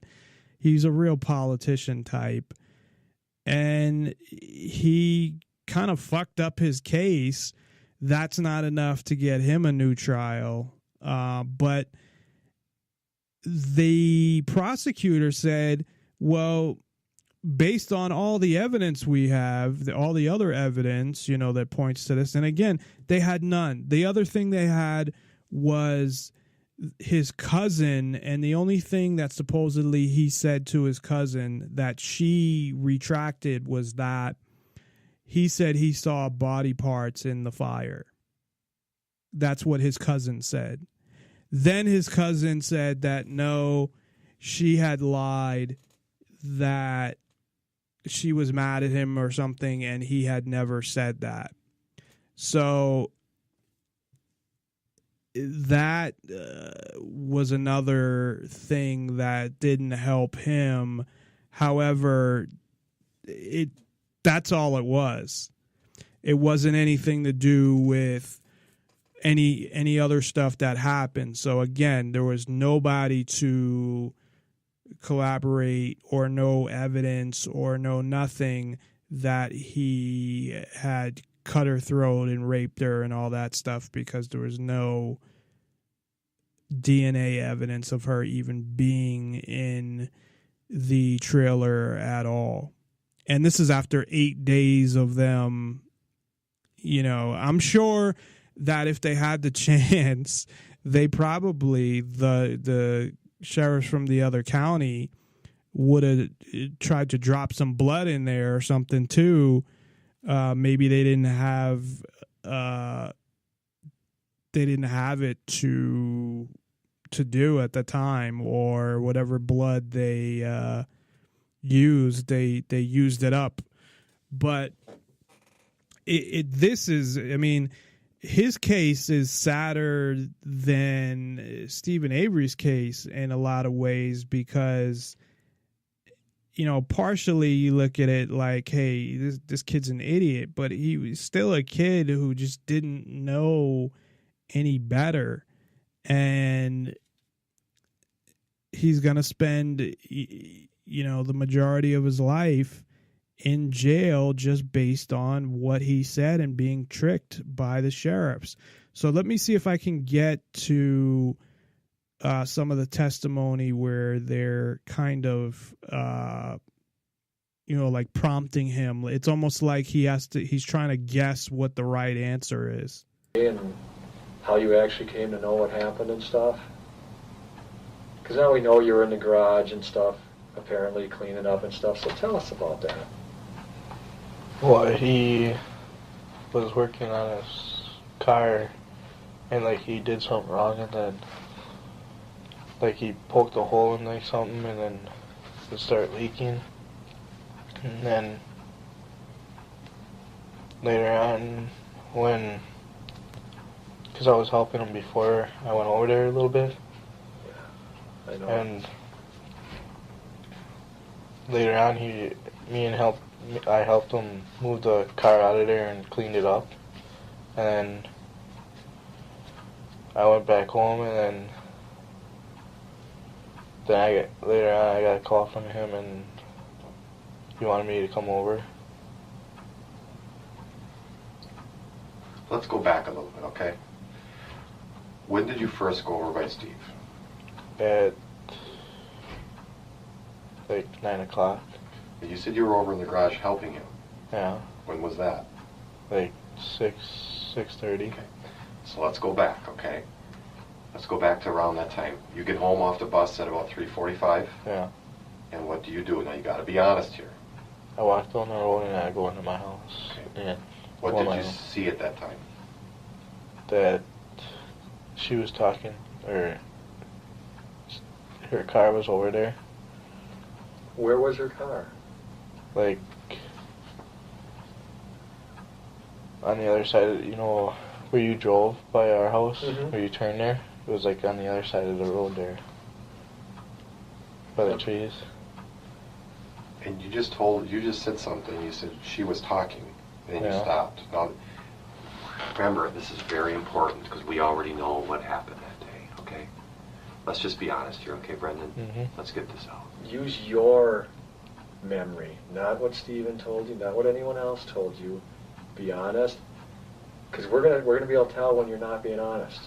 He's a real politician type. And he kind of fucked up his case. That's not enough to get him a new trial. But the prosecutor said, well, based on all the evidence we have, all the other evidence, you know, that points to this. And again, they had none. The other thing they had was his cousin. And the only thing that supposedly he said to his cousin that she retracted was that he said he saw body parts in the fire. That's what his cousin said. Then his cousin said that no, she had lied, that she was mad at him or something, and he had never said that. So that was another thing that didn't help him. However, that's all it was. It wasn't anything to do with any other stuff that happened. So again, there was nobody to collaborate or no evidence or no nothing that he had cut her throat and raped her and all that stuff, because there was no DNA evidence of her even being in the trailer at all. And this is after 8 days of them, you know. I'm sure that if they had the chance, they probably, the sheriffs from the other county would have tried to drop some blood in there or something too. Maybe they didn't have it to do at the time, or whatever blood they used, they used it up. But this is, I mean, his case is sadder than Steven Avery's case in a lot of ways, because, you know, partially you look at it like, hey, this kid's an idiot, but he was still a kid who just didn't know any better. And he's going to spend, you know, the majority of his life in jail just based on what he said and being tricked by the sheriffs. So let me see if I can get to some of the testimony where they're kind of, you know, like prompting him. It's almost like he's trying to guess what the right answer is. And how you actually came to know what happened and stuff. Because now we know you were in the garage and stuff, apparently cleaning up and stuff. So tell us about that. Well, he was working on his car, and like he did something wrong, and then like he poked a hole in like something and then it started leaking. And then later on, because I was helping him before I went over there a little bit. I know. And later on, I helped him move the car out of there and cleaned it up. And then I went back home, and then later on I got a call from him, and he wanted me to come over. Let's go back a little bit, okay? When did you first go over by Steve? At like 9 o'clock. You said you were over in the garage helping him. Yeah. When was that? Like 6:30. Okay. So let's go back, okay? Let's go back to around that time. You get home off the bus at about 3:45. Yeah. And what do you do? Now you got to be honest here. I walked on the road and I go into my house. Okay. Yeah. What did you see at that time? That she was talking, or her car was over there. Where was her car? Like on the other side of, where you drove by our house, where you turned there. It was like on the other side of the road there, by the trees. And you just said something. You said she was talking, and then you stopped. Now, remember, this is very important because we already know what happened that day, okay? Let's just be honest here, okay, Brendan? Mm-hmm. Let's get this out. Use your memory, not what Steven told you, not what anyone else told you. Be honest, because we're gonna be able to tell when you're not being honest.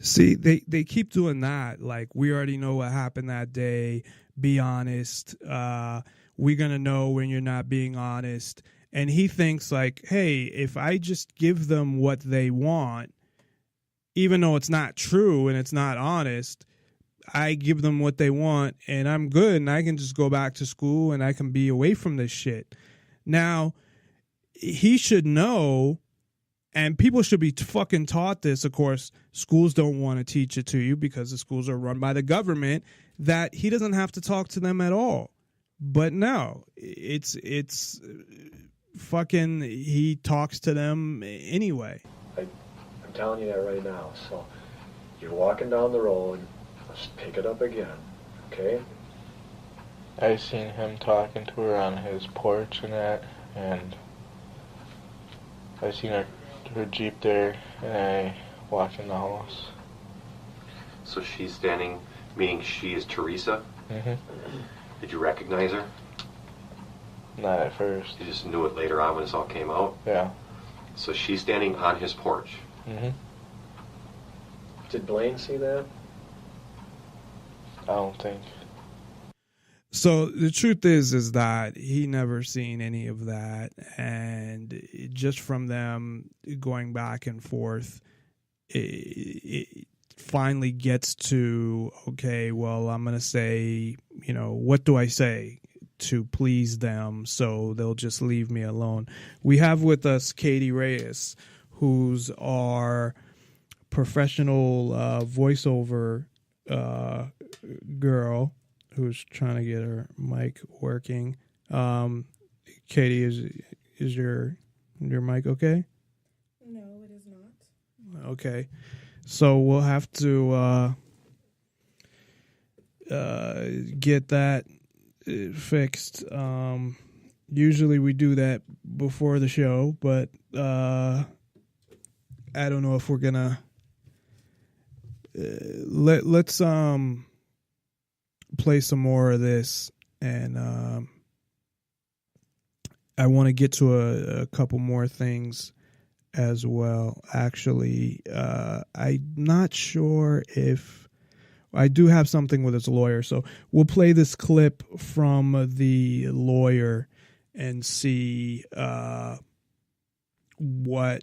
See, they keep doing that. Like, we already know what happened that day. Be honest. We're gonna know when you're not being honest. And he thinks like, hey, if I just give them what they want, even though it's not true and it's not honest, I give them what they want and I'm good and I can just go back to school and I can be away from this shit. Now, he should know, and people should be fucking taught this. Of course, schools don't want to teach it to you because the schools are run by the government, that he doesn't have to talk to them at all. But no, it's fucking, he talks to them anyway. I'm telling you that right now. So you're walking down the road, let's pick it up again, okay? I seen him talking to her on his porch and that, and I seen her Jeep there, and I walked in the house. So she's standing, meaning she is Teresa? Mm-hmm. Did you recognize her? Not at first. You just knew it later on when this all came out? Yeah. So she's standing on his porch? Mm-hmm. Did Blaine see that? I don't think. So the truth is that he never seen any of that, and just from them going back and forth, it finally gets to, okay, well, I'm going to say, what do I say to please them so they'll just leave me alone? We have with us Katie Reyes, who's our professional voiceover girl, who's trying to get her mic working. Katie, is your mic okay? No, it is not. Okay. So we'll have to get that fixed. Usually we do that before the show, but I don't know if we're gonna let's play some more of this, and I want to get to a couple more things as well. Actually, I'm not sure if I do have something with his lawyer, so we'll play this clip from the lawyer and see what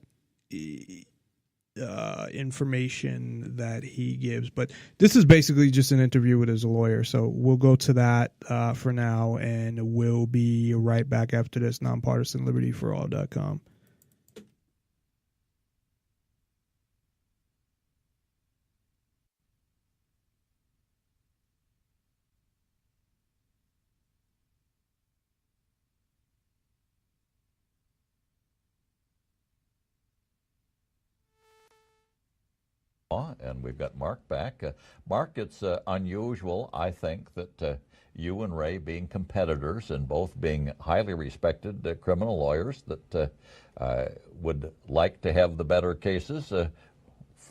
information that he gives. But this is basically just an interview with his lawyer, so we'll go to that for now, and we'll be right back after this. NonpartisanLibertyForAll.com. And we've got Mark back. Mark, it's unusual, I think, that you and Ray, being competitors and both being highly respected criminal lawyers that would like to have the better cases,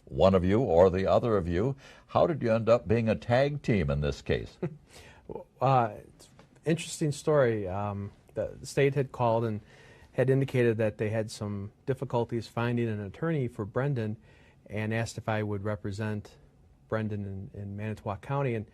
one of you or the other of you. How did you end up being a tag team in this case? It's interesting story. The state had called and had indicated that they had some difficulties finding an attorney for Brendan, and asked if I would represent Brendan in Manitowoc County, and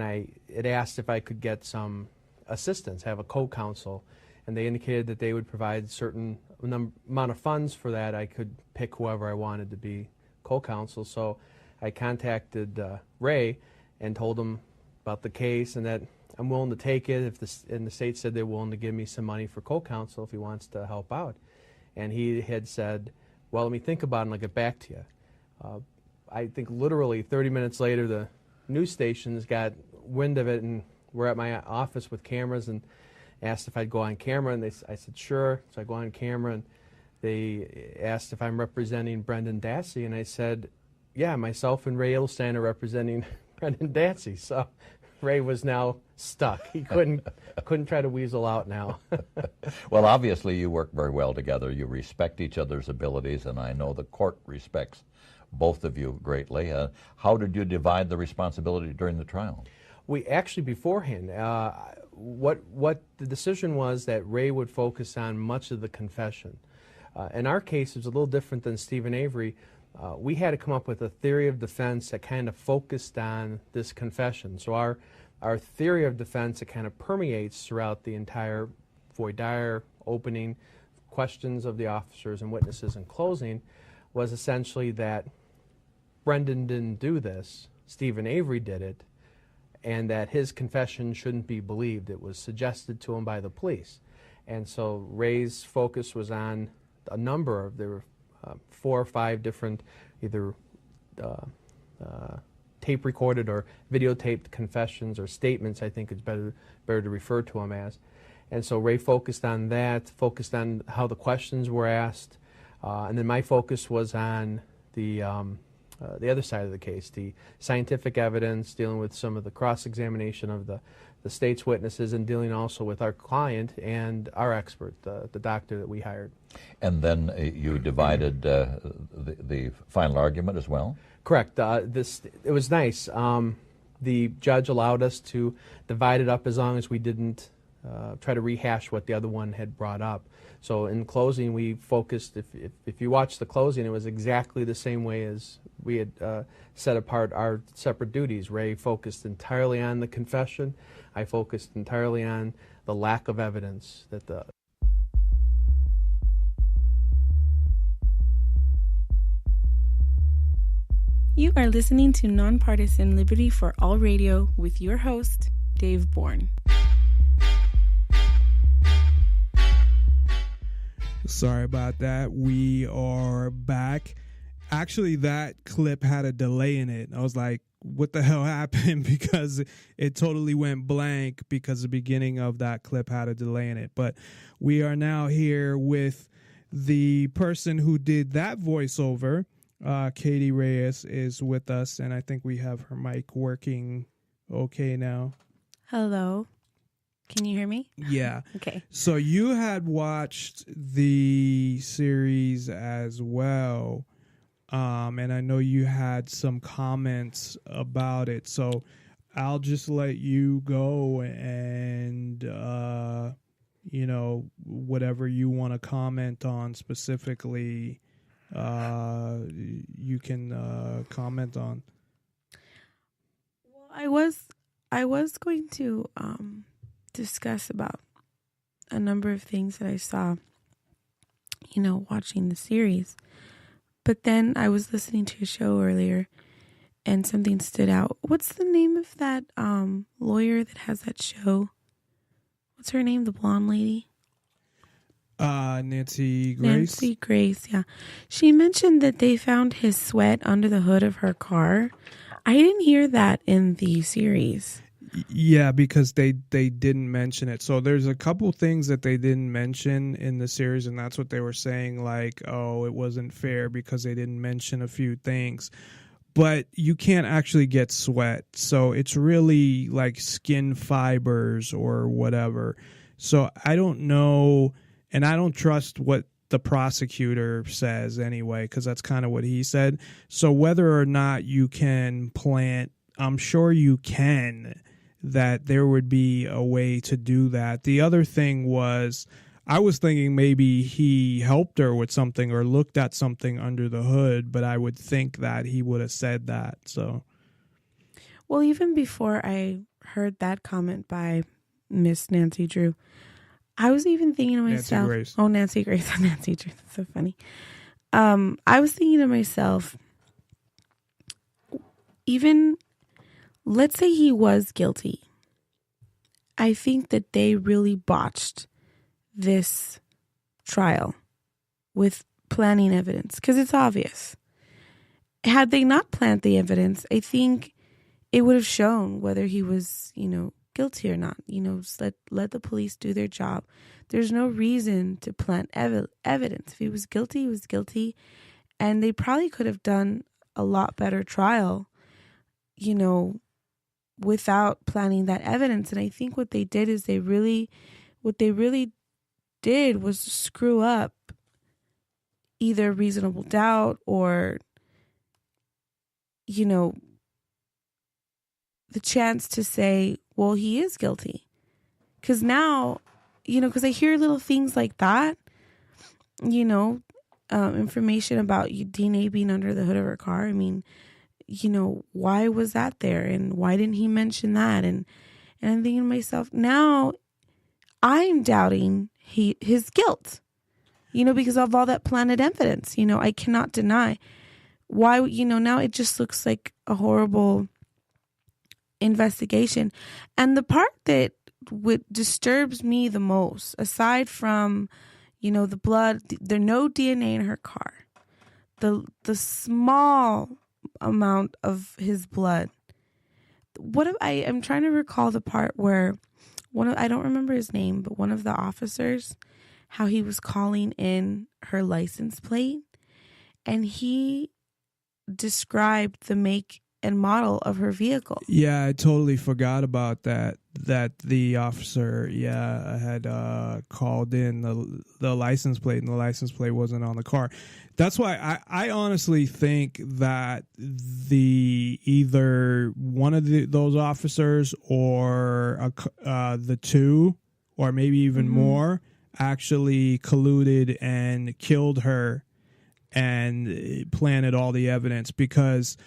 I had asked if I could get some assistance, have a co-counsel, and they indicated that they would provide certain amount of funds for that. I could pick whoever I wanted to be co-counsel. So I contacted Ray and told him about the case and that I'm willing to take it and the state said they're willing to give me some money for co-counsel if he wants to help out. And he had said, well, let me think about it and I'll get back to you. I think literally 30 minutes later, the news stations got wind of it and were at my office with cameras and asked if I'd go on camera, and I said sure. So I go on camera, and they asked if I'm representing Brendan Dassey, and I said, yeah, myself and Ray Edelstein are representing Brendan Dassey. So Ray was now stuck. He couldn't try to weasel out now. Well, obviously you work very well together. You respect each other's abilities, and I know the court respects both of you greatly. How did you divide the responsibility during the trial? We actually, beforehand, what the decision was that Ray would focus on much of the confession. In our case, it was a little different than Steven Avery. We had to come up with a theory of defense that kind of focused on this confession. So our theory of defense that kind of permeates throughout the entire voir dire, opening, questions of the officers and witnesses in closing, was essentially that Brendan didn't do this, Steven Avery did it, and that his confession shouldn't be believed. It was suggested to him by the police. And so Ray's focus was on a number of, there were 4 or 5 different either tape recorded or videotaped confessions or statements, I think it's better to refer to them as. And so Ray focused on that, focused on how the questions were asked, and then my focus was on the other side of the case, the scientific evidence, dealing with some of the cross-examination of the state's witnesses, and dealing also with our client and our expert, the doctor that we hired. And then you divided the final argument as well? Correct. It was nice. The judge allowed us to divide it up as long as we didn't try to rehash what the other one had brought up. So in closing, we focused, if you watch the closing, it was exactly the same way as we had set apart our separate duties. Ray focused entirely on the confession. I focused entirely on the lack of evidence that the... You are listening to Nonpartisan Liberty for All Radio with your host, Dave Bourne. Sorry about that. We are back. Actually, that clip had a delay in it. I was like, what the hell happened? Because it totally went blank because the beginning of that clip had a delay in it. But we are now here with the person who did that voiceover. Katie Reyes is with us, and I think we have her mic working okay now. Hello. Can you hear me? Yeah. Okay. So you had watched the series as well, and I know you had some comments about it. So I'll just let you go and, whatever you want to comment on specifically, you can comment on. Well, I was going to discuss about a number of things that I saw, watching the series. But then I was listening to a show earlier and something stood out. What's the name of that lawyer that has that show? What's her name? The blonde lady? Nancy Grace. Nancy Grace, yeah. She mentioned that they found his sweat under the hood of her car. I didn't hear that in the series. Yeah, because they didn't mention it. So there's a couple things that they didn't mention in the series, and that's what they were saying, like, oh, it wasn't fair because they didn't mention a few things. but you can't actually get sweat. So it's really like skin fibers or whatever. So I don't know, and I don't trust what the prosecutor says anyway, because that's kind of what he said. So whether or not you can plant, I'm sure you can, that there would be a way to do that. The other thing was, I was thinking maybe he helped her with something or looked at something under the hood, but I would think that he would have said that. So, well, even before I heard that comment by Miss Nancy Drew, I was even thinking to myself, Nancy Grace, Nancy Drew, that's so funny. I was thinking to myself, even let's say he was guilty. I think that they really botched this trial with planting evidence, because it's obvious. Had they not planted the evidence, I think it would have shown whether he was, guilty or not. Just let the police do their job. There's no reason to plant evidence. If he was guilty, he was guilty, and they probably could have done a lot better trial, without planting that evidence. And I think what they did is what they really did was screw up either reasonable doubt or, the chance to say, well, he is guilty. Because now, because I hear little things like that, information about DNA being under the hood of her car. I mean, why was that there? And why didn't he mention that? And I'm thinking to myself, now I'm doubting his guilt, because of all that planted evidence. I cannot deny why, now it just looks like a horrible investigation. And the part that disturbs me the most, aside from, the blood, there's no DNA in her car, the small amount of his blood. I'm trying to recall the part where I don't remember his name, but one of the officers, how he was calling in her license plate, and he described the make and model of her vehicle. Yeah, I totally forgot about that. That the officer, had called in the license plate, and the license plate wasn't on the car. That's why I honestly think that either one of those officers or the two, or maybe even more, actually colluded and killed her and planted all the evidence, because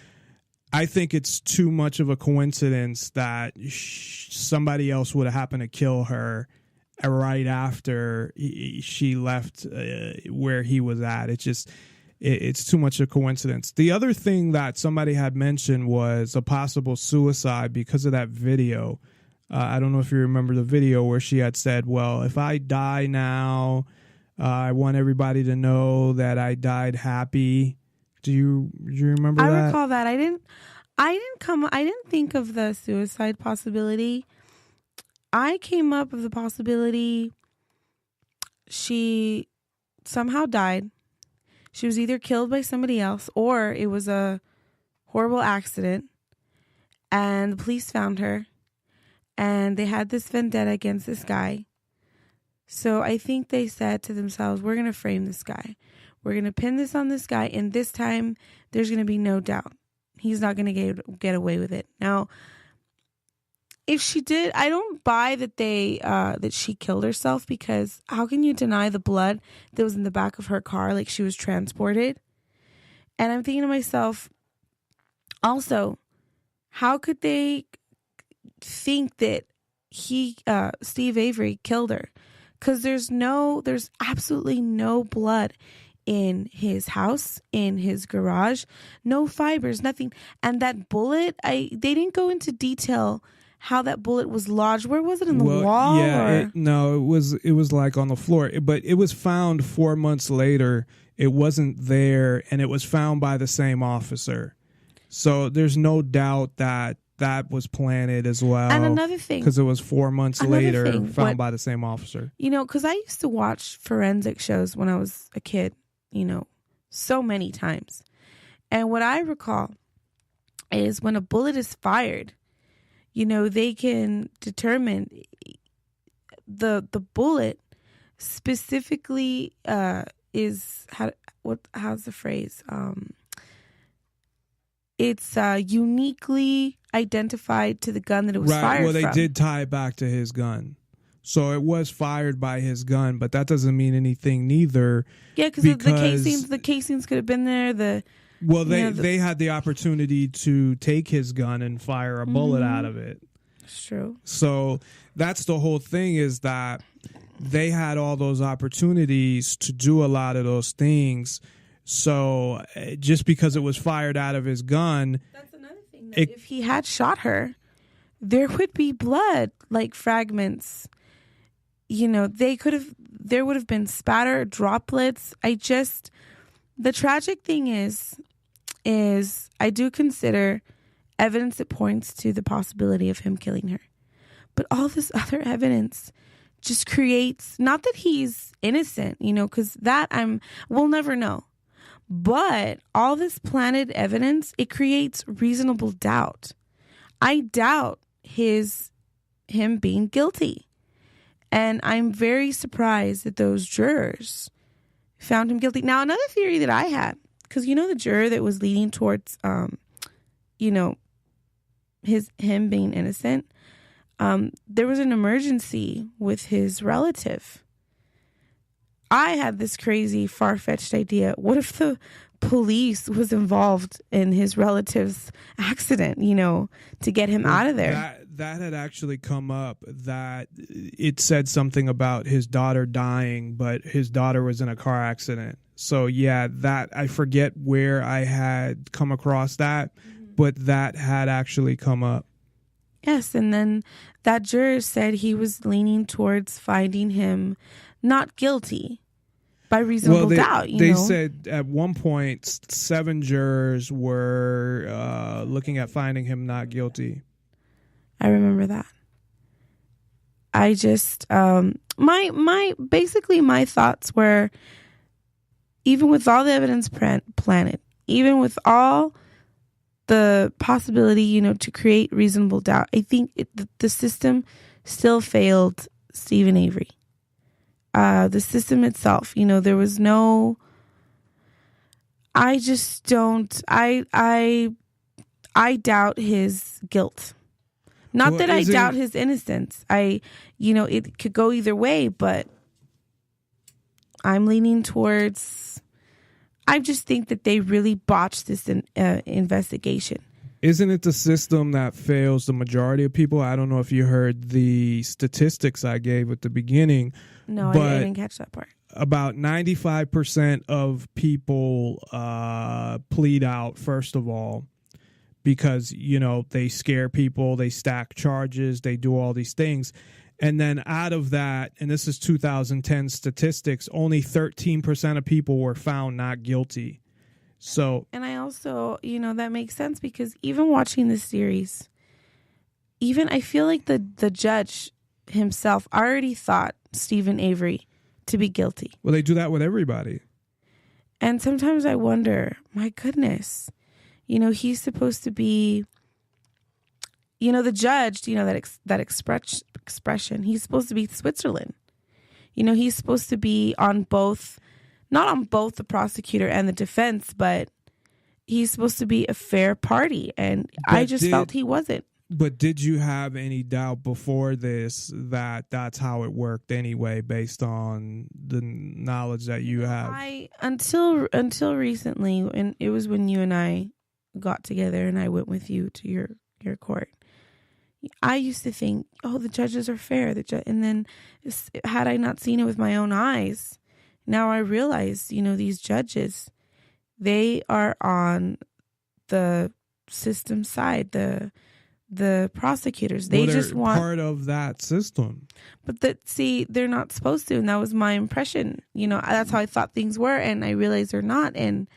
I think it's too much of a coincidence that somebody else would have happened to kill her right after she left where he was at. It's too much of a coincidence. The other thing that somebody had mentioned was a possible suicide because of that video. I don't know if you remember the video where she had said, well, if I die now, I want everybody to know that I died happy. Do you remember that? I recall that. I didn't think of the suicide possibility. I came up with the possibility she somehow died. She was either killed by somebody else or it was a horrible accident and the police found her and they had this vendetta against this guy. So I think they said to themselves, we're going to frame this guy. We're going to pin this on this guy, and this time there's going to be no doubt. He's not going to get away with it. Now, if she did, I don't buy that that she killed herself, because how can you deny the blood that was in the back of her car, like she was transported? And I'm thinking to myself, also, how could they think that Steve Avery killed her? Because there's absolutely no blood in his house, in his garage, no fibers, nothing. And that bullet, they didn't go into detail how that bullet was lodged. Where was it, in the wall? Yeah, it was like on the floor, but it was found 4 months later. It wasn't there, and it was found by the same officer. So there's no doubt that was planted as well. And another thing, because it was 4 months later, found by the same officer. Because I used to watch forensic shows when I was a kid, so many times. And what I recall is when a bullet is fired, they can determine the bullet specifically is how's the phrase? It's uniquely identified to the gun that it was fired Well, they from. did tie it back to his gun. So it was fired by his gun, but that doesn't mean anything neither. Yeah, because the casings could have been there. They had the opportunity to take his gun and fire a bullet out of it. It's true. So that's the whole thing, is that they had all those opportunities to do a lot of those things. So just because it was fired out of his gun, that's another thing. If he had shot her, there would be blood, like fragments. There would have been spatter, droplets. The tragic thing is I do consider evidence that points to the possibility of him killing her. But all this other evidence just creates, not that he's innocent, because that we'll never know. But all this planted evidence, it creates reasonable doubt. I doubt him being guilty. And I'm very surprised that those jurors found him guilty. Now, another theory that I had, because the juror that was leaning towards, him being innocent, there was an emergency with his relative. I had this crazy, far-fetched idea. What if the police was involved in his relative's accident, to get him out of there? That had actually come up, that it said something about his daughter dying, but his daughter was in a car accident. So yeah, that I forget where I had come across that, but that had actually come up. Yes, and then that juror said he was leaning towards finding him not guilty by reasonable doubt. They said at one point 7 jurors were looking at finding him not guilty. I remember that. I just my thoughts were, even with all the evidence planted, even with all the possibility, to create reasonable doubt, I think the system still failed Steven Avery. The system itself, there was no. I just don't. I doubt his guilt. Not that I doubt his innocence. It could go either way, but I'm leaning towards. I just think that they really botched this investigation. Isn't it the system that fails the majority of people? I don't know if you heard the statistics I gave at the beginning. No, I didn't catch that part. About 95% of people plead out, first of all, because, they scare people, they stack charges, they do all these things. And then out of that, and this is 2010 statistics, only 13% of people were found not guilty. So, and I also, that makes sense, because even watching this series, I feel like the judge himself already thought Steven Avery to be guilty. Well, they do that with everybody. And sometimes I wonder, my goodness, he's supposed to be, the judge, that expression, he's supposed to be Switzerland. He's supposed to be on both, not on both the prosecutor and the defense, but he's supposed to be a fair party. And I just felt he wasn't. But did you have any doubt before this that that's how it worked anyway, based on the knowledge that you have? Until recently, and it was when you and I got together and I went with you to your court. I used to think, the judges are fair. And then had I not seen it with my own eyes, now I realize, these judges, they are on the system side, the prosecutors. They just want part of that system. But they're not supposed to, and that was my impression. That's how I thought things were, and I realized they're not. And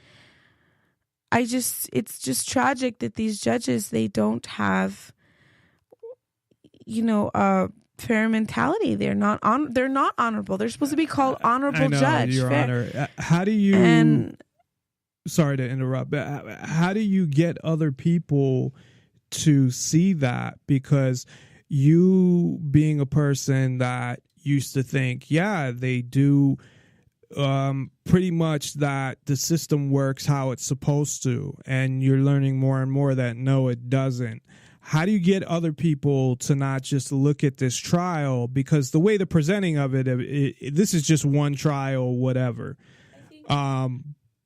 it's just tragic that these judges, they don't have, fair mentality. They're not honorable. They're supposed to be called honorable judge. Your fair. Honor. How do you sorry to interrupt, but how do you get other people to see that? Because you being a person that used to think, yeah, they do pretty much that the system works how it's supposed to, and you're learning more and more that no, it doesn't. How do you get other people to not just look at this trial? Because the way the presenting of it, this is just one trial, whatever.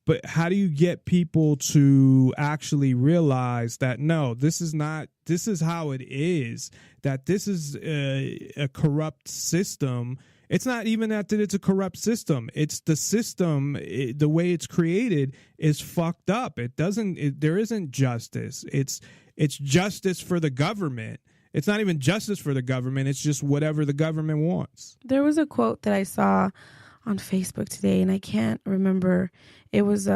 But how do you get people to actually realize that, no, this is how it is, that this is a corrupt system. It's not even that it's a corrupt system. It's the system, the way it's created is fucked up. There isn't justice. It's justice for the government. It's not even justice for the government. It's just whatever the government wants. There was a quote that I saw on Facebook today, and I can't remember. It was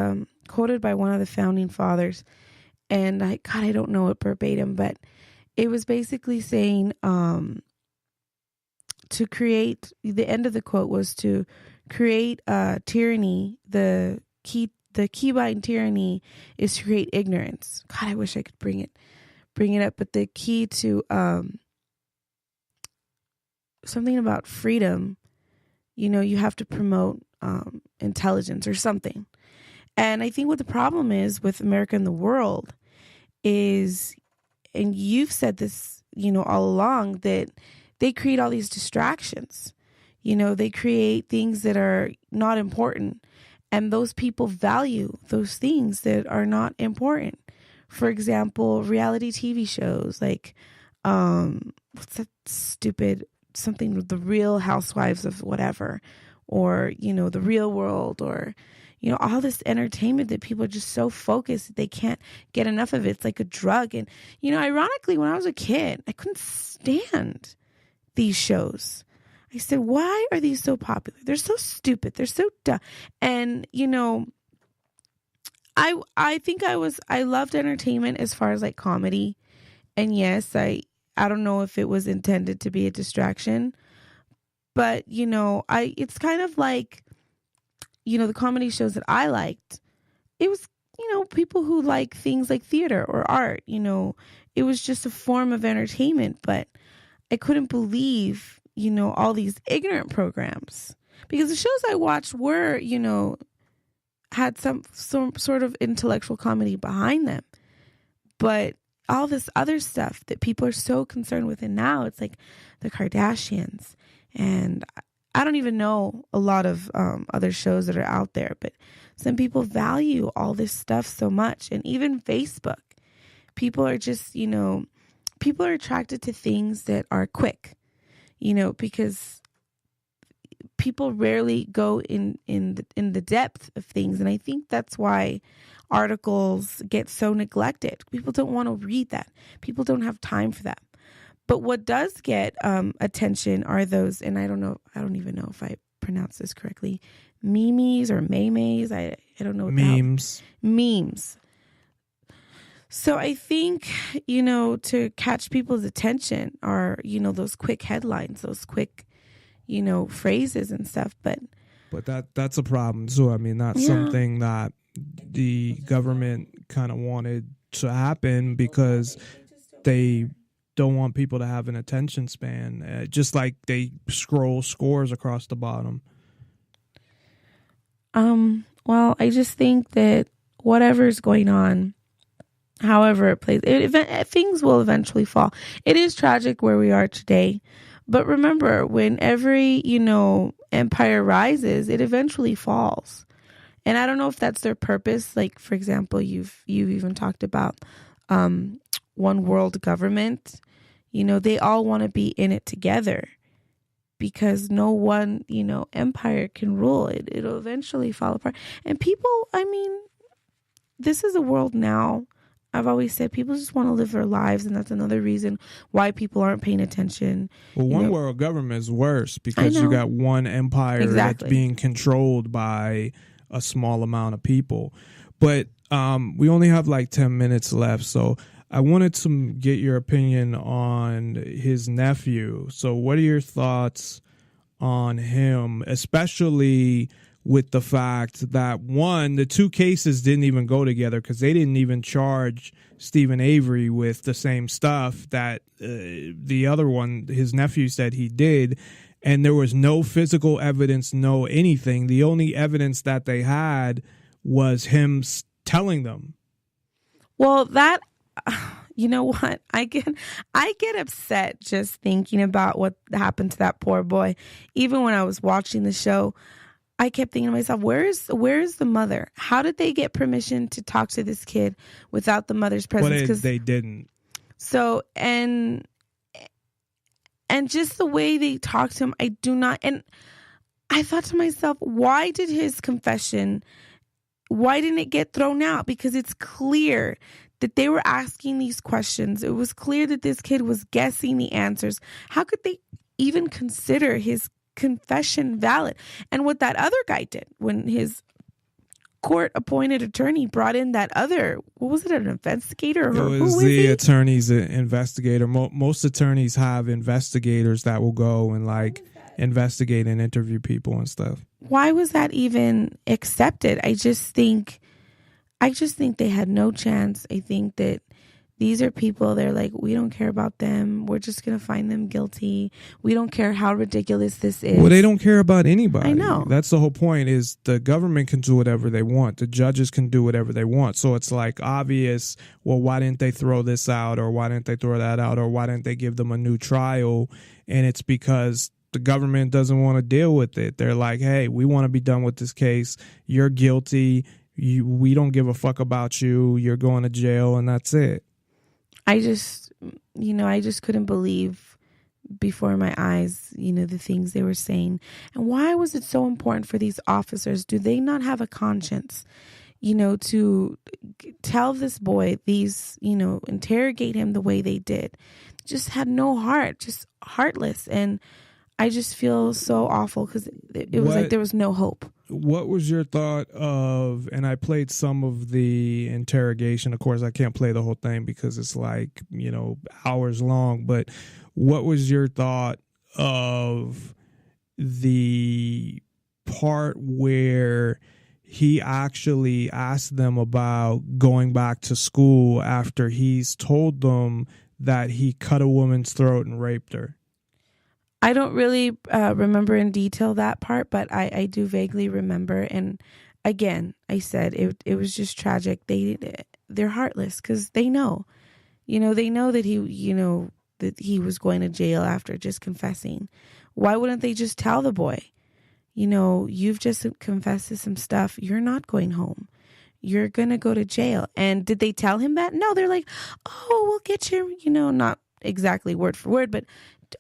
quoted by one of the founding fathers, and I don't know it verbatim, but it was basically saying to create, the end of the quote was to create tyranny. The key behind tyranny is to create ignorance. God, I wish I could bring it up, but the key to something about freedom, you have to promote intelligence or something. And I think what the problem is with America and the world is, and you've said this, all along, that they create all these distractions. They create things that are not important, and those people value those things that are not important. For example, reality TV shows like, what's that stupid something with the Real Housewives of whatever, or, The Real World, or, all this entertainment that people are just so focused that they can't get enough of it. It's like a drug. And, ironically, when I was a kid, I couldn't stand these shows. I said, why are these so popular? They're so stupid. They're so dumb. And, I think I loved entertainment as far as like comedy. And yes, I don't know if it was intended to be a distraction, but it's kind of like, the comedy shows that I liked. It was, people who like things like theater or art, it was just a form of entertainment, but I couldn't believe, all these ignorant programs, because the shows I watched were, had some sort of intellectual comedy behind them. But all this other stuff that people are so concerned with, and now it's like the Kardashians, and I don't even know a lot of other shows that are out there, but some people value all this stuff so much. And even Facebook, people are just, people are attracted to things that are quick, because people rarely go in the depth of things. And I think that's why articles get so neglected. People don't want to read that. People don't have time for that. But what does get attention are those, and I don't even know if I pronounce this correctly, memes or memes. I don't know. Memes. Memes. So I think, to catch people's attention are, those quick headlines, those quick, phrases and stuff. But that's a problem too. I mean, that's something that the government kind of wanted to happen because they don't want people to have an attention span, just like they scroll scores across the bottom. Well, I just think that whatever's going on, however it plays, things will eventually fall. It is tragic where we are today, but remember, when every, empire rises, it eventually falls. And I don't know if that's their purpose. Like, for example, you've even talked about one world government. They all want to be in it together because no one, empire can rule it. It'll eventually fall apart. And people, this is a world now. I've always said people just want to live their lives, and that's another reason why people aren't paying attention. Well, one world government is worse because you got one empire that's being controlled by a small amount of people. But we only have like 10 minutes left, so I wanted to get your opinion on his nephew. So what are your thoughts on him, especially with the fact that, one, the two cases didn't even go together because they didn't even charge Steven Avery with the same stuff that the other one, his nephew, said he did. And there was no physical evidence, no anything. The only evidence that they had was him telling them. Well, that, you know what? I get upset just thinking about what happened to that poor boy. Even when I was watching the show, I kept thinking to myself, where is the mother? How did they get permission to talk to this kid without the mother's presence? Because they didn't. So, and just the way they talked to him, I do not. And I thought to myself, why did his confession, why didn't it get thrown out? Because it's clear that they were asking these questions. It was clear that this kid was guessing the answers. How could they even consider his confession valid? And what that other guy did when his court-appointed attorney brought in that other, what was it, an investigator? It was the attorney's investigator. Most attorneys have investigators that will go and like investigate and interview people and stuff. Why was that even accepted? I just think they had no chance. I think that these are people, they're like, we don't care about them. We're just going to find them guilty. We don't care how ridiculous this is. Well, they don't care about anybody. I know. That's the whole point, is the government can do whatever they want. The judges can do whatever they want. So it's like obvious, well, why didn't they throw this out, or why didn't they throw that out, or why didn't they give them a new trial? And it's because the government doesn't want to deal with it. They're like, hey, we want to be done with this case. You're guilty. We don't give a fuck about you. You're going to jail, and that's it. I just couldn't believe before my eyes, the things they were saying. And why was it so important for these officers? Do they not have a conscience, to tell this boy these, interrogate him the way they did? Just had no heart, just heartless. And I just feel so awful because it was like there was no hope. What was your thought of, and I played some of the interrogation. Of course, I can't play the whole thing because it's like, hours long. But what was your thought of the part where he actually asked them about going back to school after he's told them that he cut a woman's throat and raped her? I don't really remember in detail that part, but I do vaguely remember. And again, I said it was just tragic. They're heartless because they know, they know that he was going to jail after just confessing. Why wouldn't they just tell the boy, you've just confessed to some stuff. You're not going home. You're going to go to jail. And did they tell him that? No, they're like, oh, we'll get you, not exactly word for word, but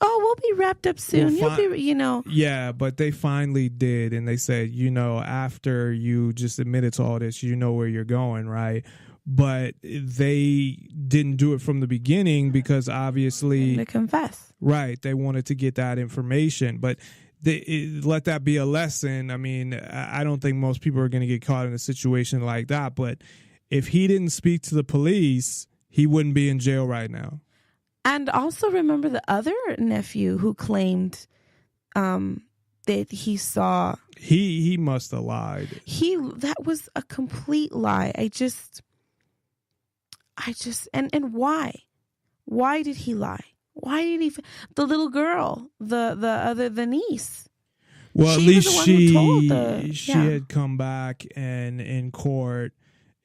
oh, we'll be wrapped up soon. You'll be, Yeah, but they finally did. And they said, after you just admitted to all this, you know where you're going, right? But they didn't do it from the beginning because obviously... To confess. Right. They wanted to get that information. But let that be a lesson. I mean, I don't think most people are going to get caught in a situation like that. But if he didn't speak to the police, he wouldn't be in jail right now. And also remember the other nephew who claimed that he saw... He must have lied. That was a complete lie. And why? Why did he lie? Why did he... The little girl, the niece. Well, at least she had come back and in court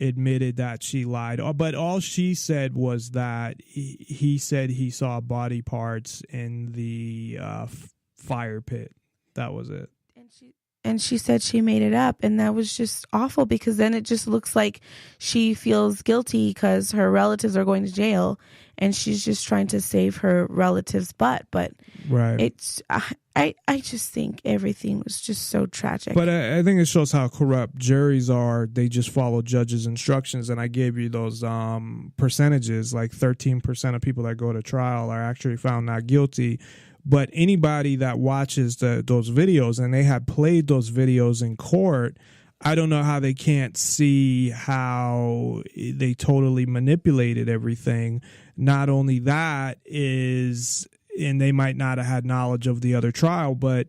admitted that she lied, but all she said was that he said he saw body parts in the fire pit. That was it. And she said she made it up, and that was just awful because then it just looks like she feels guilty because her relatives are going to jail, and she's just trying to save her relatives' butt. But right, I just think everything was just so tragic. But I think it shows how corrupt juries are. They just follow judges' instructions, and I gave you those percentages. Like 13% of people that go to trial are actually found not guilty. But anybody that watches those videos, and they had played those videos in court, I don't know how they can't see how they totally manipulated everything. Not only that and they might not have had knowledge of the other trial, but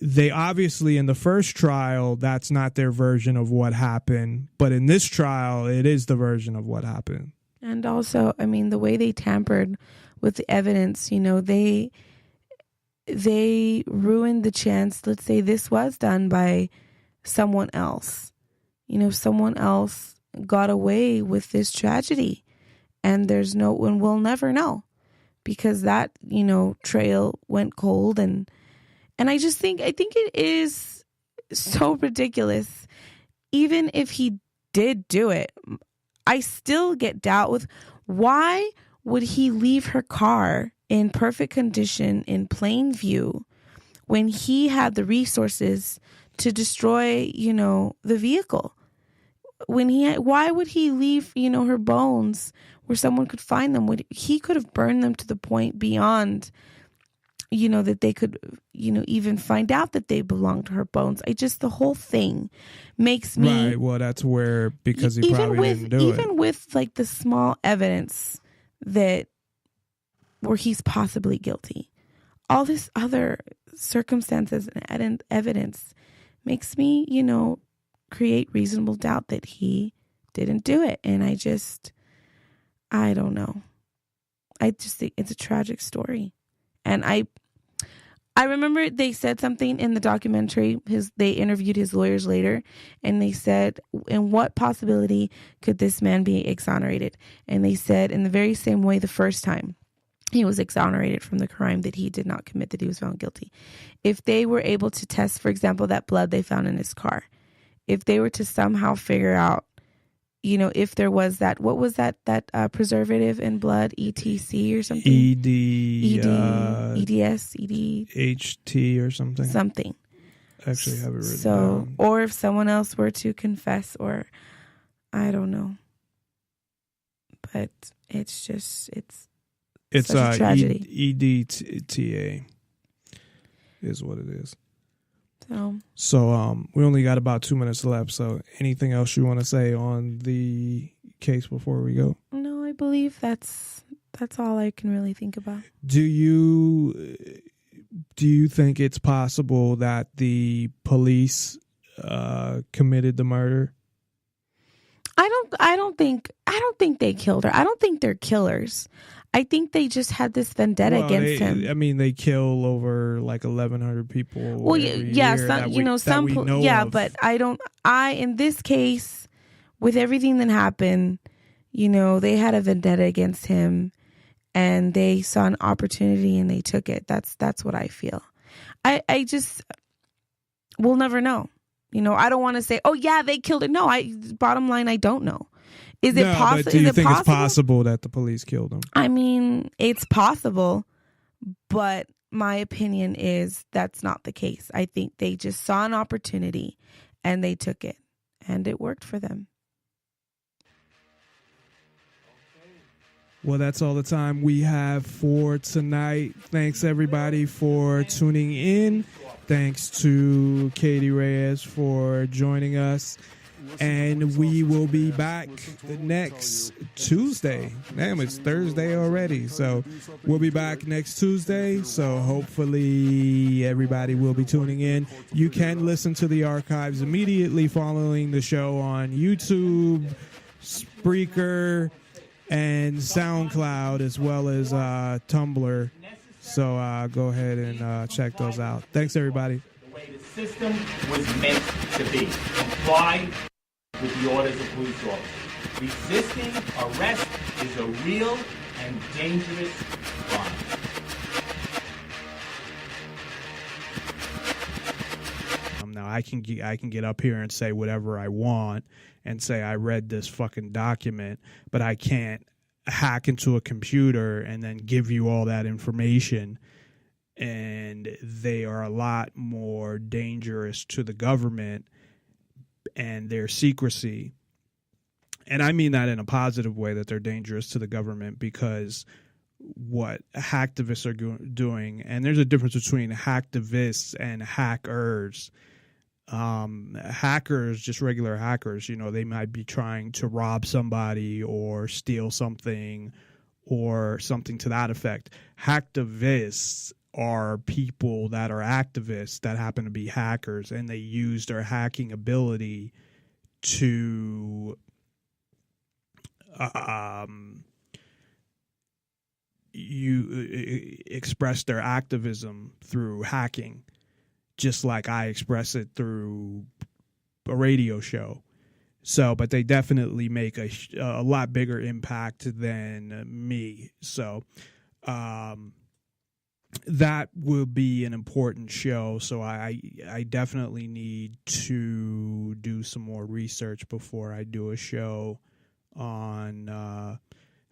they obviously, in the first trial, that's not their version of what happened. But in this trial, it is the version of what happened. And also, I mean, the way they tampered with the evidence, you know, they ruined the chance. Let's say this was done by someone else. You know, someone else got away with this tragedy. And there's no one, we'll never know. Because that, you know, trail went cold. And I think it is so ridiculous. Even if he did do it, I still get doubt with why would he leave her car in perfect condition in plain view when he had the resources to destroy, you know, the vehicle? Why would he leave, you know, her bones where someone could find them? He could have burned them to the point beyond, you know, that they could, you know, even find out that they belong to her bones. The whole thing makes me... Right, well, that's where, because he probably didn't do it. Even with, like, the small evidence that, where he's possibly guilty, all this other circumstances and evidence makes me, you know, create reasonable doubt that he didn't do it. And I don't know. I just think it's a tragic story. And I remember they said something in the documentary, they interviewed his lawyers later, and they said, in what possibility could this man be exonerated? And they said, in the very same way the first time he was exonerated from the crime that he did not commit, that he was found guilty. If they were able to test, for example, that blood they found in his car, if they were to somehow figure out, you know, if there was that, what was that preservative in blood, ETC or something? EDS, HT or something. Something. Actually have it written down. Or if someone else were to confess, or I don't know. But it's just, it's such a tragedy. EDTA is what it is. So we only got about 2 minutes left. So anything else you want to say on the case before we go? No, I believe that's all I can really think about. Do you think it's possible that the police committed the murder? I don't think they killed her. I don't think they're killers. I think they just had this vendetta against him. I mean, they kill over like 1,100 people. Well, yeah, but in this case, with everything that happened, you know, they had a vendetta against him, and they saw an opportunity and they took it. That's what I feel. We'll never know. You know, I don't want to say, oh yeah, they killed it. No, bottom line, I don't know. Is it possible? But do you think it's possible that the police killed him? I mean, it's possible, but my opinion is that's not the case. I think they just saw an opportunity and they took it, and it worked for them. Well, that's all the time we have for tonight. Thanks, everybody, for tuning in. Thanks to Katie Reyes for joining us. And we will be back next Tuesday. Damn, it's Thursday already. So we'll be back next Tuesday. So hopefully everybody will be tuning in. You can listen to the archives immediately following the show on YouTube, Spreaker, and SoundCloud, as well as Tumblr. So go ahead and check those out. Thanks, everybody. The way the system was meant to be. Comply with the orders of police officers. Resisting arrest is a real and dangerous crime. Now I can get up here and say whatever I want and say I read this fucking document, but I can't hack into a computer and then give you all that information. And they are a lot more dangerous to the government and their secrecy. And I mean that in a positive way, that they're dangerous to the government, because what hacktivists are doing, and there's a difference between hacktivists and hackers. Hackers, just regular hackers, you know, they might be trying to rob somebody or steal something or something to that effect. Hacktivists are people that are activists that happen to be hackers, and they use their hacking ability to express their activism through hacking, just like I express it through a radio show. So, but they definitely make a lot bigger impact than me. So, that will be an important show. So I definitely need to do some more research before I do a show on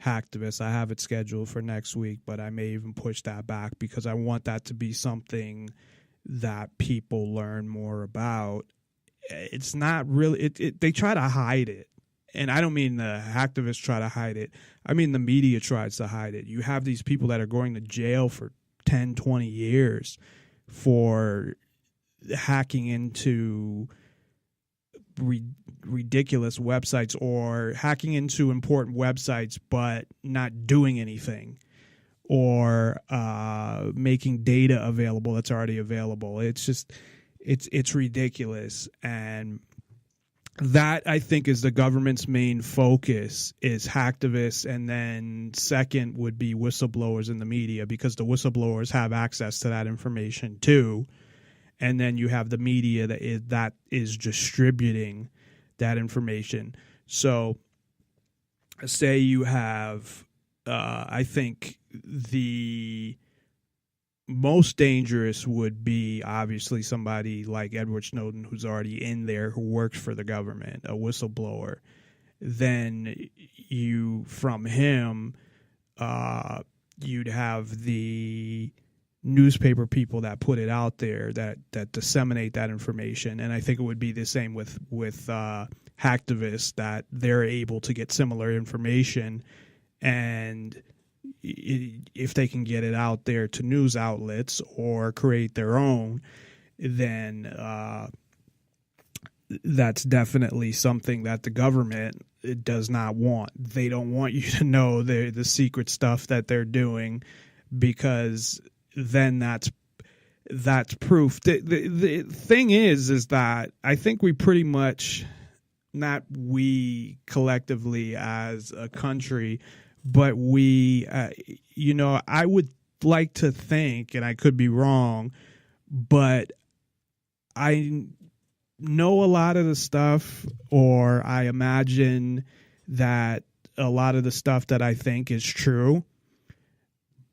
hacktivists. I have it scheduled for next week, but I may even push that back because I want that to be something that people learn more about. It's not really, they try to hide it. And I don't mean the hacktivists try to hide it. I mean the media tries to hide it. You have these people that are going to jail for 10, 20 years for hacking into ridiculous websites or hacking into important websites but not doing anything, or making data available that's already available. It's just, it's ridiculous. And that, I think, is the government's main focus, is hacktivists, and then second would be whistleblowers in the media, because the whistleblowers have access to that information too. And then you have the media that is distributing that information. So say you have, I think the most dangerous would be obviously somebody like Edward Snowden, who's already in there, who works for the government, a whistleblower. Then from him, you'd have the newspaper people that put it out there, that disseminate that information. And I think it would be the same with hacktivists, that they're able to get similar information, and if they can get it out there to news outlets or create their own, then that's definitely something that the government does not want. They don't want you to know the secret stuff that they're doing, because then that's proof. The thing is that I think we pretty much, not we collectively as a country, but we, I would like to think, and I could be wrong, but I know a lot of the stuff, or I imagine that a lot of the stuff that I think is true,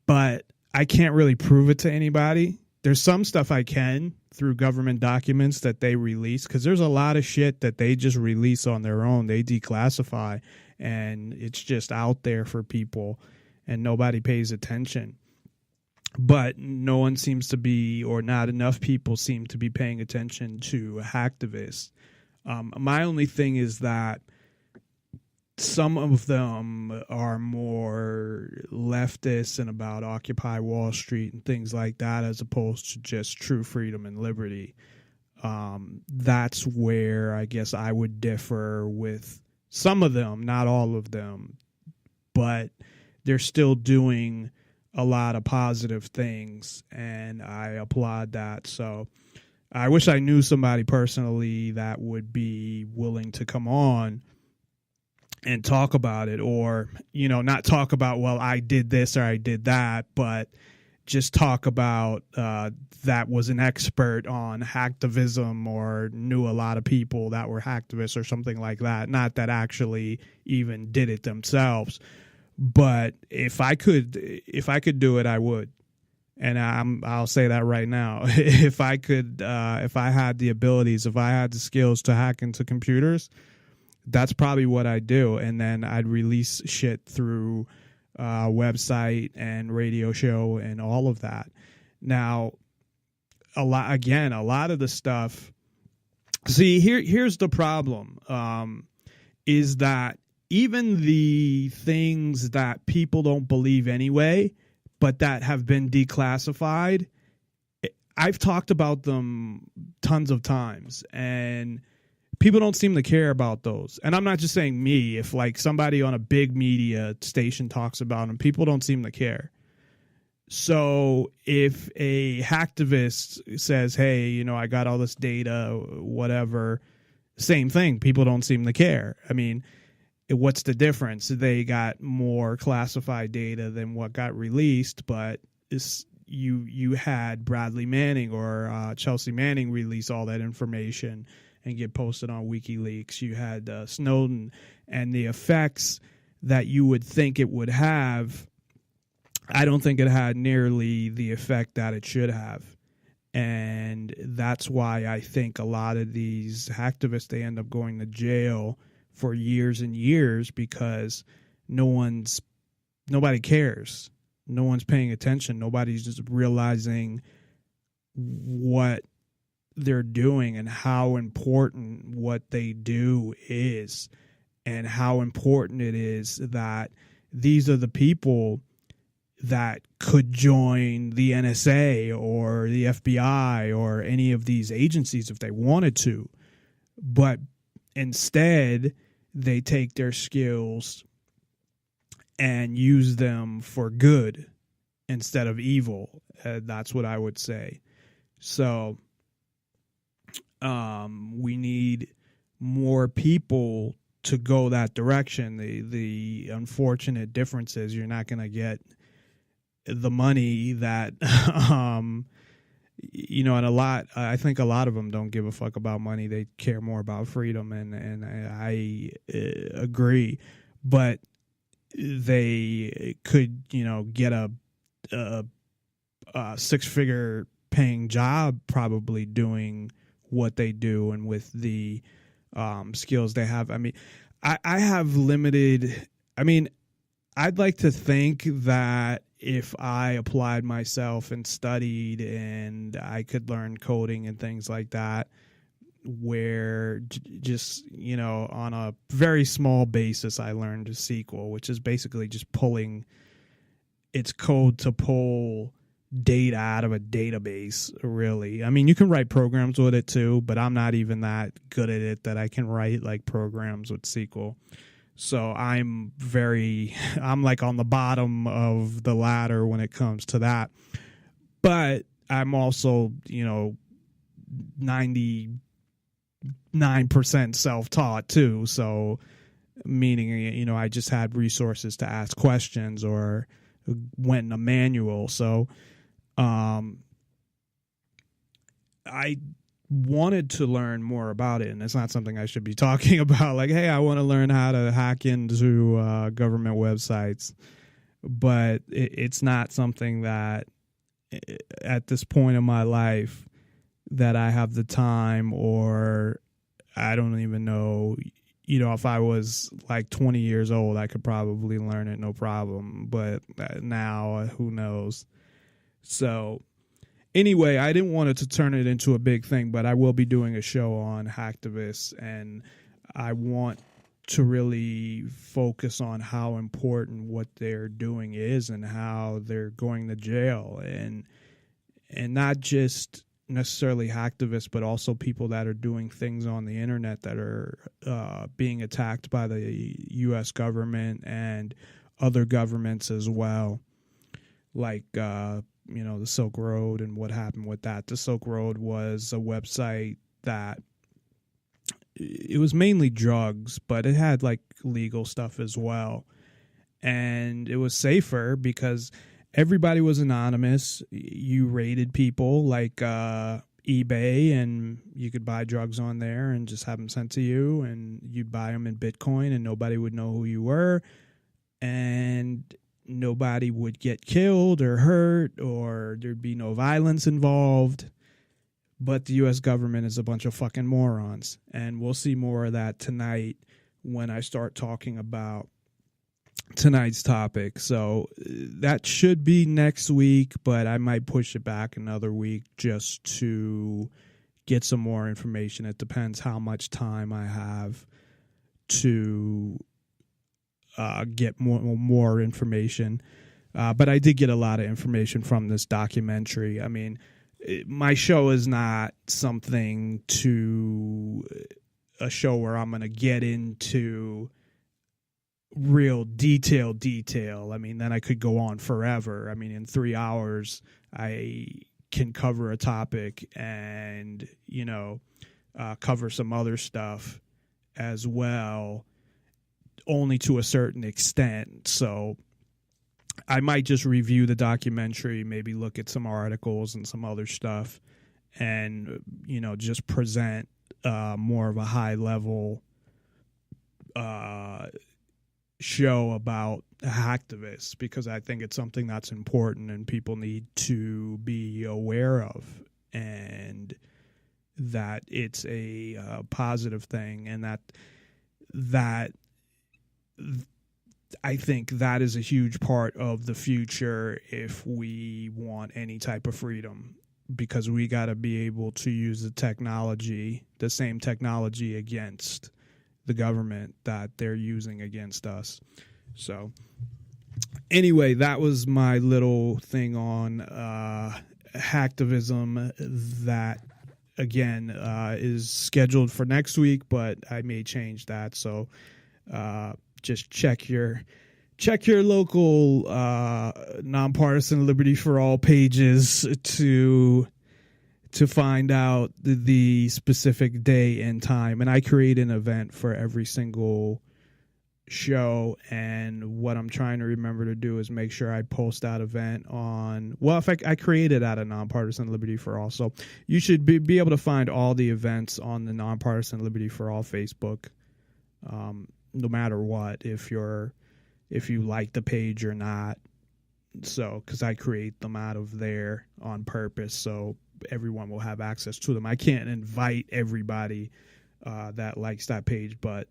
but I can't really prove it to anybody. There's some stuff I can through government documents that they release, because there's a lot of shit that they just release on their own. They declassify, and it's just out there for people, and nobody pays attention. But no one seems to be, or not enough people seem to be paying attention to hacktivists. My only thing is that some of them are more leftist and about Occupy Wall Street and things like that, as opposed to just true freedom and liberty. That's where I guess I would differ with some of them, not all of them, but they're still doing a lot of positive things, and I applaud that. So I wish I knew somebody personally that would be willing to come on and talk about it, or, not talk about, well, I did this or I did that, but just talk about that was an expert on hacktivism, or knew a lot of people that were hacktivists or something like that. Not that actually even did it themselves. But if I could do it, I would. And I'll say that right now. If I had the abilities, if I had the skills to hack into computers, that's probably what I'd do. And then I'd release shit through website and radio show and all of that. Now, a lot of the stuff. See, here's the problem. Is that even the things that people don't believe anyway, but that have been declassified, I've talked about them tons of times, and people don't seem to care about those. And I'm not just saying me. If like somebody on a big media station talks about them, people don't seem to care. So if a hacktivist says, hey, I got all this data, whatever, same thing. People don't seem to care. I mean, what's the difference? They got more classified data than what got released, but you had Bradley Manning or Chelsea Manning release all that information and get posted on WikiLeaks. You had Snowden, and the effects that you would think it would have, I don't think it had nearly the effect that it should have. And that's why I think a lot of these hacktivists, they end up going to jail for years and years, because nobody cares. No one's paying attention. Nobody's just realizing what they're doing and how important what they do is, and how important it is that these are the people that could join the NSA or the FBI or any of these agencies if they wanted to. But instead, they take their skills and use them for good instead of evil. That's what I would say. So we need more people to go that direction. The unfortunate difference is you're not going to get the money that, and I think a lot of them don't give a fuck about money. They care more about freedom, and I agree. But they could, get a 6-figure paying job probably doing what they do and with the skills they have. I mean, I have limited, I'd like to think that if I applied myself and studied and I could learn coding and things like that, where just, on a very small basis, I learned SQL, which is basically just pulling its code to pull data out of a database, really. I mean, you can write programs with it too, but I'm not even that good at it that I can write like programs with SQL. So I'm like on the bottom of the ladder when it comes to that. But I'm also, 99% self-taught too. So meaning, I just had resources to ask questions or went in a manual. So I wanted to learn more about it, and it's not something I should be talking about like, hey, I want to learn how to hack into government websites, but it's not something that at this point in my life that I have the time, or I don't even know, if I was like 20 years old, I could probably learn it no problem, but now who knows. So anyway, I didn't want it to turn it into a big thing, but I will be doing a show on hacktivists, and I want to really focus on how important what they're doing is and how they're going to jail, and not just necessarily hacktivists, but also people that are doing things on the internet that are being attacked by the U.S. government and other governments as well, like the Silk Road and what happened with that. The Silk Road was a website that it was mainly drugs, but it had like legal stuff as well. And it was safer because everybody was anonymous. You rated people like eBay, and you could buy drugs on there and just have them sent to you, and you'd buy them in Bitcoin and nobody would know who you were. And nobody would get killed or hurt, or there'd be no violence involved. But the U.S. government is a bunch of fucking morons. And we'll see more of that tonight when I start talking about tonight's topic. So that should be next week, but I might push it back another week just to get some more information. It depends how much time I have to get more information. But I did get a lot of information from this documentary. I mean, my show is not something a show where I'm going to get into real detail. I mean, then I could go on forever. I mean, in 3 hours, I can cover a topic and, cover some other stuff as well, only to a certain extent. So I might just review the documentary, maybe look at some articles and some other stuff, and, just present more of a high level show about hacktivists, because I think it's something that's important and people need to be aware of, and that it's a positive thing, and that I think that is a huge part of the future if we want any type of freedom, because we got to be able to use the same technology against the government that they're using against us. So anyway, that was my little thing on hacktivism that, again, is scheduled for next week, but I may change that. So just check your local nonpartisan Liberty for All pages to find out the specific day and time. And I create an event for every single show, and what I'm trying to remember to do is make sure I post that event on, well, if I create it at a Nonpartisan Liberty for All. So you should be able to find all the events on the Nonpartisan Liberty for All Facebook, no matter what, if you like the page or not. So, because I create them out of there on purpose, so everyone will have access to them. I can't invite everybody that likes that page, but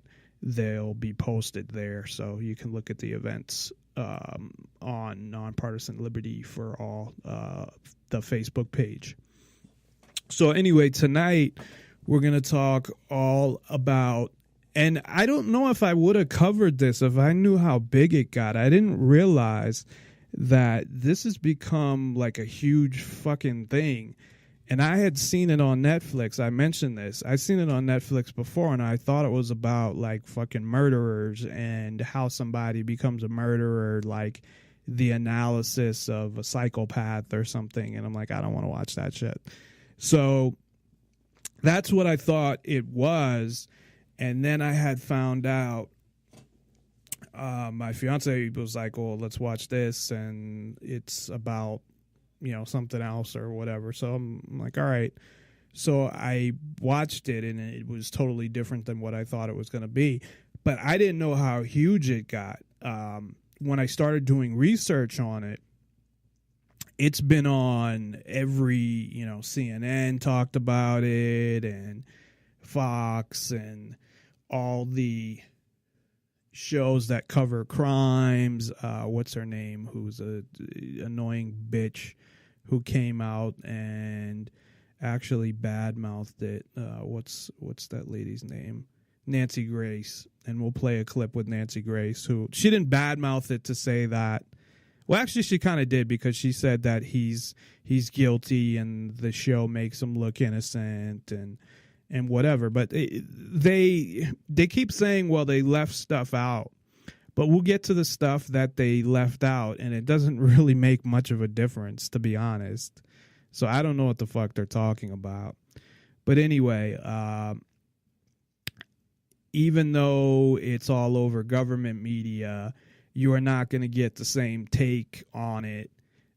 they'll be posted there, so you can look at the events on Nonpartisan Liberty for All, the Facebook page. So anyway, tonight we're going to talk all about, and I don't know if I would have covered this if I knew how big it got. I didn't realize that this has become like a huge fucking thing. And I had seen it on Netflix. I mentioned this. I've seen it on Netflix before, and I thought it was about like fucking murderers and how somebody becomes a murderer, like the analysis of a psychopath or something. And I'm like, I don't want to watch that shit. So that's what I thought it was. And then I had found out, my fiance was like, "Oh, let's watch this," and it's about, something else or whatever. So I'm like, all right. So I watched it, and it was totally different than what I thought it was going to be. But I didn't know how huge it got. When I started doing research on it, it's been on every, CNN talked about it, and Fox, and all the shows that cover crimes. What's her name? Who's a annoying bitch who came out and actually badmouthed it. What's that lady's name? Nancy Grace. And we'll play a clip with Nancy Grace, who, she didn't badmouth it to say that. Well, actually, she kind of did, because she said that he's guilty and the show makes him look innocent and whatever. But they keep saying, well, they left stuff out. But we'll get to the stuff that they left out, and it doesn't really make much of a difference, to be honest. So I don't know what the fuck they're talking about. But anyway, even though it's all over government media, you are not going to get the same take on it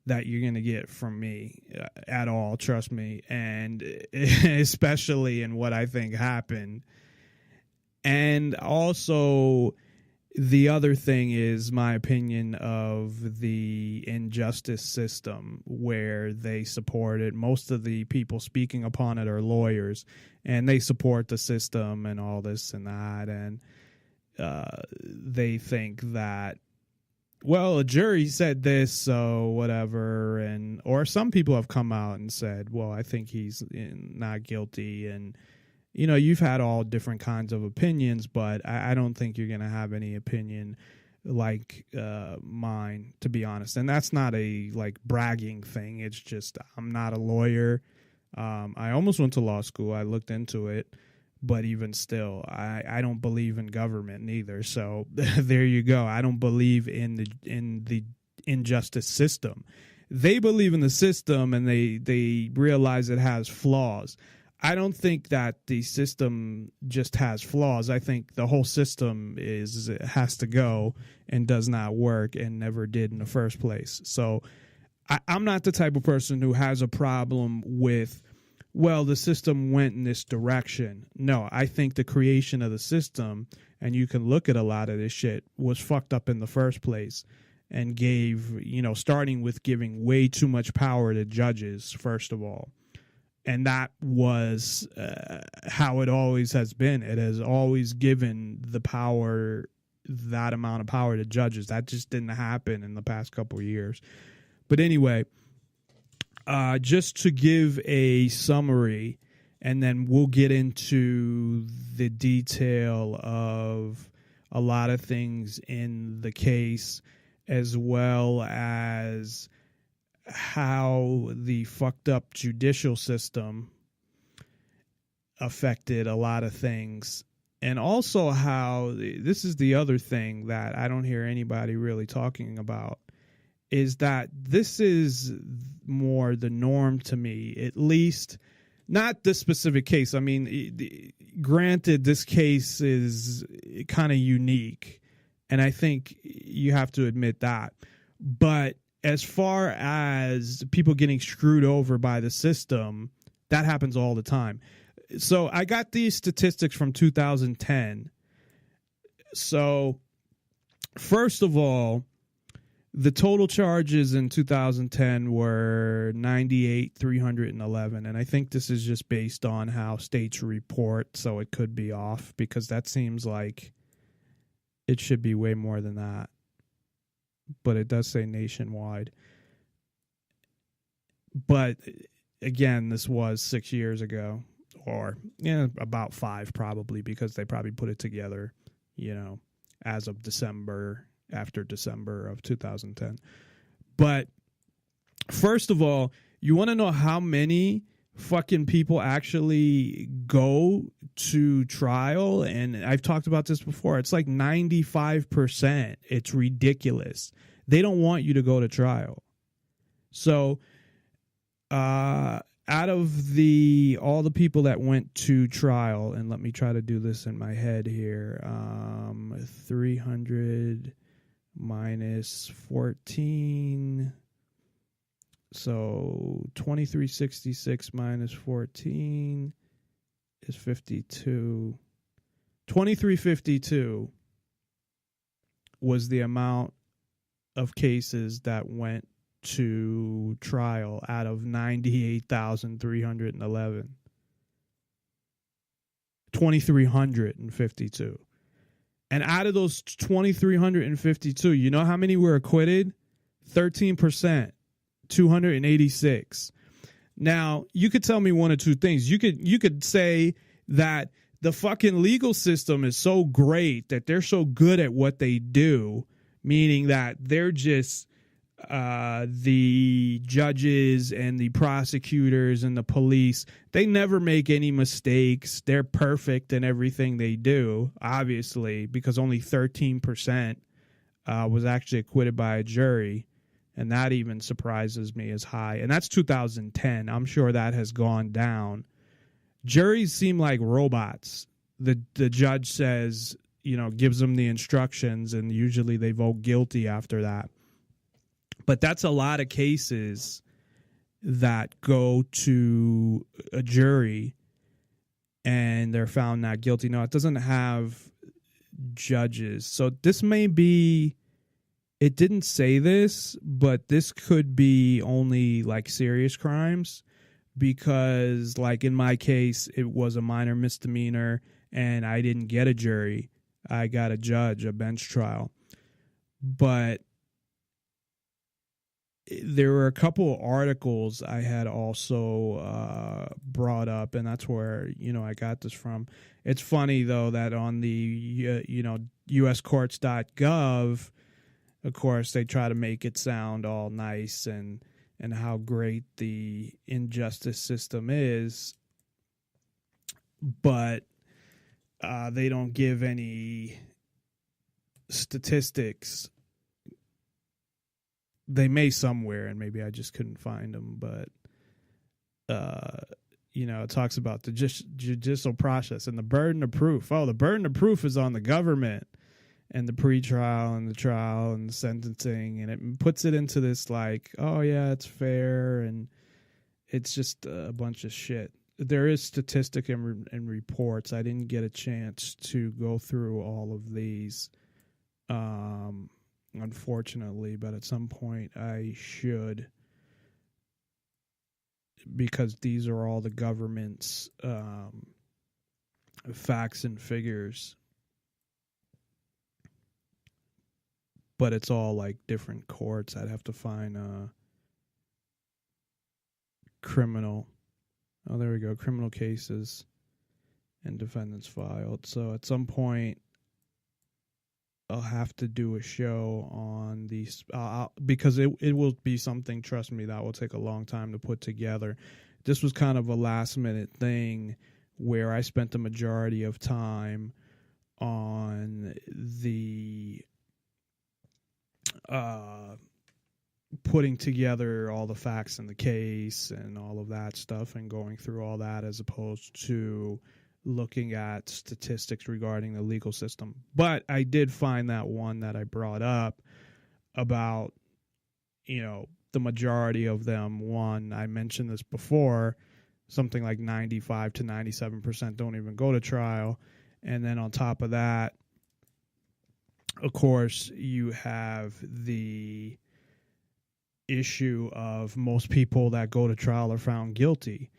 that you're going to get from me at all, trust me. And especially in what I think happened. And also, the other thing is my opinion of the injustice system, where they support it. Most of the people speaking upon it are lawyers, and they support the system and all this and that. And they think that, well, a jury said this, so whatever. And or some people have come out and said, well, I think he's not guilty. And you've had all different kinds of opinions, but I don't think you're going to have any opinion like mine, to be honest. And that's not a bragging thing. It's just, I'm not a lawyer. I almost went to law school. I looked into it, But even still, I don't believe in government neither. So there you go. I don't believe in the injustice system. They believe in the system, and they realize it has flaws. I don't think that the system just has flaws. I think the whole system has to go and does not work and never did in the first place. So I'm not the type of person who has a problem with, well, the system went in this direction. No, I think the creation of the system, and you can look at a lot of this shit, was fucked up in the first place and gave, starting with giving way too much power to judges, first of all. And that was how it always has been. It has always given that amount of power to judges. That just didn't happen in the past couple of years. But anyway, just to give a summary, and then we'll get into the detail of a lot of things in the case, as well as how the fucked up judicial system affected a lot of things. And also how, this is the other thing that I don't hear anybody really talking about, is that this is more the norm to me, at least not this specific case. I mean, granted, this case is kind of unique, and I think you have to admit that. But as far as people getting screwed over by the system, that happens all the time. So I got these statistics from 2010. So first of all, the total charges in 2010 were 98,311. And I think this is just based on how states report. So it could be off, because that seems like it should be way more than that. But it does say nationwide. But again, this was 6 years ago, or about 5 probably, because they probably put it together, as of after December of 2010. But first of all, you want to know how many fucking people actually go to trial? And I've talked about this before. It's like 95%. It's ridiculous. They don't want you to go to trial. So out of all the people that went to trial, and let me try to do this in my head here, 300 minus 14, so 2366 minus 14 is 52. 2352 was the amount of cases that went to trial out of 98,311. 2,352. And out of those 2,352, you know how many were acquitted? 13%, 286. Now, you could tell me one or two things. You could say that the fucking legal system is so great, that they're so good at what they do, meaning that they're just the judges and the prosecutors and the police, they never make any mistakes. They're perfect in everything they do, obviously, because only 13% was actually acquitted by a jury. And that even surprises me as high. And that's 2010. I'm sure that has gone down. Juries seem like robots. The judge says, gives them the instructions, and usually they vote guilty after that. But that's a lot of cases that go to a jury and they're found not guilty. No, it doesn't have judges. So this may be, it didn't say this, but this could be only like serious crimes, because like in my case, it was a minor misdemeanor and I didn't get a jury. I got a judge, a bench trial. But there were a couple of articles I had also brought up, and that's where, I got this from. It's funny, though, that on the, uscourts.gov, of course, they try to make it sound all nice and how great the injustice system is. But they don't give any statistics. They may somewhere, and maybe I just couldn't find them, but it talks about the judicial process and the burden of proof. Oh, the burden of proof is on the government, and the pretrial and the trial and the sentencing, and it puts it into this like, oh yeah, it's fair, and it's just a bunch of shit. There is statistic and reports. I didn't get a chance to go through all of these, unfortunately, but at some point I should, because these are all the government's facts and figures. But it's all like different courts. I'd have to find criminal. Oh, there we go. Criminal cases and defendants filed. So at some point, I'll have to do a show on these because it will be something, trust me, that will take a long time to put together. This was kind of a last minute thing where I spent the majority of time on the putting together all the facts in the case and all of that stuff and going through all that, as opposed to looking at statistics regarding the legal system. But I did find that one that I brought up about, the majority of them, one, I mentioned this before, something like 95 to 97% don't even go to trial. And then on top of that, of course, you have the issue of most people that go to trial are found guilty.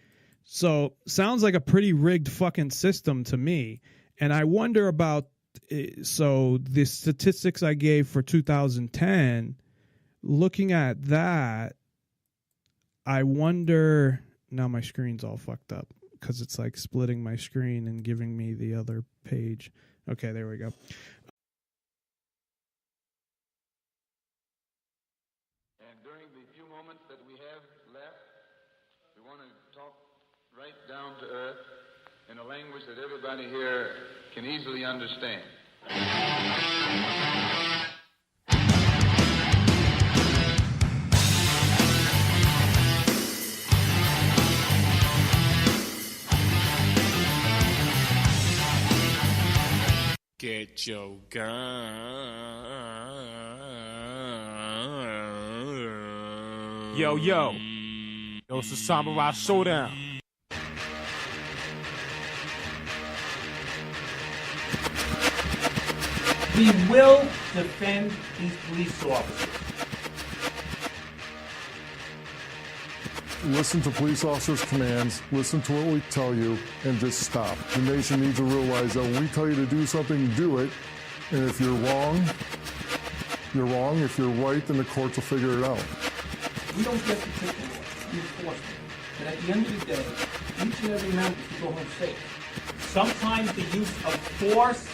So sounds like a pretty rigged fucking system to me. And I wonder about, so the statistics I gave for 2010, looking at that, I wonder, now my screen's all fucked up because it's like splitting my screen and giving me the other page. Okay, there we go. Right down to earth in a language that everybody here can easily understand. Get your gun. Yo, it's the Samurai Showdown. We will defend these police officers. Listen to police officers' commands, listen to what we tell you, and just stop. The nation needs to realize that when we tell you to do something, do it. And if you're wrong, you're wrong. If you're right, then the courts will figure it out. We don't get to take the law, the enforcement. And at the end of the day, each and every member should go home safe. Sometimes the use of force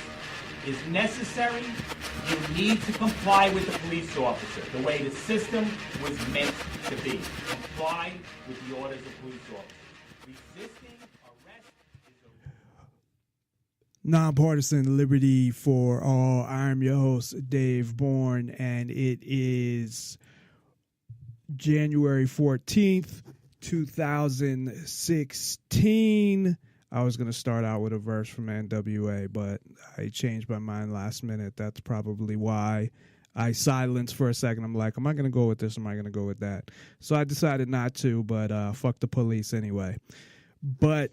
is necessary. You need to comply with the police officer the way the system was meant to be. Comply with the orders of police officers. Resisting arrest is a... Nonpartisan Liberty for All. I'm your host, Dave Bourne, and it is January 14th, 2016. I was going to start out with a verse from NWA, but I changed my mind last minute. That's probably why I silenced for a second. I'm like, am I going to go with this? Am I going to go with that? So I decided not to, but fuck the police anyway. But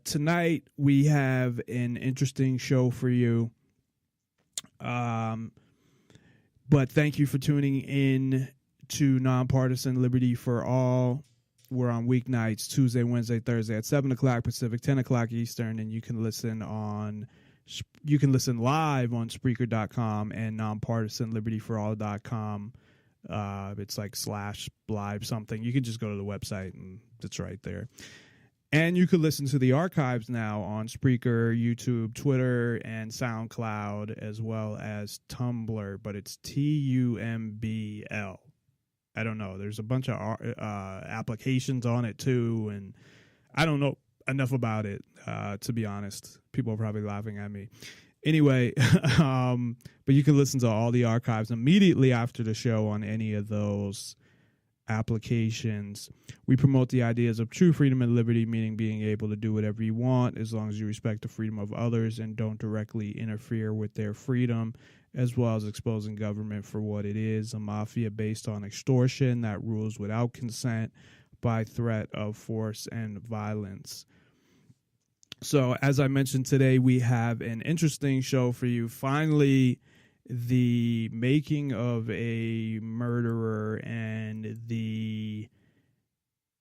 tonight we have an interesting show for you. But thank you for tuning in to Nonpartisan Liberty for All. We're on weeknights, Tuesday, Wednesday, Thursday at 7 o'clock Pacific, 10 o'clock Eastern, and you can listen live on Spreaker.com and nonpartisanlibertyforall.com. It's like /live something. You can just go to the website and it's right there. And you can listen to the archives now on Spreaker, YouTube, Twitter, and SoundCloud, as well as Tumblr, but it's TUMBL. I don't know. There's a bunch of applications on it too, and I don't know enough about it, to be honest. People are probably laughing at me. Anyway, but you can listen to all the archives immediately after the show on any of those applications. We promote the ideas of true freedom and liberty, meaning being able to do whatever you want as long as you respect the freedom of others and don't directly interfere with their freedom, as well as exposing government for what it is, a mafia based on extortion that rules without consent by threat of force and violence. So, as I mentioned today, we have an interesting show for you. Finally, the making of a murderer and the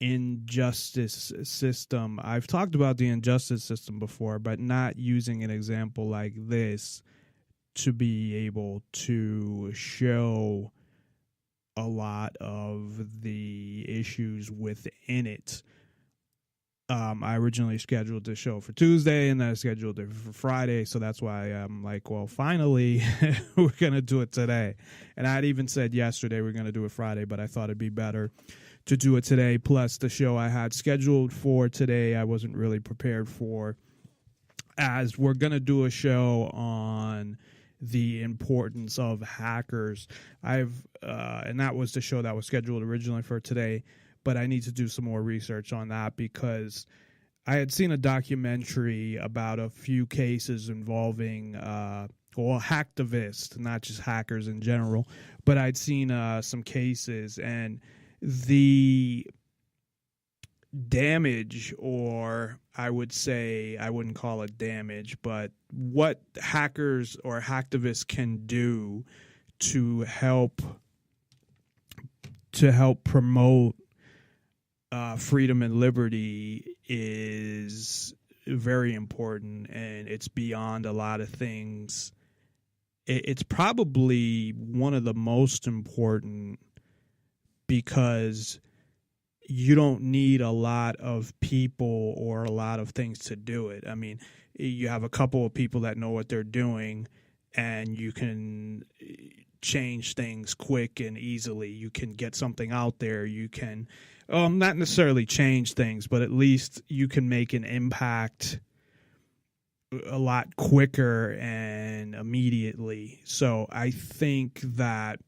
injustice system. I've talked about the injustice system before, but not using an example like this to be able to show a lot of the issues within it. I originally scheduled the show for Tuesday, and then I scheduled it for Friday, so that's why I'm like, well, finally, we're going to do it today. And I'd even said yesterday we're going to do it Friday, but I thought it'd be better to do it today. Plus, the show I had scheduled for today, I wasn't really prepared for, as we're going to do a show on the importance of hackers. And that was the show that was scheduled originally for today. But I need to do some more research on that because I had seen a documentary about a few cases involving, hacktivists, not just hackers in general, but I'd seen some cases, and the damage, or I would say, I wouldn't call it damage, but what hackers or hacktivists can do to help promote freedom and liberty is very important, and it's beyond a lot of things. It's probably one of the most important because you don't need a lot of people or a lot of things to do it. I mean, you have a couple of people that know what they're doing, and you can change things quick and easily. You can get something out there. You can not necessarily change things, but at least you can make an impact a lot quicker and immediately. So I think that's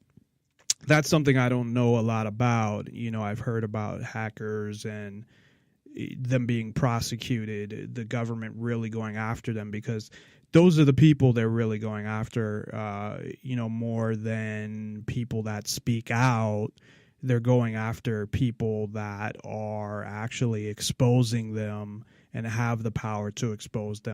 something I don't know a lot about. You know, I've heard about hackers and them being prosecuted, the government really going after them, because those are the people they're really going after, more than people that speak out. They're going after people that are actually exposing them and have the power to expose them.